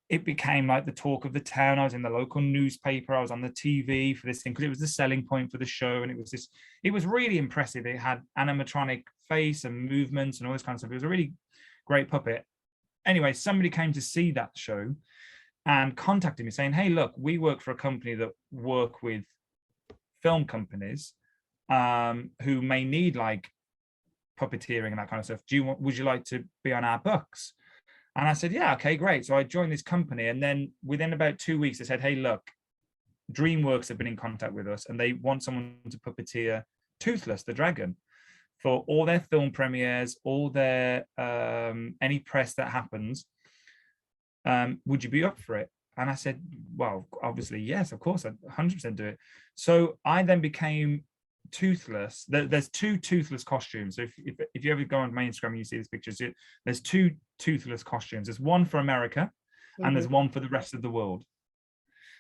it became like the talk of the town. I was in the local newspaper, I was on the TV for this thing because it was the selling point for the show, and it was really impressive. It had animatronic face and movements and all this kind of stuff. It was a really great puppet. Anyway, somebody came to see that show and contacted me saying, hey, look, we work for a company that work with film companies, who may need like puppeteering and that kind of stuff. Would you like to be on our books? And I said, yeah, okay, great. So I joined this company, and then within about 2 weeks, they said, hey, look, DreamWorks have been in contact with us, and they want someone to puppeteer Toothless, the dragon, for all their film premieres, all their any press that happens. Would you be up for it? And I said, well, obviously, yes, of course, I'd 100% do it. So I then became Toothless. There's 2 Toothless costumes. So if you ever go on my Instagram and you see these pictures, there's 2 Toothless costumes. There's one for America, and there's one for the rest of the world.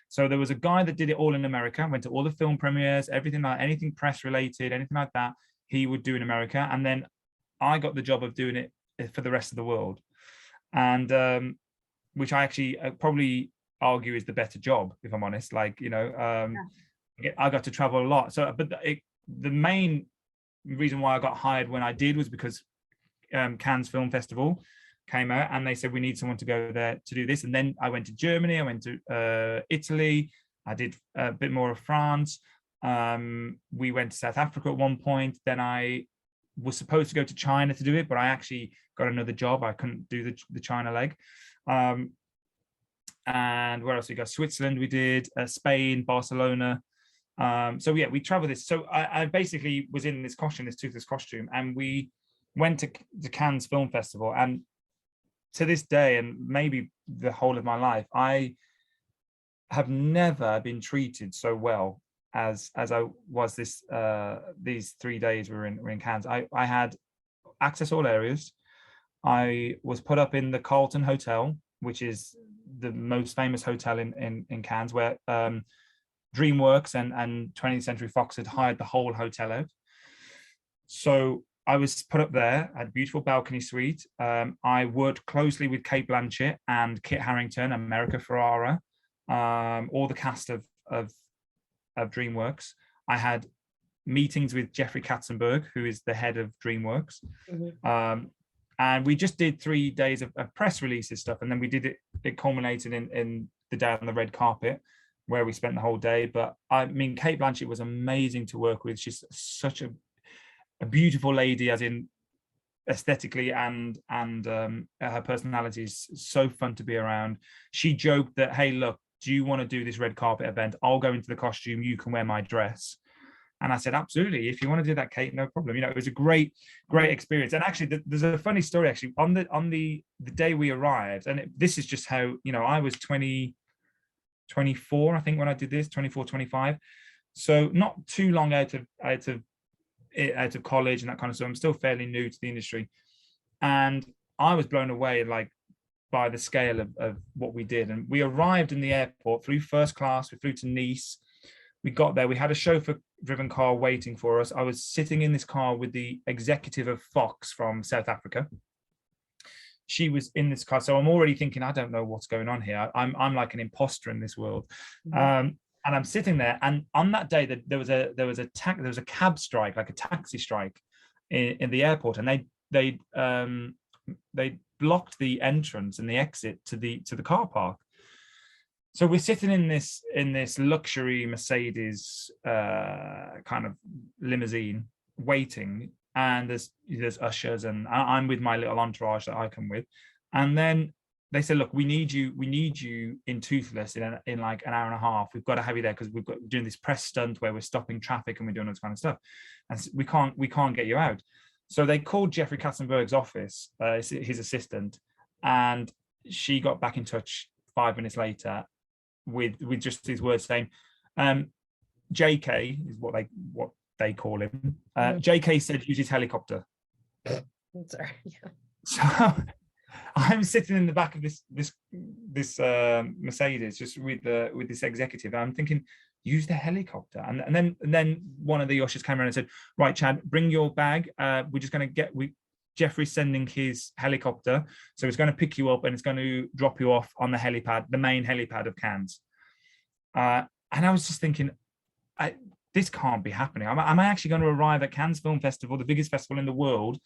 So there was a guy that did it all in America, went to all the film premieres, everything like anything press related, anything like that, he would do in America. And then I got the job of doing it for the rest of the world. And which I actually probably argue is the better job, if I'm honest. Like, I got to travel a lot. So, but the main reason why I got hired when I did was because Cannes Film Festival came out, and they said we need someone to go there to do this. And then I went to Germany, I went to Italy, I did a bit more of France. We went to South Africa at one point. Then I was supposed to go to China to do it, but I actually got another job. I couldn't do the China leg. And where else we got? Switzerland, we did Spain, Barcelona. So yeah, we traveled this. So I basically was in this costume, this Toothless costume, and we went to the Cannes Film Festival. And to this day, and maybe the whole of my life, I have never been treated so well as I was these 3 days we were in Cannes. I had access all areas. I was put up in the Carlton Hotel, which is the most famous hotel in Cannes, where DreamWorks and 20th Century Fox had hired the whole hotel out. So I was put up there, had a beautiful balcony suite. I worked closely with Kate Blanchett and Kit Harington, America Ferrara, all the cast of DreamWorks. I had meetings with Jeffrey Katzenberg, who is the head of DreamWorks. And we just did 3 days of press releases stuff. And then we did it culminated in the day on the red carpet, where we spent the whole day. But I mean, Kate Blanchett was amazing to work with. She's such a beautiful lady, as in aesthetically, and her personality is so fun to be around. She joked that, hey, look, do you want to do this red carpet event? I'll go into the costume, you can wear my dress. And I said, absolutely, if you want to do that, Kate, no problem. It was a great experience. And actually, there's a funny story actually on the day we arrived, and this is just how, I was 24, I think, when I did this, 24, 25. So not too long out of college and that kind of stuff. I'm still fairly new to the industry, and I was blown away like by the scale of what we did. And we arrived in the airport, flew first class. We flew to Nice. We got there. We had a chauffeur-driven car waiting for us. I was sitting in this car with the executive of Fox from South Africa. She was in this car, so I'm already thinking, I don't know what's going on here. I'm like an imposter in this world. And I'm sitting there, and on that day, there was a cab strike, like a taxi strike, in the airport, and they blocked the entrance and the exit to the car park. So we're sitting in this luxury Mercedes kind of limousine waiting, and there's ushers, and I'm with my little entourage that I come with, and then they said, look, we need you in Toothless in like an hour and a half. We've got to have you there because we've got doing this press stunt where we're stopping traffic and we're doing all this kind of stuff, and we can't get you out. So they called Jeffrey Katzenberg's office, his assistant, and she got back in touch 5 minutes later with just his words saying, JK is what they call him. JK said use his helicopter. Sorry. Yeah. So I'm sitting in the back of this Mercedes just with this executive. I'm thinking, use the helicopter. And then one of the ushers came around and said, right, Chad, bring your bag. We're just going to Jeffrey's sending his helicopter. So it's going to pick you up and it's going to drop you off on the helipad, the main helipad of Cannes. And I was just thinking, this can't be happening. Am I actually going to arrive at Cannes Film Festival, the biggest festival in the world,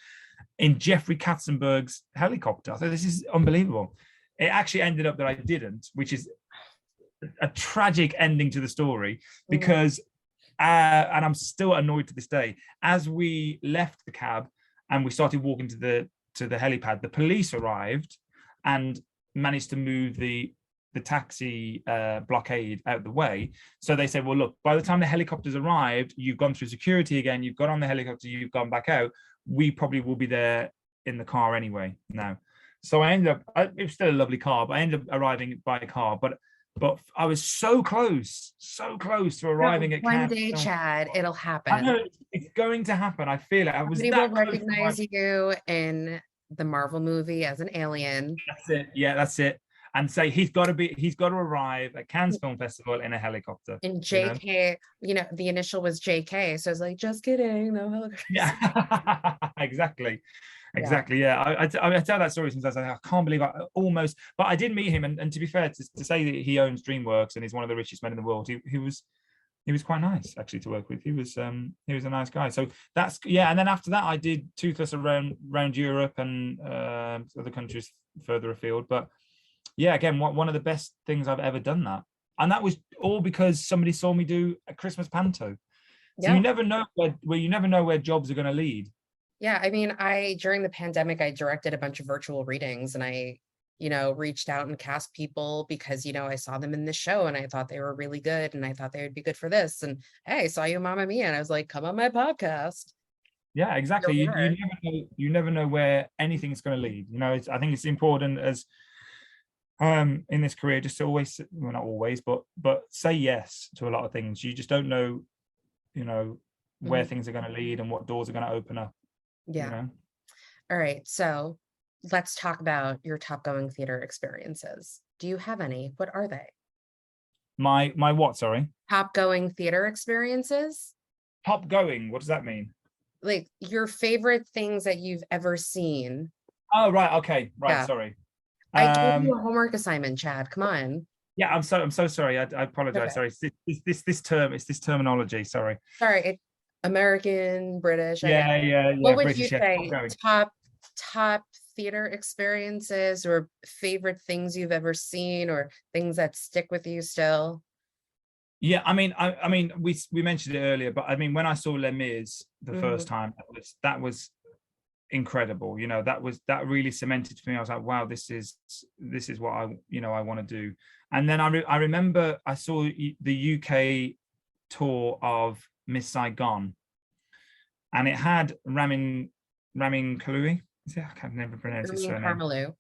in Jeffrey Katzenberg's helicopter? So this is unbelievable. It actually ended up that I didn't, which is a tragic ending to the story, because and I'm still annoyed to this day. As we left the cab and we started walking to the helipad, the police arrived and managed to move the taxi blockade out of the way. So they said, well, look, by the time the helicopters arrived, you've gone through security again, you've got on the helicopter, you've gone back out, we probably will be there in the car anyway now. So I ended up, it was still a lovely car, but I ended up arriving by car. But I was so close to arriving at one day, Chad, it'll happen. I know it's going to happen. I feel it. I was Somebody will recognize you in the Marvel movie as an alien. That's it. Yeah, that's it. And say he's got to arrive at Cannes Film Festival in a helicopter. And JK, the initial was JK, so I was like, just kidding, no helicopter. Yeah, exactly. Yeah, I tell that story sometimes. I can't believe I almost, but I did meet him, and to be fair, to say that he owns DreamWorks and he's one of the richest men in the world, he was quite nice actually to work with. He was a nice guy. So that's and then after that, I did Toothless around Europe and other countries further afield. But yeah, again, one of the best things I've ever done that, and that was all because somebody saw me do a Christmas panto. So you never know where jobs are going to lead. Yeah, I mean, during the pandemic, I directed a bunch of virtual readings, and I, reached out and cast people because, I saw them in this show and I thought they were really good and I thought they would be good for this. And hey, I saw you, Mamma Mia, and I was like, come on my podcast. Yeah, exactly. You never know where anything's going to lead. I think it's important as in this career just to always, well, not always, but say yes to a lot of things. You just don't know, where things are going to lead and what doors are going to open up. Yeah. All right. So let's talk about your top going theater experiences. Do you have any? What are they? My what? Sorry. Top going theater experiences. Top going. What does that mean? Like your favorite things that you've ever seen. Oh, right. Okay. Right. Yeah. Sorry. I gave you a homework assignment, Chad. Come on. Yeah, I'm so sorry. I apologize. Okay. Sorry. It's this terminology. Sorry. Sorry. American, British. Yeah. What would you say? Top theater experiences or favorite things you've ever seen or things that stick with you still? Yeah, I mean, we mentioned it earlier, but I mean, when I saw Les Mis the first time, that was incredible. That really cemented for me. I was like, wow, this is what I want to do. And then I remember I saw the UK tour of Miss Saigon, and it had Ramin Kahlui. I can never pronounce his surname.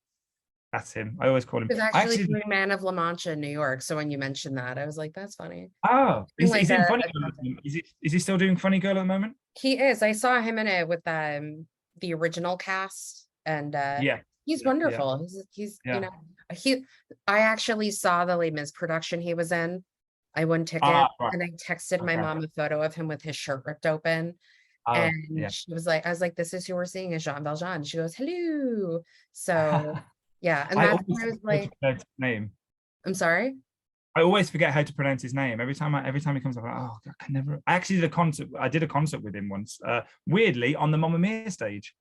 That's him. I always call him. He was I actually actually. doing Man of La Mancha in New York. So when you mentioned that, I was like, that's funny. Oh, And is like he in Funny a Girl at the moment? Is he still doing Funny Girl at the moment? he is. I saw him in it with the original cast, and Yeah, he's yeah, wonderful. He's yeah. he. I actually saw the Les Mis production he was in. I won tickets, Ah, right. and I texted my Okay. mom a photo of him with his shirt ripped open. Oh, And yeah. she was like, I was like, this is who we're seeing is Jean Valjean. She goes, hello. So yeah, and I that's always when I was forget how to like, pronounce his name. I'm sorry. I always forget how to pronounce his name every time he comes up. I'm like, oh, I can never. I actually did a concert. I did a concert with him once. Weirdly, on the Mamma Mia stage,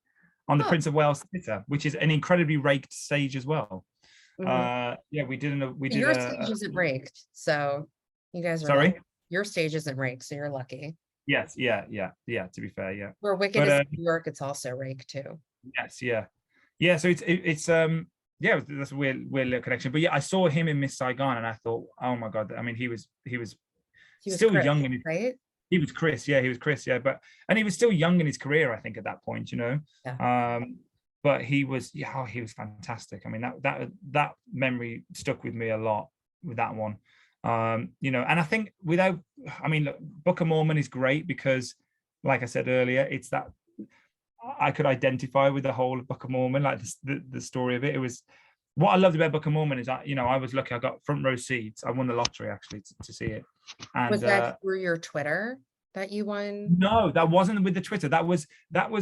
on the Oh, Prince of Wales Theatre, which is an incredibly raked stage as well. mhm. Yeah, we did. We did Your stage isn't raked, so you guys are lucky. Sorry. Your stage isn't raked, so you're lucky. Yes. Yeah. Yeah. Yeah. To be fair, yeah. Where Wicked But is in New York, it's also raked too. yes. Yeah. Yeah. So it's yeah, that's a weird little connection. But yeah, I saw him in Miss Saigon, and I thought, oh my god. I mean, he was He was still Chris, young in his. right? He was Chris, yeah, he was Chris, yeah, and he was still young in his career, I think, at that point, Yeah. but he was, yeah, oh, he was fantastic. I mean, that memory stuck with me a lot with that one, and I think I mean, look, Book of Mormon is great because, like I said earlier, it's that I could identify with the whole of Book of Mormon, like the story of it. It was what I loved about Book of Mormon is that I was lucky. I got front row seats. I won the lottery actually to see it, Was and that through your Twitter that you won? no, that wasn't with the Twitter. That was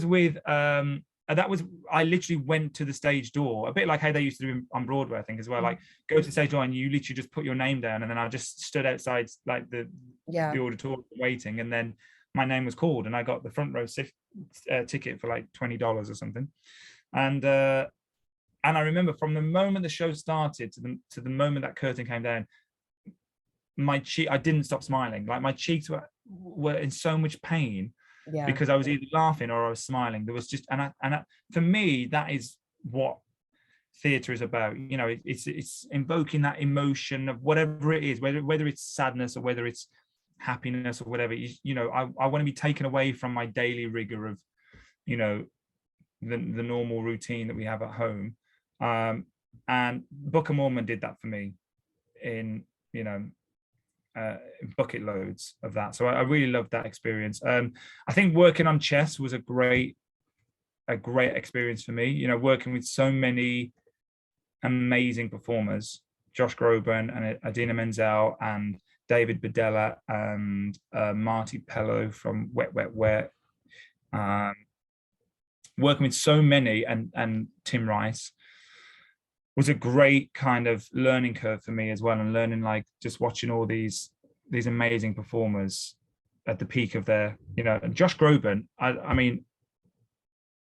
with that was I literally went to the stage door, a bit like how they used to do on Broadway, I think, as well. Like go to the stage door and you literally just put your name down, and then I just stood outside like Yeah. the auditorium waiting, and then my name was called, and I got the front row ticket for like $20 or something, and I remember from the moment the show started to the moment that curtain came down, I didn't stop smiling. Like my cheeks were in so much pain Yeah. because I was either laughing or I was smiling. There was just for me, that is what theatre is about. It's invoking that emotion of whatever it is, whether it's sadness or whether it's happiness or whatever. I want to be taken away from my daily rigor of the normal routine that we have at home. And Book of Mormon did that for me in bucket loads of that. So I really loved that experience. I think working on chess was a great experience for me. Working with so many amazing performers, Josh Groban and Adina Menzel and David Bedella and Marty Pello from Wet Wet Wet. Working with so many and Tim Rice was a great kind of learning curve for me as well, and learning, like, just watching all these amazing performers at the peak of their, and Josh Groban, I mean,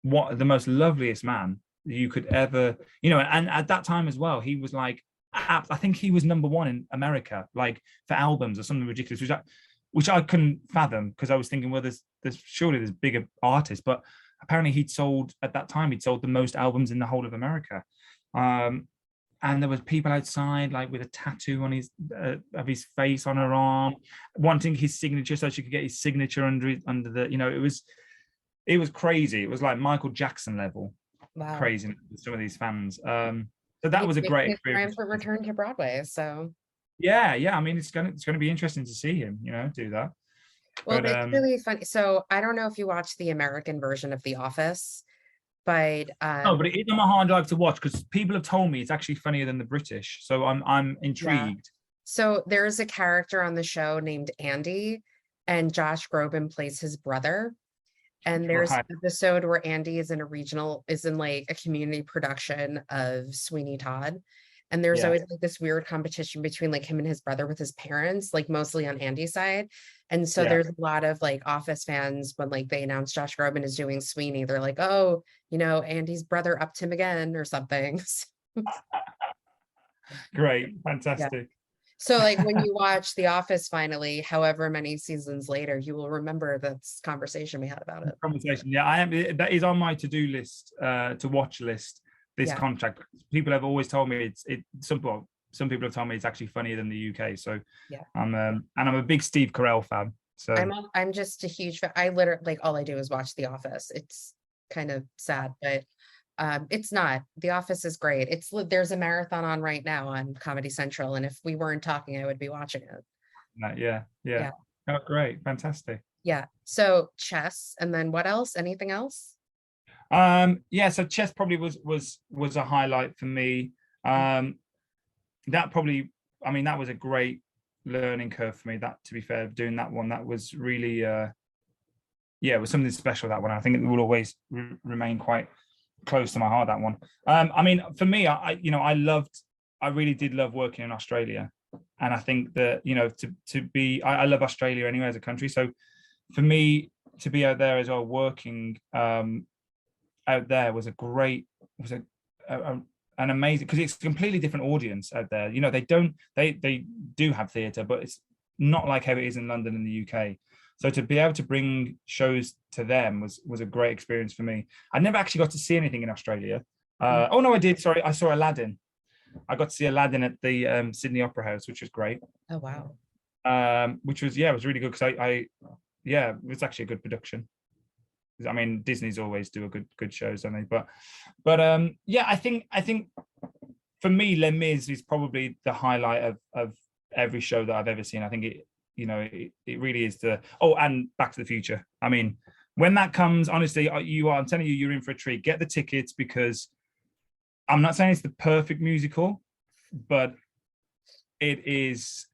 what the most loveliest man you could ever, and at that time as well, he was like, I think he was number one in America, like for albums or something ridiculous, which I couldn't fathom, because I was thinking, well, there's surely there's bigger artists, but apparently at that time he'd sold the most albums in the whole of America. And there was people outside, like with a tattoo on of his face on her arm, wanting his signature so she could get his signature under the. It was crazy. It was like Michael Jackson level crazy with some of these fans. So that was a great experience. For return to Broadway. So yeah. I mean, it's gonna be interesting to see him, do that. Well, it's really funny. So I don't know if you watched the American version of The Office, but no, but it is on my hard drive to watch because people have told me it's actually funnier than the British. So I'm intrigued. So there's a character on the show named Andy, and Josh Groban plays his brother. And there's an episode where Andy is in like a community production of Sweeney Todd. And there's always like this weird competition between like him and his brother with his parents, like mostly on Andy's side. And so there's a lot of like Office fans when like they announce Josh Groban is doing Sweeney, they're like, oh, Andy's brother upped him again or something. Great, fantastic. Yeah. So like when you watch The Office finally, however many seasons later, you will remember this conversation we had about it. Conversation, yeah, that is on my to-do list, to watch list. This contract. People have always told me some people have told me it's actually funnier than the UK. So yeah, and I'm a big Steve Carell fan. So I'm just a huge fan. I literally, like, all I do is watch The Office. It's kind of sad, but It's not. The Office is great. There's a marathon on right now on Comedy Central, and if we weren't talking, I would be watching it. Yeah, yeah. Yeah, Oh, great, fantastic. yeah. So chess, and then what else? Anything else? Yeah, so chess probably was a highlight for me. That probably, I mean, that was a great learning curve for me. That, to be fair, doing that one, that was really yeah, it was something special, that one. I think it will always remain quite close to my heart, that one. I mean, for me, I really did love working in Australia, and I think that, you know, to be, I love Australia anyway as a country. So for me to be out there as well, working out there was an amazing, because it's a completely different audience out there. You know, they do have theatre, but it's not like how it is in London and the UK. So to be able to bring shows to them was a great experience for me. I never actually got to see anything in Australia. Oh no, I did. Sorry, I saw Aladdin. I got to see Aladdin at the Sydney Opera House, which was great. Oh wow. Which was, yeah, it was really good, because yeah, it was actually a good production. I mean, Disney's always do a good shows, don't they? But yeah, I think for me, Les Mis is probably the highlight of every show that I've ever seen. I think it really is and Back to the Future. I mean, when that comes, honestly, I'm telling you, you're in for a treat. Get the tickets, because I'm not saying it's the perfect musical, but it is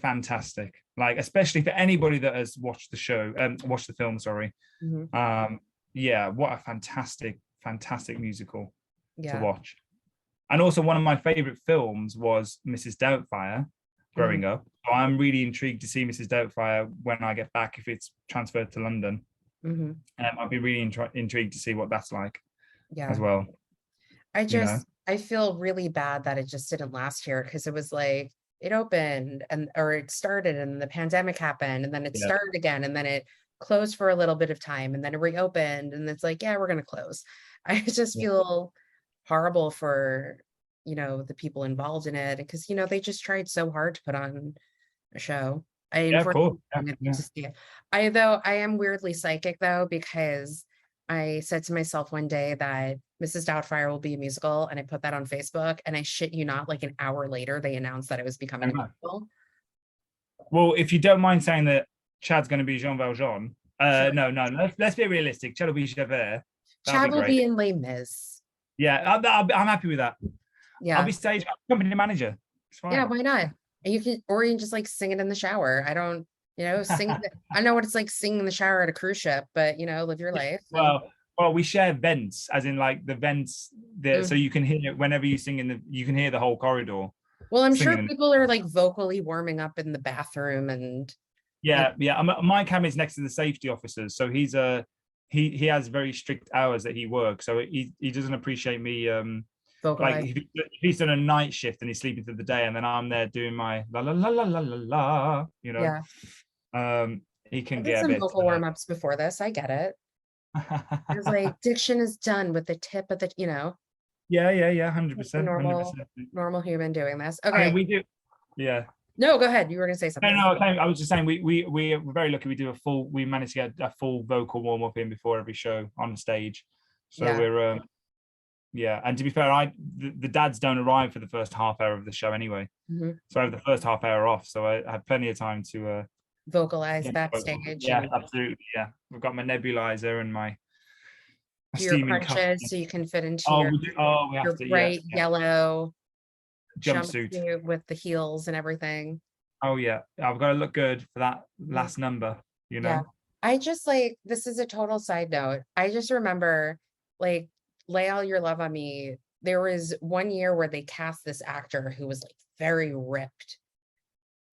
fantastic. Like, especially for anybody that has watched the film, sorry. Yeah, what a fantastic musical to watch. And also, one of my favorite films was Mrs. Doubtfire growing up. So I'm really intrigued to see Mrs. Doubtfire when I get back, if it's transferred to London. I'll be really intrigued to see what that's like as well. I feel really bad that it just didn't last here, because it was like, it opened or it started, and the pandemic happened, and then it started again, and then it closed for a little bit of time, and then it reopened, and it's like, yeah, we're going to close. I just feel horrible for, the people involved in it, because, they just tried so hard to put on a show. Of course. I am weirdly psychic, though, because I said to myself one day that Mrs. Doubtfire will be a musical, and I put that on Facebook, and I shit you not, like an hour later, they announced that it was becoming a musical. Well, if you don't mind saying that Chad's going to be Jean Valjean, sure. No, let's be realistic. Chad will be Javert. Chad will be in Les Mis. Yeah, I'm happy with that. Yeah, I'll be stage company manager. Yeah, why not? And you can just like sing it in the shower. I don't, sing. I know what it's like singing in the shower at a cruise ship, but live your life. Well, we share vents, as in like the vents there, so you can hear it whenever you sing you can hear the whole corridor. Well, I'm sure people are like vocally warming up in the bathroom, and yeah. My cam is next to the safety officers, so he has very strict hours that he works, so he doesn't appreciate me like if he's done a night shift and he's sleeping through the day, and then I'm there doing my la la la la la la, he can get a bit vocal warm-ups before this. I get it. It's like diction is done with the tip of the, Yeah, 100%. Normal human doing this. Okay. I mean, we do. Yeah. No, go ahead. You were gonna say something. No, I was just saying we're very lucky. We managed to get a full vocal warm-up in before every show on the stage. So we're and to be fair, the dads don't arrive for the first half hour of the show anyway. So I have the first half hour off, so I have plenty of time to vocalize backstage. Yeah, absolutely. Yeah, we've got my nebulizer and my steaming crutches, so you can fit into your bright yellow jumpsuit with the heels and everything. Oh yeah, I've got to look good for that last number. I just like, this is a total side note. I just remember, like, Lay All Your Love on Me. There was one year where they cast this actor who was like very ripped,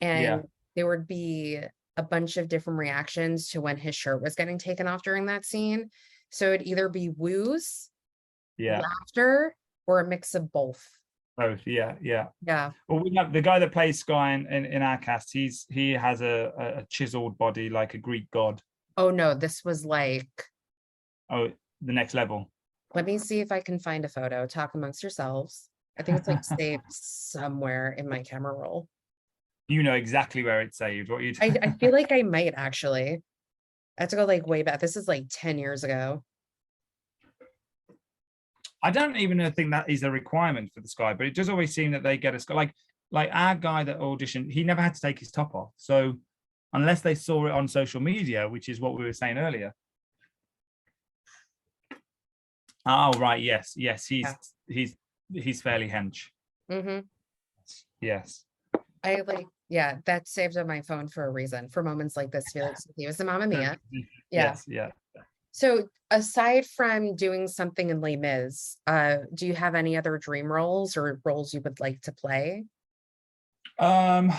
and there would be a bunch of different reactions to when his shirt was getting taken off during that scene. So it'd either be woos, laughter, or a mix of both. Both, yeah. Well, we have the guy that plays Sky in our cast. He has a chiseled body like a Greek god. Oh no, this was like the next level. Let me see if I can find a photo. Talk amongst yourselves. I think it's like saved somewhere in my camera roll. You know exactly where it's saved. What you? I feel like I might actually. I have to go like way back. This is like 10 years ago. I don't even think that is a requirement for the Sky, but it does always seem that they get a Sky. Like our guy that auditioned, he never had to take his top off. So unless they saw it on social media, which is what we were saying earlier. Oh right, yes, Yeah. he's fairly hench. Mm-hmm. Yes. Yeah, that's saved on my phone for a reason. For moments like this, Felix, he was the Mamma Mia. Yeah. Yes, yeah. So aside from doing something in Les Mis, do you have any other dream roles or roles you would like to play? To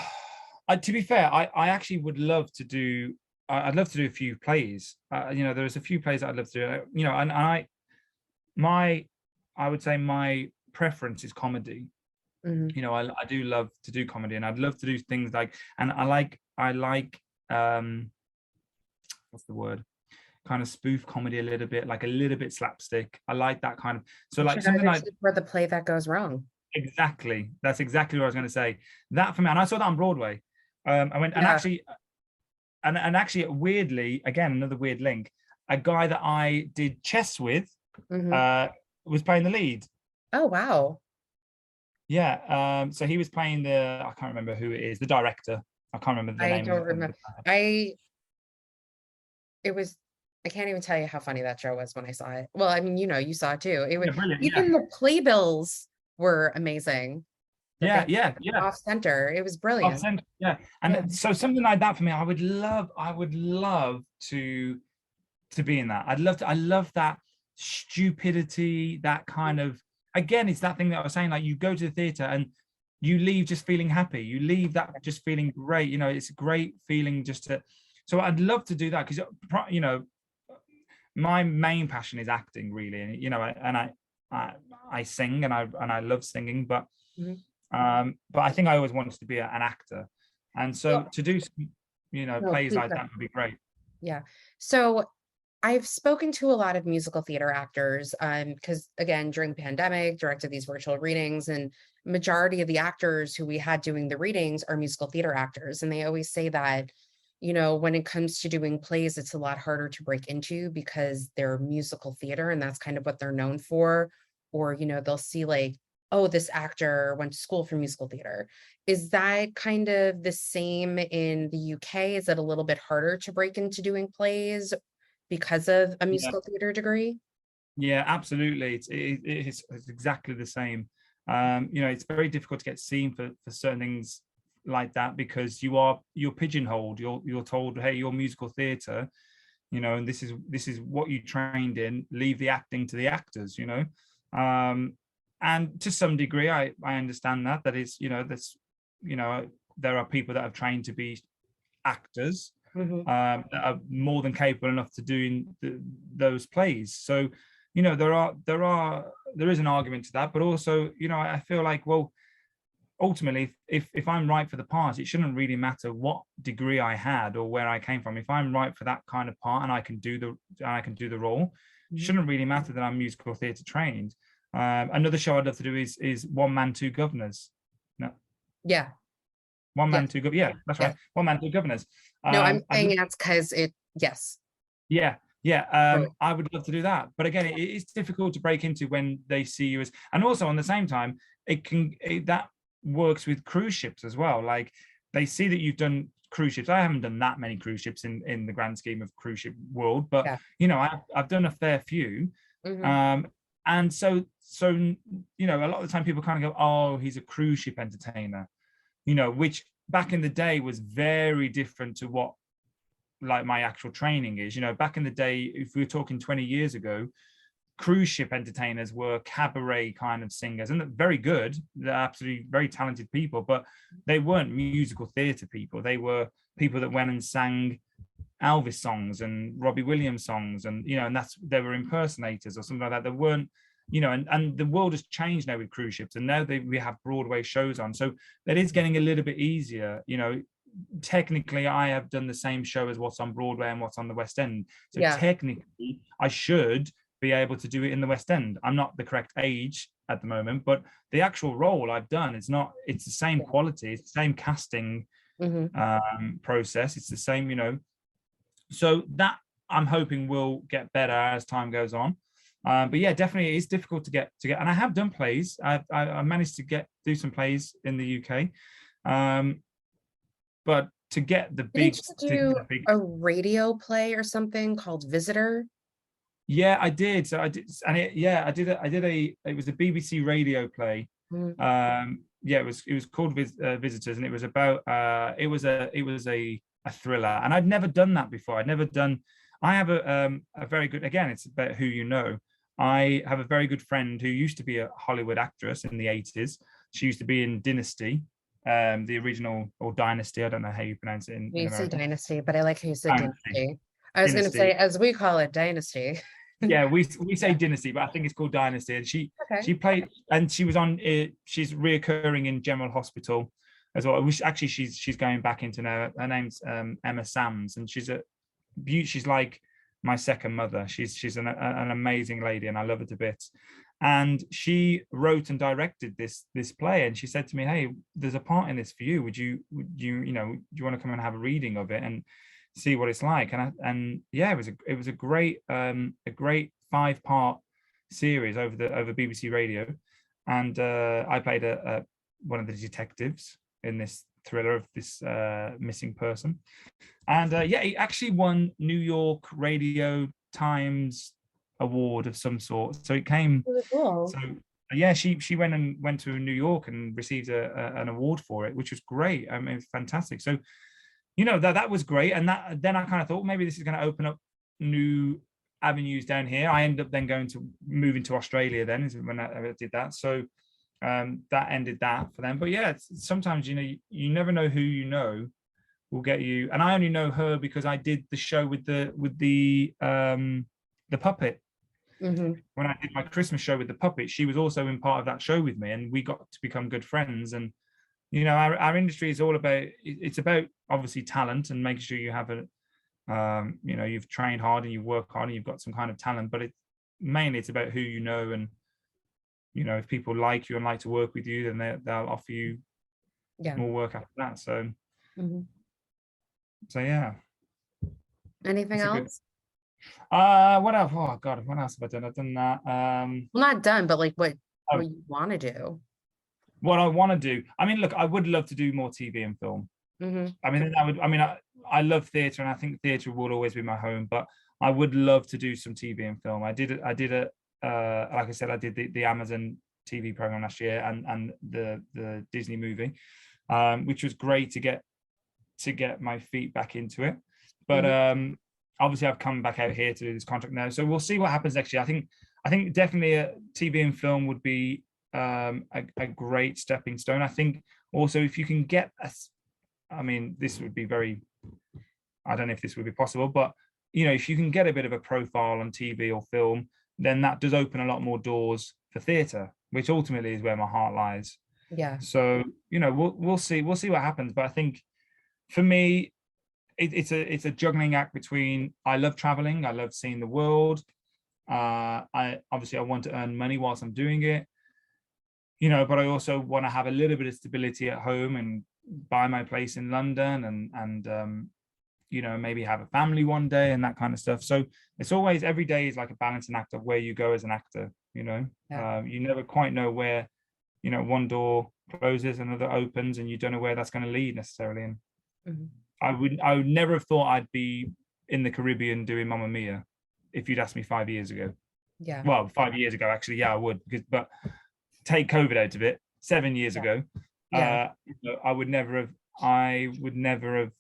be fair, I actually would love to do. I'd love to do a few plays. There's a few plays that I'd love to do. I would say my preference is comedy. Mm-hmm. I do love to do comedy, and I'd love to do things like, and I like what's the word? Kind of spoof comedy a little bit slapstick. I like that kind of, so like something like for the play that goes wrong. exactly. That's exactly what I was going to say. That for me, and I saw that on Broadway. I went and actually, weirdly, again another weird link. A guy that I did chess with was playing the lead. Oh wow. Yeah. So he was playing I can't remember who it is, the director. I can't remember the name. I don't remember. I can't even tell you how funny that show was when I saw it. Well, I mean, you saw it too. It was brilliant. Even the playbills were amazing. Yeah. Off center. It was brilliant. Off center, yeah. And so something like that for me, I would love to be in that. I love that stupidity, that kind of, again, it's that thing that I was saying, like you go to the theater and you leave just feeling happy. You leave that just feeling great. It's a great feeling so I'd love to do that because, my main passion is acting really. And, I sing and I love singing, but I think I always wanted to be an actor. And so to do plays like that would be great. Yeah. So I've spoken to a lot of musical theater actors because again, during the pandemic, directed these virtual readings, and majority of the actors who we had doing the readings are musical theater actors. And they always say that, when it comes to doing plays, it's a lot harder to break into because they're musical theater and that's kind of what they're known for. Or, they'll see like, oh, this actor went to school for musical theater. Is that kind of the same in the UK? Is it a little bit harder to break into doing plays because of a musical theater degree? Yeah, absolutely. It's exactly the same. It's very difficult to get seen for certain things like that because you're pigeonholed. You're told, hey, you're musical theater, and this is what you trained in. Leave the acting to the actors, and to some degree, I understand that it's there are people that have trained to be actors that are more than capable enough to doing those plays. So there is an argument to that, but also I feel like, well, ultimately if I'm right for the part, it shouldn't really matter what degree I had or where I came from. If I'm right for that kind of part and I can do the role, it shouldn't really matter that I'm musical theatre trained. Another show I'd love to do is One Man, Two Governors. No. Yeah. One Man, Two Governors. Yeah, that's right. One Man, Two Governors. No, I'm saying that's because yes. Yeah. I would love to do that, but again, it's difficult to break into when they see you and also on the same time, that works with cruise ships as well. Like they see that you've done cruise ships. I haven't done that many cruise ships in the grand scheme of cruise ship world, but I've done a fair few. And so a lot of the time people kind of go, oh, he's a cruise ship entertainer, which back in the day was very different to what like my actual training is. Back in the day, if we were talking 20 years ago, cruise ship entertainers were cabaret kind of singers, and they're very good. They're absolutely very talented people, but they weren't musical theatre people. They were people that went and sang Elvis songs and Robbie Williams songs, and and they were impersonators or something like that. They weren't, and the world has changed now with cruise ships, and now we have Broadway shows on, so that is getting a little bit easier. Technically I have done the same show as what's on Broadway and what's on the West End, so technically I should be able to do it in the West End. I'm not the correct age at the moment, but the actual role I've done it's the same quality, it's the same casting process, it's the same, so that I'm hoping will get better as time goes on. But yeah, definitely it is difficult to get, and I have done plays. I managed to do some plays in the UK, but to get the Didn't big, you do a radio play or something called Visitor? yeah, I did. So I did, and it was a BBC radio play. Mm. Yeah, it was called Visitors, and it was about it was a thriller, and I'd never done that before. I have a very good, again, it's about who you know. I have a very good friend who used to be a Hollywood actress in the 80s. She used to be in Dynasty, the original, or Dynasty, I don't know how you pronounce it in You say America. Dynasty, but I like how you said Dynasty. Dynasty. I was going to Dynasty. say, as we call it, Dynasty. Yeah, we say Dynasty, but I think it's called Dynasty. And Okay. she played, and she was on. She's reoccurring in General Hospital as well. Which actually she's going back into now. Her name's Emma Sams, and she's like my second mother. She's an amazing lady, and I love her to bits. And she wrote and directed this play, and she said to me, "Hey, there's a part in this for you. Would you do you want to come and have a reading of it and see what it's like?" And yeah, it was a great 5-part series over BBC Radio, and I played one of the detectives in this thriller of this missing person. And yeah, he actually won New York Radio Times award of some sort. So it came. Really cool. So yeah, she went to New York and received an award for it, which was great. I mean, it was fantastic. So that was great. And then I kind of thought maybe this is going to open up new avenues down here. I ended up then moving to Australia then is when I did that. So that ended that for them. But yeah, sometimes you never know who will get you. And I only know her because I did the show with the puppet. Mm-hmm. When I did my Christmas show with the puppet, she was also in part of that show with me, and we got to become good friends. And our industry is all about, it's about obviously talent and making sure you have you've trained hard and you work hard and you've got some kind of talent, but it's about who you know. And if people like you and like to work with you, then they'll offer you more work after that. So so yeah. Anything else? What else? Oh God, what else have I done? I've done that. Well, not done, but like what you want to do. What I want to do. I mean, look, I would love to do more TV and film. Mm-hmm. I love theatre, and I think theatre will always be my home, but I would love to do some TV and film. I did it. Like I said, I did the Amazon TV program last year and the Disney movie, which was great to get my feet back into it. But obviously I've come back out here to do this contract now, so we'll see what happens next year. I think definitely a TV and film would be a great stepping stone. I think also if you can get this would be I don't know if this would be possible, but if you can get a bit of a profile on TV or film, then that does open a lot more doors for theatre, which ultimately is where my heart lies. Yeah. So we'll see what happens. But I think for me, it's a juggling act between, I love traveling, I love seeing the world. I want to earn money whilst I'm doing it, but I also want to have a little bit of stability at home and buy my place in London and maybe have a family one day and that kind of stuff. So it's always, every day is like a balancing act of where you go as an actor. You never quite know where one door closes, another opens, and you don't know where that's going to lead necessarily. And I would never have thought I'd be in the Caribbean doing Mamma Mia if you'd asked me 5 years ago. Yeah. Well, 5 years ago, actually, yeah, I would. But take COVID out of it, 7 years ago, I would never have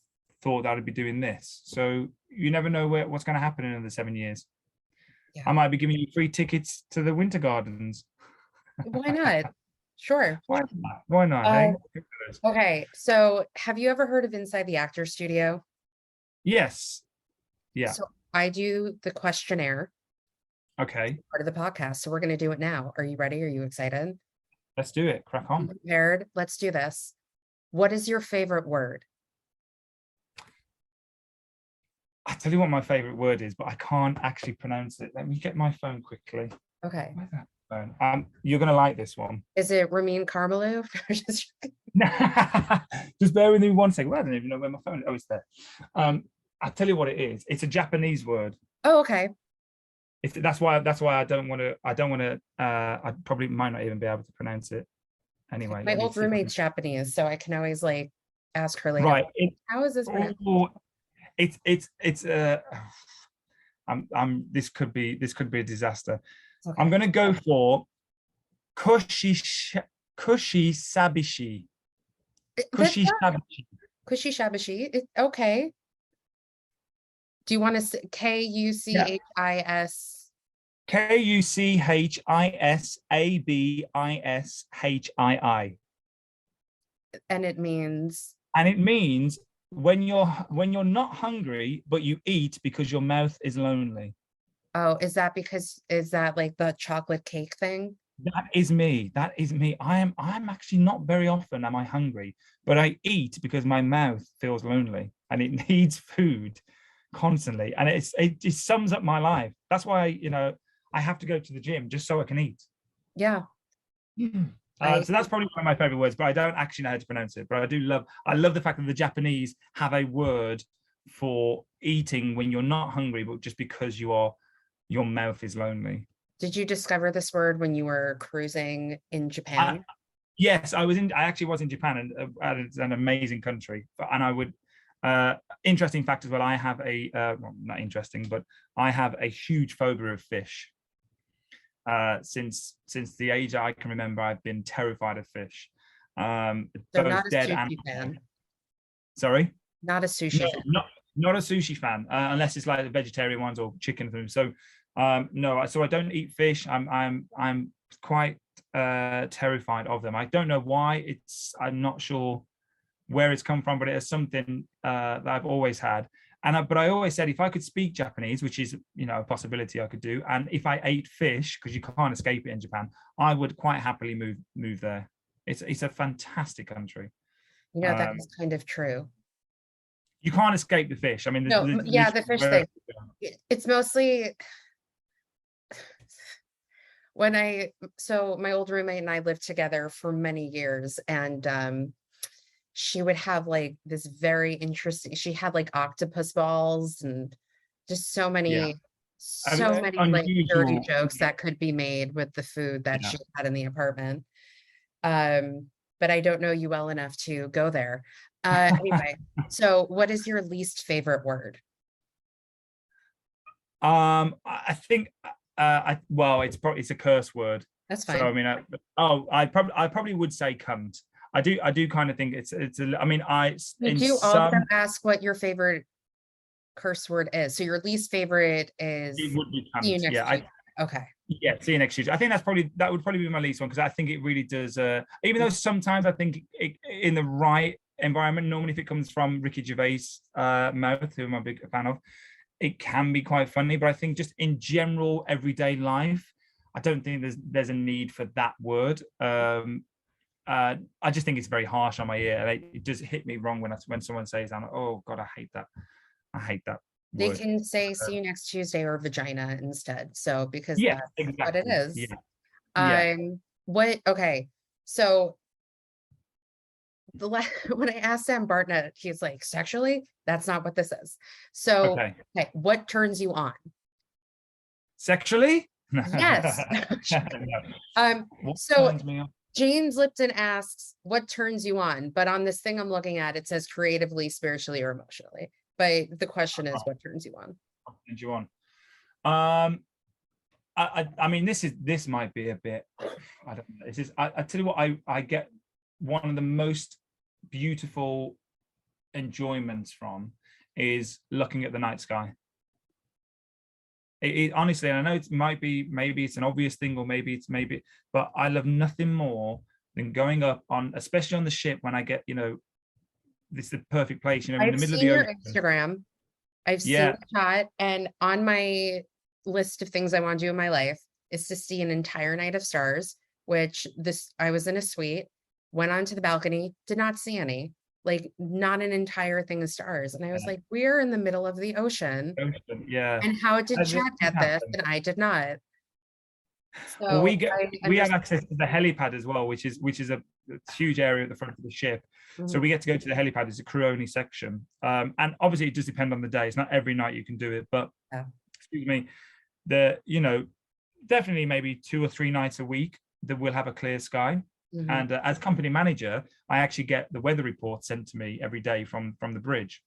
thought that I'd be doing this. So you never know what's going to happen in another 7 years. Yeah. I might be giving you free tickets to the Winter Gardens. Why not? Sure. Why not? Hey? Okay. So have you ever heard of Inside the Actor Studio? Yes. Yeah. So I do the questionnaire. Okay. Part of the podcast. So we're going to do it now. Are you ready? Are you excited? Let's do it. Crack on. Prepared. Let's do this. What is your favorite word? I tell you what my favorite word is, but I can't actually pronounce it. Let me get my phone quickly. Okay. Where's that phone? You're gonna like this one. Is it Ramin Karmalou? Just bear with me 1 second. Well, I don't even know where my phone is. Oh, it's there. I'll tell you what it is. It's a Japanese word. Oh, okay. if that's why I don't want to. I probably might not even be able to pronounce it anyway. My Let me old see if I roommate's can. Japanese, so I can always like ask her later. Right. How is this pronounced? Oh, it's this could be a disaster. I'm Okay. gonna go for Kushi Kushi Sabishi. That's Kushi not Sabishi. Kushi Shabashi. Okay. Do you want to Yeah. Kuchis? Kushsabishii. And it means, And it means when you're not hungry, but you eat because your mouth is lonely. oh, is that like the chocolate cake thing? That is me. That is me. I'm actually not very often am I hungry, but I eat because my mouth feels lonely and it needs food constantly. And it just sums up my life. That's why, I have to go to the gym just so I can eat. Yeah. So that's probably one of my favorite words, but I don't actually know how to pronounce it. But I love the fact that the Japanese have a word for eating when you're not hungry, but just because your mouth is lonely. Did you discover this word when you were cruising in I, Japan? yes, I actually was in Japan, and it's an amazing country. And I would, interesting fact as well. I have well, not interesting, but I have a huge phobia of fish. Since the age I can remember, I've been terrified of fish, So not both a dead and sushi fan. sorry. Not a No, sushi fan. not a sushi fan, unless it's like the vegetarian ones or chicken food. So, no, so I don't eat fish. I'm quite terrified of them. I don't know why. I'm not sure where it's come from, but it is something that I've always had. But I always said if I could speak Japanese, which is a possibility I could do, and if I ate fish, because you can't escape it in Japan, I would quite happily move there. It's a fantastic country. That Um, is kind of true. you can't escape the fish. I mean, No, there's yeah, literally the fish where. thing. It's mostly so my old roommate and I lived together for many years, and she would have like this very interesting, she had like octopus balls and just Yeah, I mean, so many like dirty unusual. jokes that could be made with the food that Yeah. she had in the apartment. But I don't know you well enough to go there. Anyway, so what is your least favorite word? I think well, it's a curse word. That's So I fine. mean, I probably would say cunt. I do kind of think it's I mean, Did in you also some ask what your favorite curse word is? So your least favorite it is would be see you cunt. next Yeah, Tuesday. Okay. yeah, see you next Tuesday. I think that would probably be my least one because I think it really does. Even though sometimes I think in the right environment, normally if it comes from Ricky Gervais' mouth, who I'm a big fan of, it can be quite funny. But I think just in general everyday life, I don't think there's a need for that word. I just think it's very harsh on my ear. It just hit me wrong when someone says, "I'm like, oh God, I hate that. I hate that They word." can say Uh, see you next Tuesday or vagina instead. So because yes, that's what it exactly. is. Yeah, yeah. Okay. So when I asked Sam Bartnett, he's like, sexually, that's not what this is. So, Okay. okay, what turns you on? Sexually? No. Yes. No. What So turns me on? James Lipton asks, what turns you on? But on this thing I'm looking at, it says creatively, spiritually, or emotionally. But the question is, what turns you on? What turns you on? Um, I mean, this might be a bit. I don't know. I tell you what, I get one of the most beautiful enjoyments from is looking at the night sky. Honestly, and I know it might be maybe it's an obvious thing, or maybe, but I love nothing more than going up on, especially on the ship when I get, this is the perfect place, in the I've middle of seen the your ocean. Instagram. I've seen Yeah, the shot, and on my list of things I want to do in my life is to see an entire night of stars, which this I was in a suite, went onto the balcony, did not see any, like not an entire thing of stars. And I was yeah, like, we're in the middle of the ocean. ocean, yeah. And how did This Chad get this? happens. And I did not. Well, So I we have understand. access to the helipad as well, which is a huge area at the front of the ship. So Mhm. we get to go to the helipad. It's a crew only section, and obviously it does depend on the day. It's not every night you can do it, but Yeah. excuse me. definitely maybe 2 or 3 nights a week that we'll have a clear sky. Mhm. And as company manager, I actually get the weather report sent to me every day from the bridge,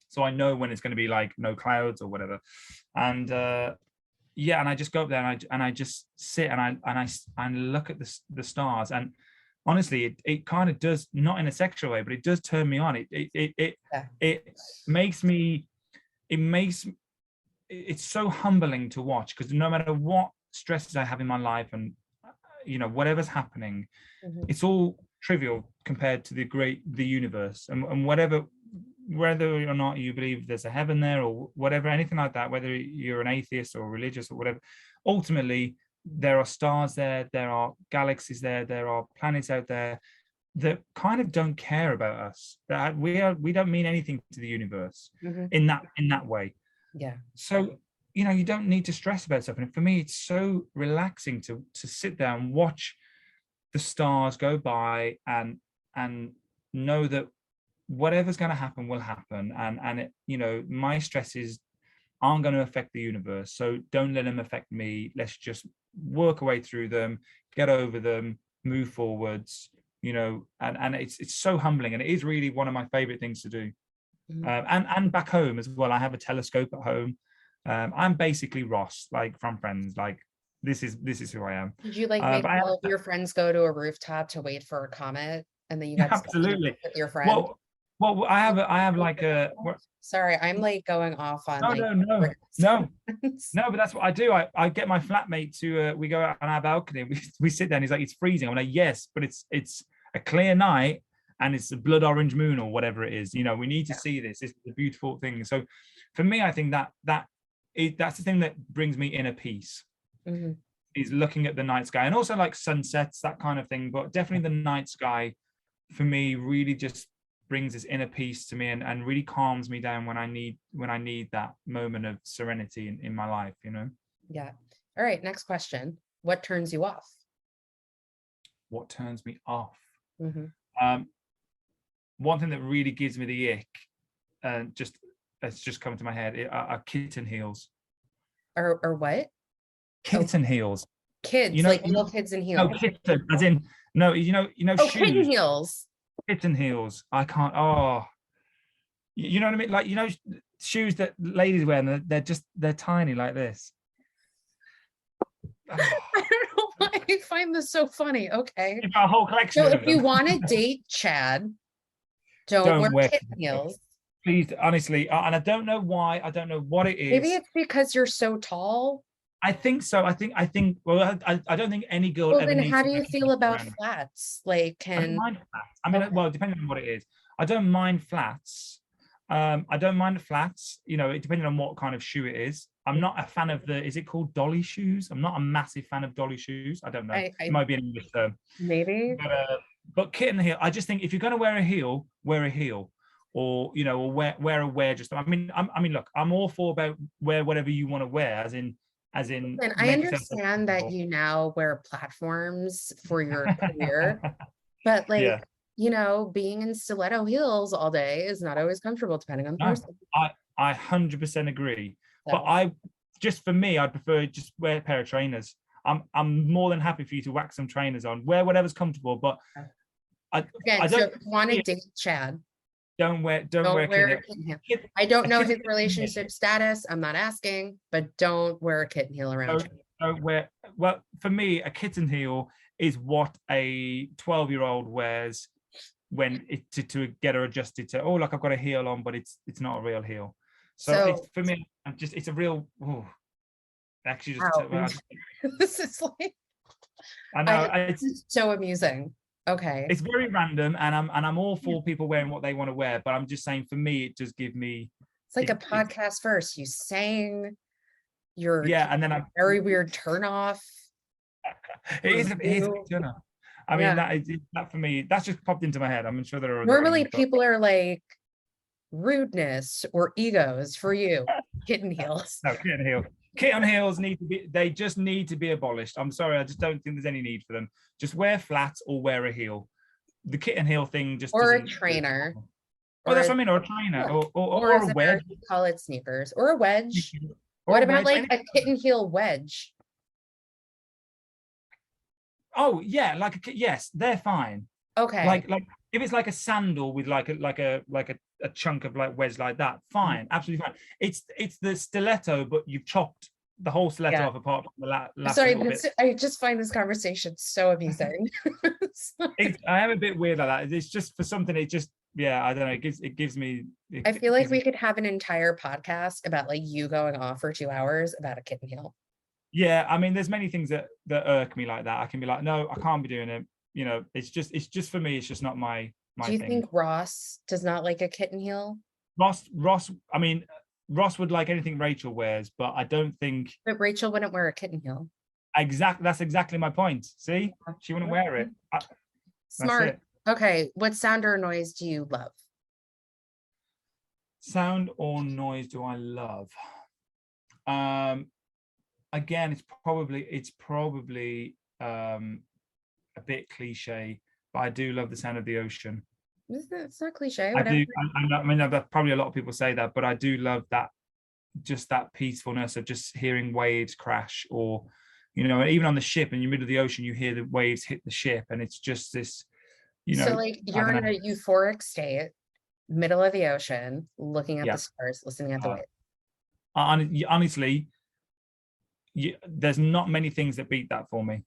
so I know when it's going to be like no clouds or whatever. And yeah, and I just go up there and I just sit and look at the stars. And honestly, it kind of does, not in a sexual way, but it does turn me on. It makes me, it's so humbling to watch, because no matter what stresses I have in my life, and whatever's happening, it's all trivial compared to the universe, and whether or not you believe there's a heaven there or whatever, anything like that, whether you're an atheist or religious or whatever, ultimately there are stars there, there are galaxies there are planets out there that kind of don't care about us, that we don't mean anything to the universe in that way. Yeah. So you don't need to stress about stuff. And for me, it's so relaxing to sit there and watch the stars go by and know that whatever's going to happen will happen, and my stresses aren't going to affect the universe, so don't let them affect me. Let's just work our way through them, get over them, move forwards, and it's so humbling, and it is really one of my favorite things to do. And back home as well, I have a telescope at home. I'm basically Ross, like from Friends. Like this is who I am. Did you make all of your friends go to a rooftop to wait for a comet, and then you got absolutely with your friend? Well, I have like a. Sorry, I'm like going off on. No, but that's what I do. I get my flatmate to. We go out on our balcony. We sit there, and he's like, "It's freezing." I'm like, "Yes, but it's a clear night, and it's a blood orange moon or whatever it is. We need to see this. This is a beautiful thing." So, for me, I think that's the thing that brings me inner peace. Is looking at the night sky, and also like sunsets, that kind of thing. But definitely the night sky, for me, really just brings this inner peace to me, and really calms me down when I need that moment of serenity in my life. Yeah. All right. Next question. What turns you off? What turns me off? One thing that really gives me the ick, and it's just come to my head, are kitten heels. Or what? Kitten heels. Kids, like little kids in heels. No, kitten, as in no. Shoes. Kitten heels. Kitten heels. I can't. Oh, you know what I mean? Like shoes that ladies wear, and they're tiny like this. I don't know why I find this so funny. Okay. You've got a whole collection. So if you want to date Chad, don't wear kitten heels. Please, honestly, and I don't know why. I don't know what it is. Maybe it's because you're so tall. I think so. I think. Well, I don't think any girl. Well, then how do you feel about flats? Like, I don't mind flats. I mean, well, depending on what it is, I don't mind flats. I don't mind the flats. Depending on what kind of shoe it is. I'm not a fan of is it called dolly shoes? I'm not a massive fan of dolly shoes. I don't know. It might be an English term. Maybe. But kitten heel. I just think if you're going to wear a heel, wear a heel. Or or wear a wear. Just I mean, look, I'm all for about wear whatever you want to wear, as in. And I understand that you now wear platforms for your career, but like being in stiletto heels all day is not always comfortable, depending on the person. I 100% agree. So. But for me, I'd prefer just wear a pair of trainers. I'm more than happy for you to whack some trainers on, wear whatever's comfortable. But I don't want to date Chad. Don't wear kitten heel. I don't know his relationship status. I'm not asking, but don't wear a kitten heel around. Don't wear. Well, for me, a kitten heel is what a 12-year-old wears when to get her adjusted to. Oh, look, I've got a heel on, but it's not a real heel. So for me, it's a real. Oh, actually, this is like. I know it's so amusing. Okay. It's very random, and I'm all for people wearing what they want to wear, but I'm just saying, for me, it does give me. It's like a podcast first. You sang your and then very weird turn off. It is a big turn off. I mean, that for me, that's just popped into my head. I'm sure there are. Normally, people are like rudeness or egos. For you, kitten heels. No, kitten heels. Kitten heels they just need to be abolished. I'm sorry, I just don't think there's any need for them. Just wear flats or wear a heel. The kitten heel thing just or a trainer. Oh, that's what I mean, or a trainer, or a wedge. Call it sneakers or a wedge. What a about wedge. like a kitten heel wedge? Oh yeah, yes, they're fine. Okay. Like if it's like a sandal with like a chunk of like wedge like that, Mhm. fine, absolutely fine. It's the stiletto, but you've chopped the whole stiletto Yeah. off apart from the last Sorry, little bit. I just find this conversation so amusing. I am a bit weird like that. It's just for something. It just, yeah, I don't know. It gives me. I It feel like gives we me. could have an entire podcast about like you going off for 2 hours about a kitten heel. Yeah, I mean, there's many things that irk me like that. I can be like, no, I can't be doing it. It's just for me. It's just not Do my you thing. think Ross does not like a kitten heel? Ross. I mean, Ross would like anything Rachel wears, but I don't think But Rachel wouldn't wear a kitten heel. That's exactly my point. See, she wouldn't wear it. That's Smart. it. Okay, what sound or noise do you love? Sound or noise do I love? Um, Again, it's probably a bit cliche, but I do love the sound of the ocean. It's not cliche, I whatever. do. I mean, probably a lot of people say that, but I do love that, just that peacefulness of just hearing waves crash, or even on the ship in the middle of the ocean, you hear the waves hit the ship, and it's just this, So like I you're don't in know. a euphoric state, middle of the ocean, looking at the Yeah. stars, listening at the Uh, waves. Honestly, there's not many things that beat that for me.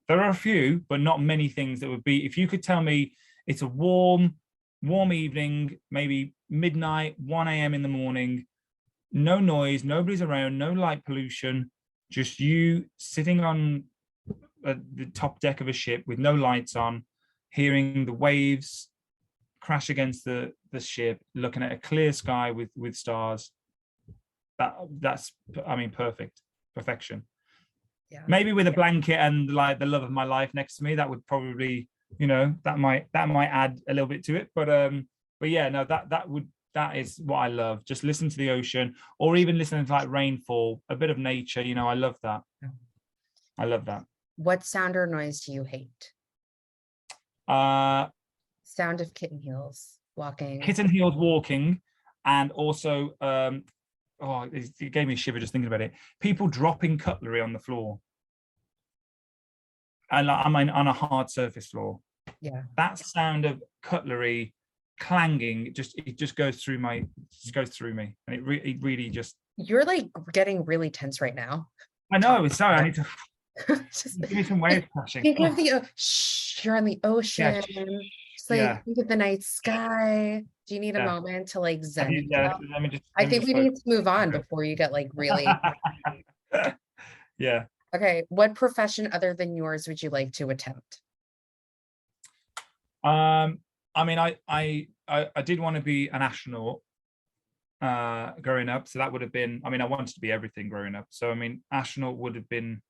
There are a few, but not many things that would be. If you could tell me it's a warm evening, maybe midnight, 1 a.m. in the morning, no noise, nobody's around, no light pollution, just you sitting on the top deck of a ship with no lights on, hearing the waves crash against the ship, looking at a clear sky with stars. That's, I mean, perfection. Yeah. Maybe with a blanket and like the love of my life next to me, that would probably, that might add a little bit to it. But yeah, no, that is what I love. Just listen to the ocean, or even listening to like rainfall, a bit of nature. I love that. I love that. What sound or noise do you hate? Uh, Sound of kitten heels walking. Kitten heeled walking, and also, oh, it gave me a shiver just thinking about it. People dropping cutlery on the floor, and I mean on a hard surface floor. Yeah. That sound of cutlery clanging, it just goes through me, and it really just. You're like getting really tense right now. I know. Sorry, I need to Just give me some waves crashing. think of the you're on the Yeah, ocean. Just like yeah, think of the night sky. Do you need a yeah. moment to like Have zen you, yeah, yourself? let me just I think we focus. need to move on before you get like really Yeah. okay. What profession other than yours would you like to attempt? I mean, I did want to be an astronaut growing up, so that would have been. I mean, I wanted to be everything growing up, so I mean, astronaut would have been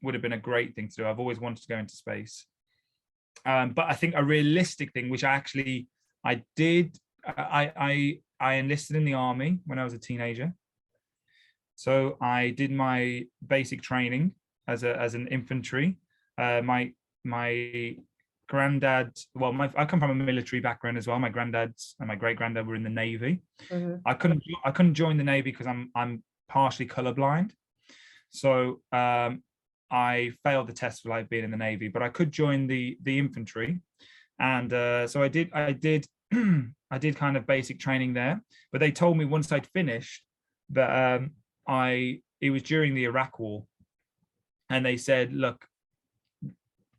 a great thing to do. I've always wanted to go into space, but I think a realistic thing, which I did, I enlisted in the army when I was a teenager. So I did my basic training as an infantry. My granddad, well, I come from a military background as well. My granddad and my great granddad were in the Navy. Mhm. I couldn't join the Navy because I'm partially colorblind. So I failed the test for like being in the Navy, but I could join the infantry, and so I did I did kind of basic training there. But they told me once I'd finished that it was during the Iraq War, and they said, look,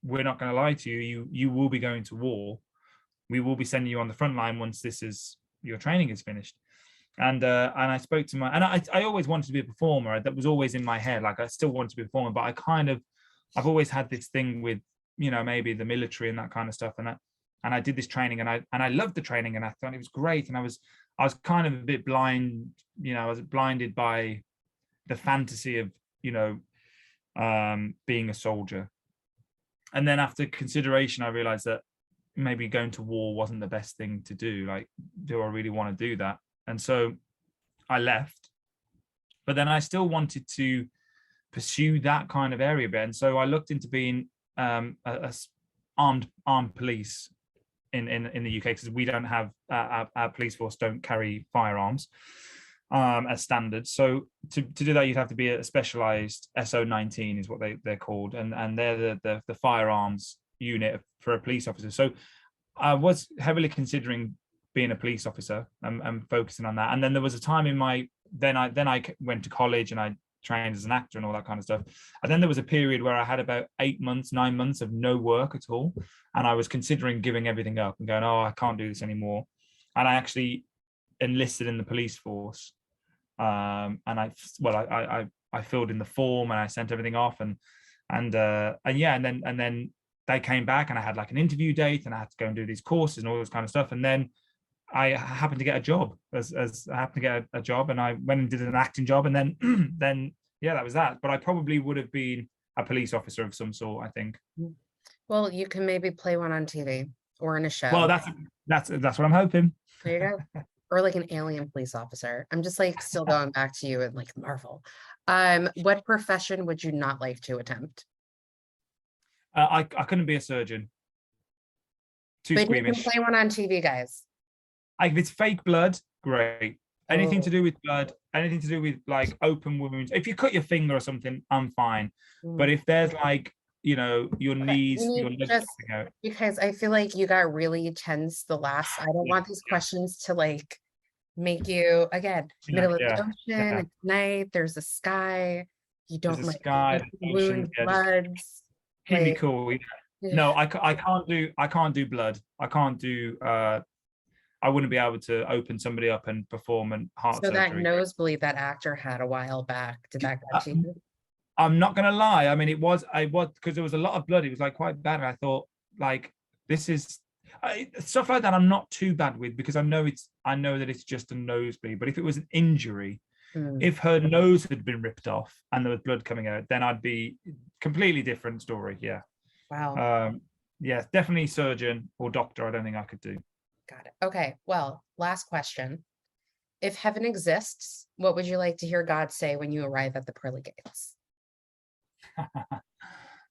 we're not going to lie to you. You will be going to war. We will be sending you on the front line once your training is finished. And I spoke to I always wanted to be a performer. That was always in my head. Like I still want to be a performer, but I've always had this thing with maybe the military and that kind of stuff. And I did this training, and I loved the training, and I thought it was great. And I was kind of a bit blind. I was blinded by the fantasy of being a soldier. And then after consideration, I realized that maybe going to war wasn't the best thing to do. Like, do I really want to do that? And so I left, but then I still wanted to pursue that kind of area a bit. And so I looked into being a armed police in the UK, because we don't have our police force don't carry firearms. as standard. So to do that, you'd have to be a specialized SO19 is what they're called, and they're the firearms unit for a police officer. So I was heavily considering being a police officer and focusing on that. And then there was a time in my then I went to college and I trained as an actor and all that kind of stuff. And then there was a period where I had about 9 months of no work at all, and I was considering giving everything up and going, oh, I can't do this anymore. And I actually enlisted in the police force. And I filled in the form and I sent everything off, and then they came back and I had like an interview date and I had to go and do these courses and all this kind of stuff. And then I happened to get a job as I happened to get a job, and I went and did an acting job, and then that was that. But I probably would have been a police officer of some sort, I think. Well, you can maybe play one on TV or in a show. Well, that's what I'm hoping. There you go. Or like an alien police officer. I'm just like still going back to you and like Marvel. What profession would you not like to attempt? I couldn't be a surgeon. Too but squeamish. You can play one on TV, guys. If it's fake blood, great. Anything to do with blood, anything to do with like open wounds. If you cut your finger or something, I'm fine. But if there's like, your knees, your legs out. Because I feel like you got really tense the last. I don't want these questions to like make you again middle of the ocean. It's night. There's a sky. You don't like sky, wound, bloods. Keep me cool. No, I can't do blood. I can't do. I wouldn't be able to open somebody up and perform an heart surgery. So that nosebleed that actor had a while back, did that get to you? I'm not gonna lie. I mean, it was because there was a lot of blood. It was like quite bad. And I thought like this is stuff like that. I'm not too bad with because I know that it's just a nosebleed. But if it was an injury, if her nose had been ripped off and there was blood coming out, then I'd be completely different story. Yeah. Wow. Yeah, definitely surgeon or doctor. I don't think I could do. Got it. Okay. Well, last question. If heaven exists, what would you like to hear God say when you arrive at the pearly gates?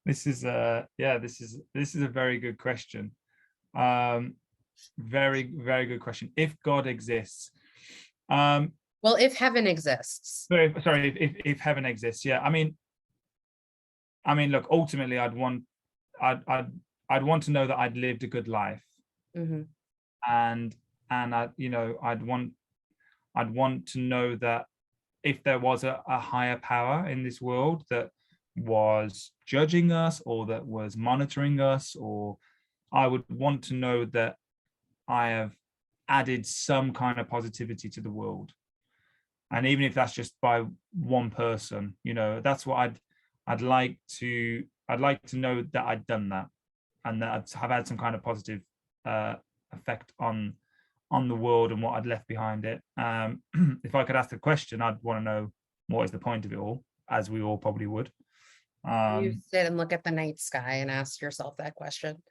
This is a very good question. Very, very good question. If God exists. Well, if heaven exists. If heaven exists, yeah. I mean, look, ultimately I'd want to know that I'd lived a good life. Mm-hmm. And I'd want to know that if there was a higher power in this world that was judging us or that was monitoring us, or I would want to know that I have added some kind of positivity to the world. And even if that's just by one person, that's what I'd like to know that I'd done that and that I'd have had some kind of positive effect on the world and what I'd left behind it. If I could ask the question, I'd want to know what is the point of it all, as we all probably would. You sit and look at the night sky and ask yourself that question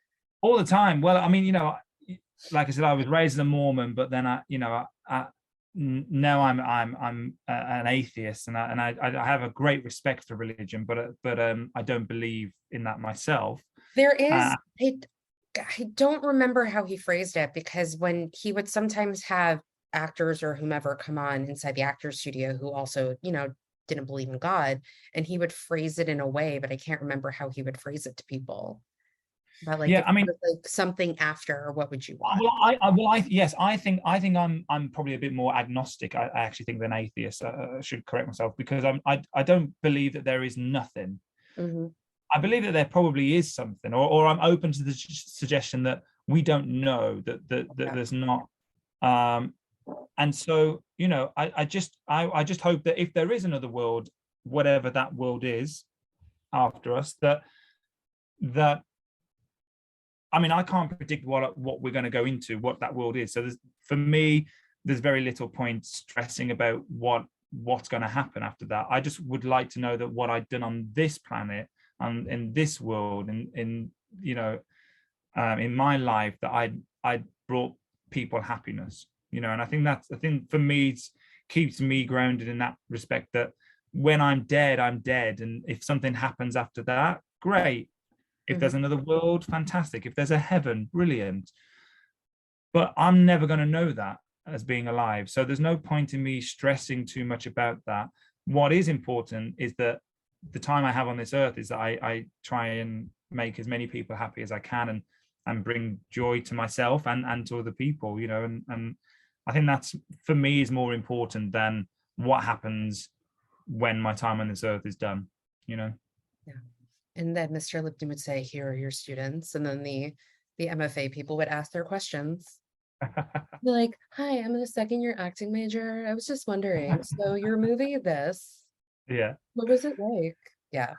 all the time. Well, I mean, like I said, I was raised as a Mormon, but then now I'm an atheist, and I have a great respect for religion, but I don't believe in that myself. There is I don't remember how he phrased it, because when he would sometimes have actors or whomever come on inside the actor's studio who also, didn't believe in God, and he would phrase it in a way, but I can't remember how he would phrase it to people. But like, I mean, like something after, what would you want? I think I'm probably a bit more agnostic. I actually think than atheist. I should correct myself, because I don't believe that there is nothing. Mm-hmm. I believe that there probably is something, or I'm open to the suggestion that we don't know, that there's not. And so, I just hope that if there is another world, whatever that world is after us, that I mean, I can't predict what we're going to go into, what that world is. So for me, there's very little point stressing about what's going to happen after that. I just would like to know that what I've done on this planet and in this world, in my life, that I brought people happiness, and I think for me, it keeps me grounded in that respect, that when I'm dead, and if something happens after that, great. If there's another world, fantastic. If there's a heaven, brilliant. But I'm never going to know that. as being alive. So there's no point in me stressing too much about that. What is important is that the time I have on this earth is that I try and make as many people happy as I can, and bring joy to myself and to other people, you know, and I think that's, for me, is more important than what happens when my time on this earth is done, you know. Yeah. And then Mr. Lipton would say, here are your students. And then the MFA people would ask their questions. Be like, hi, I'm a second year acting major. I was just wondering, so your movie, this, Yeah. what was it like? Yeah.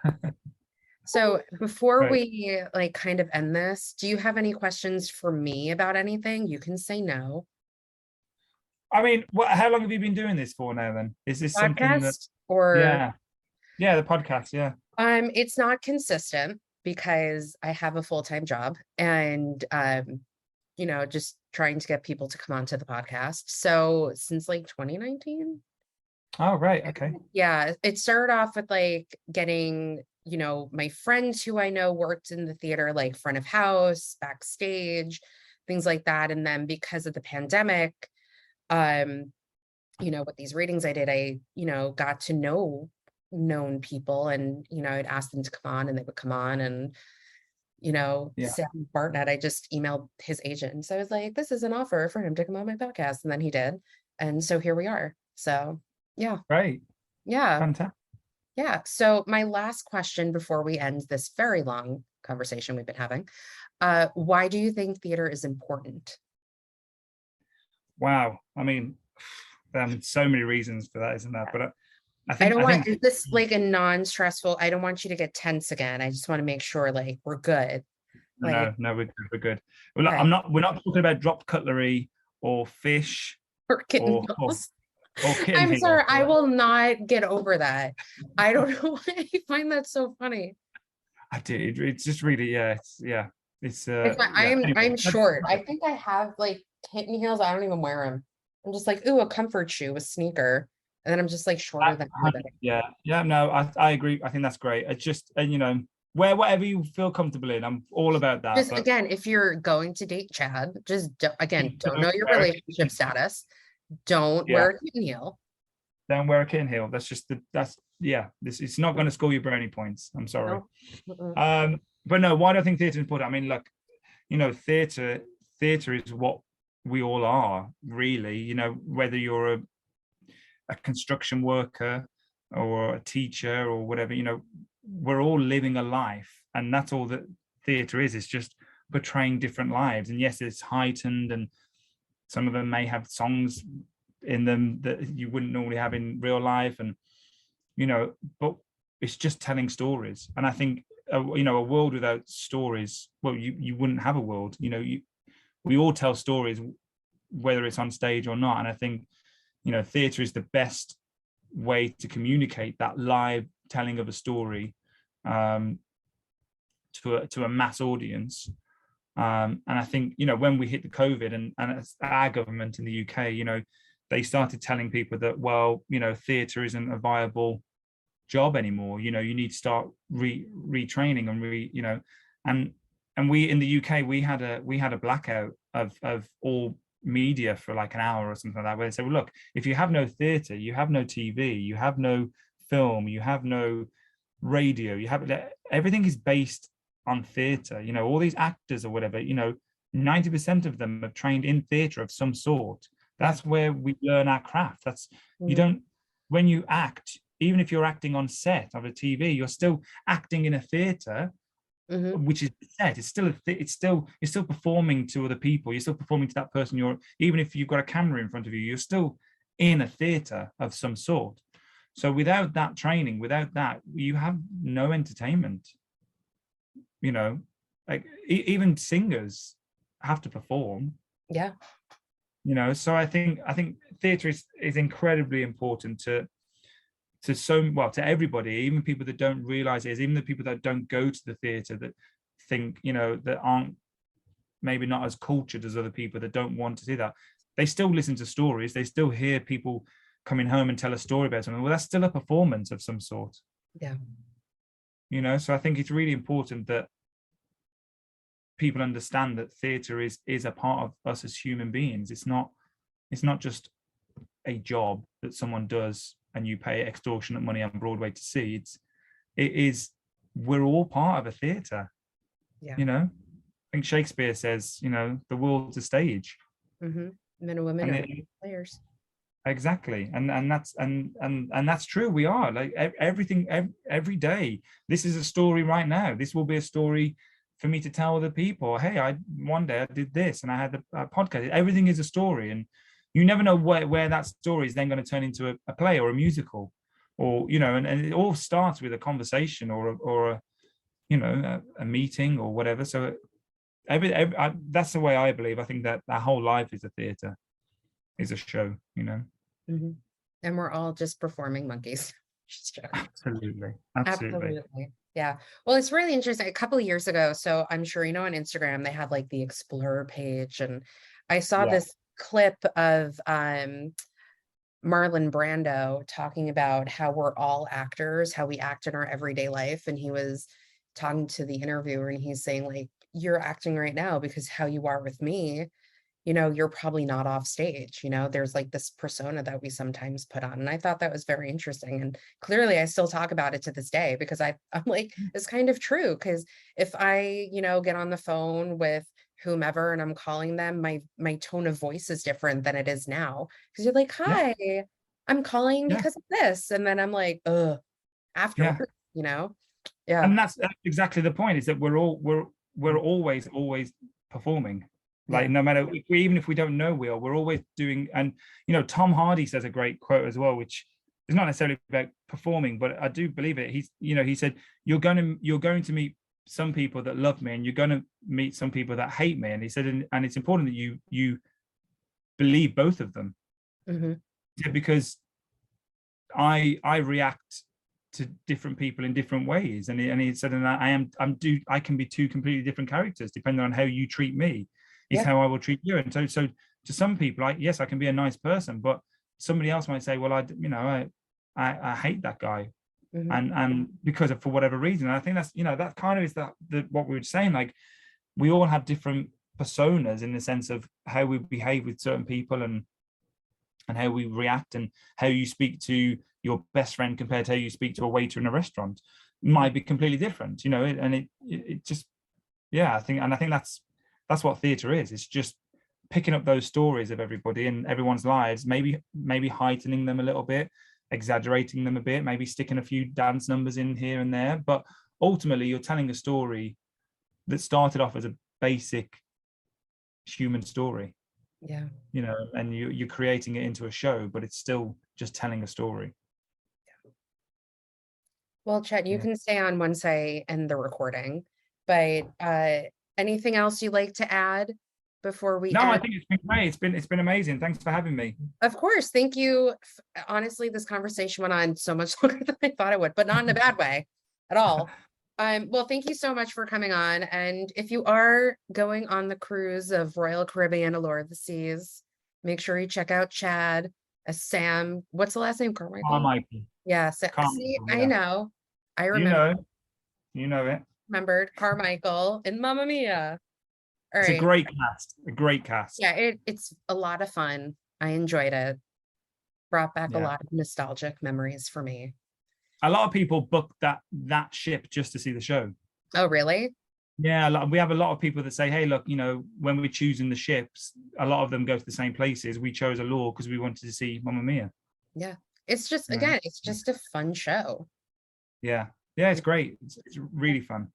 So before Right. we like kind of end this, do you have any questions for me about anything? You can say no. I mean, how long have you been doing this for now then? Is this something that, Podcast or yeah. Yeah, the podcast, yeah. it's not consistent because I have a full-time job and you know, just trying to get people to come onto the podcast. So since like 2019. Oh, right, okay. Yeah, it started off with like getting, you know, my friends who I know worked in the theater, like front of house, backstage, things like that. And then because of the pandemic, um, you know, with these readings I did, I, you know, got to know known people and, you know, I'd ask them to come on and they would come on. And, you know, Yeah, Sam Bartnett, I just emailed his agent. So I was like, this is an offer for him to come on my podcast. And then he did. And so here we are. So yeah. great, Yeah. fantastic. Yeah. So my last question before we end this very long conversation we've been having, why do you think theater is important? Wow, I mean, so many reasons for that, isn't there? But I don't I want, think is this like a non-stressful, I don't want you to get tense again. I just want to make sure like we're good. Like, no, we're good, we're good. Well, look, okay. we're not talking about dropped cutlery or fish Or kitten or heels. kitten I'm heel. sorry, I will not get over that. I don't know why I find that so funny. I did. It's just really, it's It's fine. yeah. Anyway, I'm short. I think I have like kitten heels. I don't even wear them. I'm just like, ooh, a comfort shoe, a sneaker. And then I'm just like shorter than everybody. yeah. No, I agree. I think that's great. It's just, and you know, wear whatever you feel comfortable in. I'm all about that. Just But again, if you're going to date Chad, just again, don't know your wear a relationship status. Don't yeah. wear a kitten heel. Don't wear a kitten heel. That's just that's yeah. This it's not going to score you brownie points. I'm sorry. No. But no, why do I think theatre is important? I mean, look, you know, theatre is what we all are, really. You know, whether you're a construction worker or a teacher or whatever, you know, we're all living a life, and that's all that theatre is. It's just portraying different lives. And yes, it's heightened, and some of them may have songs in them that you wouldn't normally have in real life, and you know, but it's just telling stories. And I think you know, a world without stories, well, you wouldn't have a world. You know, we all tell stories, whether it's on stage or not. And I think, you know, theatre is the best way to communicate that live telling of a story to a mass audience. And I think, you know, when we hit the COVID and our government in the UK, you know, they started telling people that, well, you know, theatre isn't a viable job anymore. You know, you need to start retraining and you know, and we in the UK we had a blackout of all media for like an hour or something like that, where they said, well, look, if you have no theatre, you have no TV, you have no film, you have no radio, you have everything is based on theatre. You know, all these actors or whatever, you know, 90% of them have trained in theatre of some sort. That's where we learn our craft. That's you don't, when you act, even if you're acting on set of a TV, you're still acting in a theatre, which is set. It's still you're still performing to other people. You're still performing to that person. You're, even if you've got a camera in front of you, you're still in a theatre of some sort. So without that training, without that, you have no entertainment. You know, like even singers have to perform. Yeah. You know, so I think theatre is incredibly important to everybody, even people that don't realize it, even the people that don't go to the theatre, that think, you know, that aren't maybe not as cultured as other people, that don't want to see that. They still listen to stories. They still hear people coming home and tell a story about something. Well, that's still a performance of some sort. Yeah. You know, so I think it's really important that people understand that theatre is a part of us as human beings. It's not it's not just a job that someone does and you pay extortionate money on Broadway to see. It is, we're all part of a theatre. Yeah. You know, I think Shakespeare says, you know, the world's a stage. Men and women And are players. Exactly, and that's true. We are like everything every day. This is a story right now. This will be a story for me to tell other people. Hey, one day I did this and I had a podcast. Everything is a story, and you never know where that story is then going to turn into a play or a musical, or you know, and it all starts with a conversation or a you know a meeting or whatever. So that's the way I believe. I think that our whole life is a theater, is a show. You know. And we're all just performing monkeys. Absolutely. Yeah. Well, it's really interesting. A couple of years ago, so I'm sure you know on Instagram they have like the Explore page, and I saw this clip of Marlon Brando talking about how we're all actors, how we act in our everyday life, and he was talking to the interviewer and he's saying like, you're acting right now because how you are with me, you know, you're probably not off stage, you know, there's like this persona that we sometimes put on. And I thought that was very interesting. And clearly I still talk about it to this day because I'm like, it's kind of true. Because if I, you know, get on the phone with whomever and I'm calling them, my tone of voice is different than it is now. Because you're like, hi, I'm calling because of this. And then I'm like, afterwards, you know? Yeah. And that's exactly the point, is that we're always performing. Like no matter even if we don't know we're always doing. And you know, Tom Hardy says a great quote as well, which is not necessarily about performing, but I do believe it. He said, you're going to meet some people that love me and you're going to meet some people that hate me. And he said, and it's important that you believe both of them. Because I react to different people in different ways. And he said, and I can be two completely different characters depending on how you treat me. Is how I will treat you. And so to some people, I can be a nice person, but somebody else might say, well, I hate that guy. And because of, for whatever reason. And I think that's, you know, that kind of is what we were saying, like we all have different personas in the sense of how we behave with certain people and how we react, and how you speak to your best friend compared to how you speak to a waiter in a restaurant might be completely different, you know. And it just, I think that's what theatre is. It's just picking up those stories of everybody and everyone's lives, maybe heightening them a little bit, exaggerating them a bit, maybe sticking a few dance numbers in here and there. But ultimately, you're telling a story that started off as a basic human story. You know, and you're creating it into a show, but it's still just telling a story. Well, Chad, you can stay on once I end the recording, but anything else you'd like to add before we end? I think it's been great. It's been amazing. Thanks for having me. Of course. Thank you. Honestly, this conversation went on so much longer than I thought it would, but not in a bad way at all. Well, thank you so much for coming on. And if you are going on the cruise of Royal Caribbean Allure of the Seas, make sure you check out Chad, Sam. What's the last name? Carmichael. Yeah. See, I know. I remember. You know it. Remembered Carmichael and Mamma Mia. All right. It's a great cast. Yeah, it's a lot of fun. I enjoyed it. Brought back a lot of nostalgic memories for me. A lot of people book that ship just to see the show. Oh, really? Yeah, we have a lot of people that say, hey, look, you know, when we're choosing the ships, a lot of them go to the same places. We chose Allure because we wanted to see Mamma Mia. Yeah, it's just, again, it's just a fun show. Yeah, it's great. It's really fun.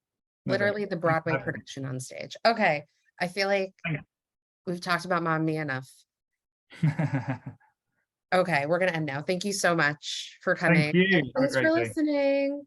Literally the Broadway production on stage. Okay, I feel like we've talked about Mamma Mia enough. Okay, we're going to end now. Thank you so much for coming. Thank you. Thanks for listening.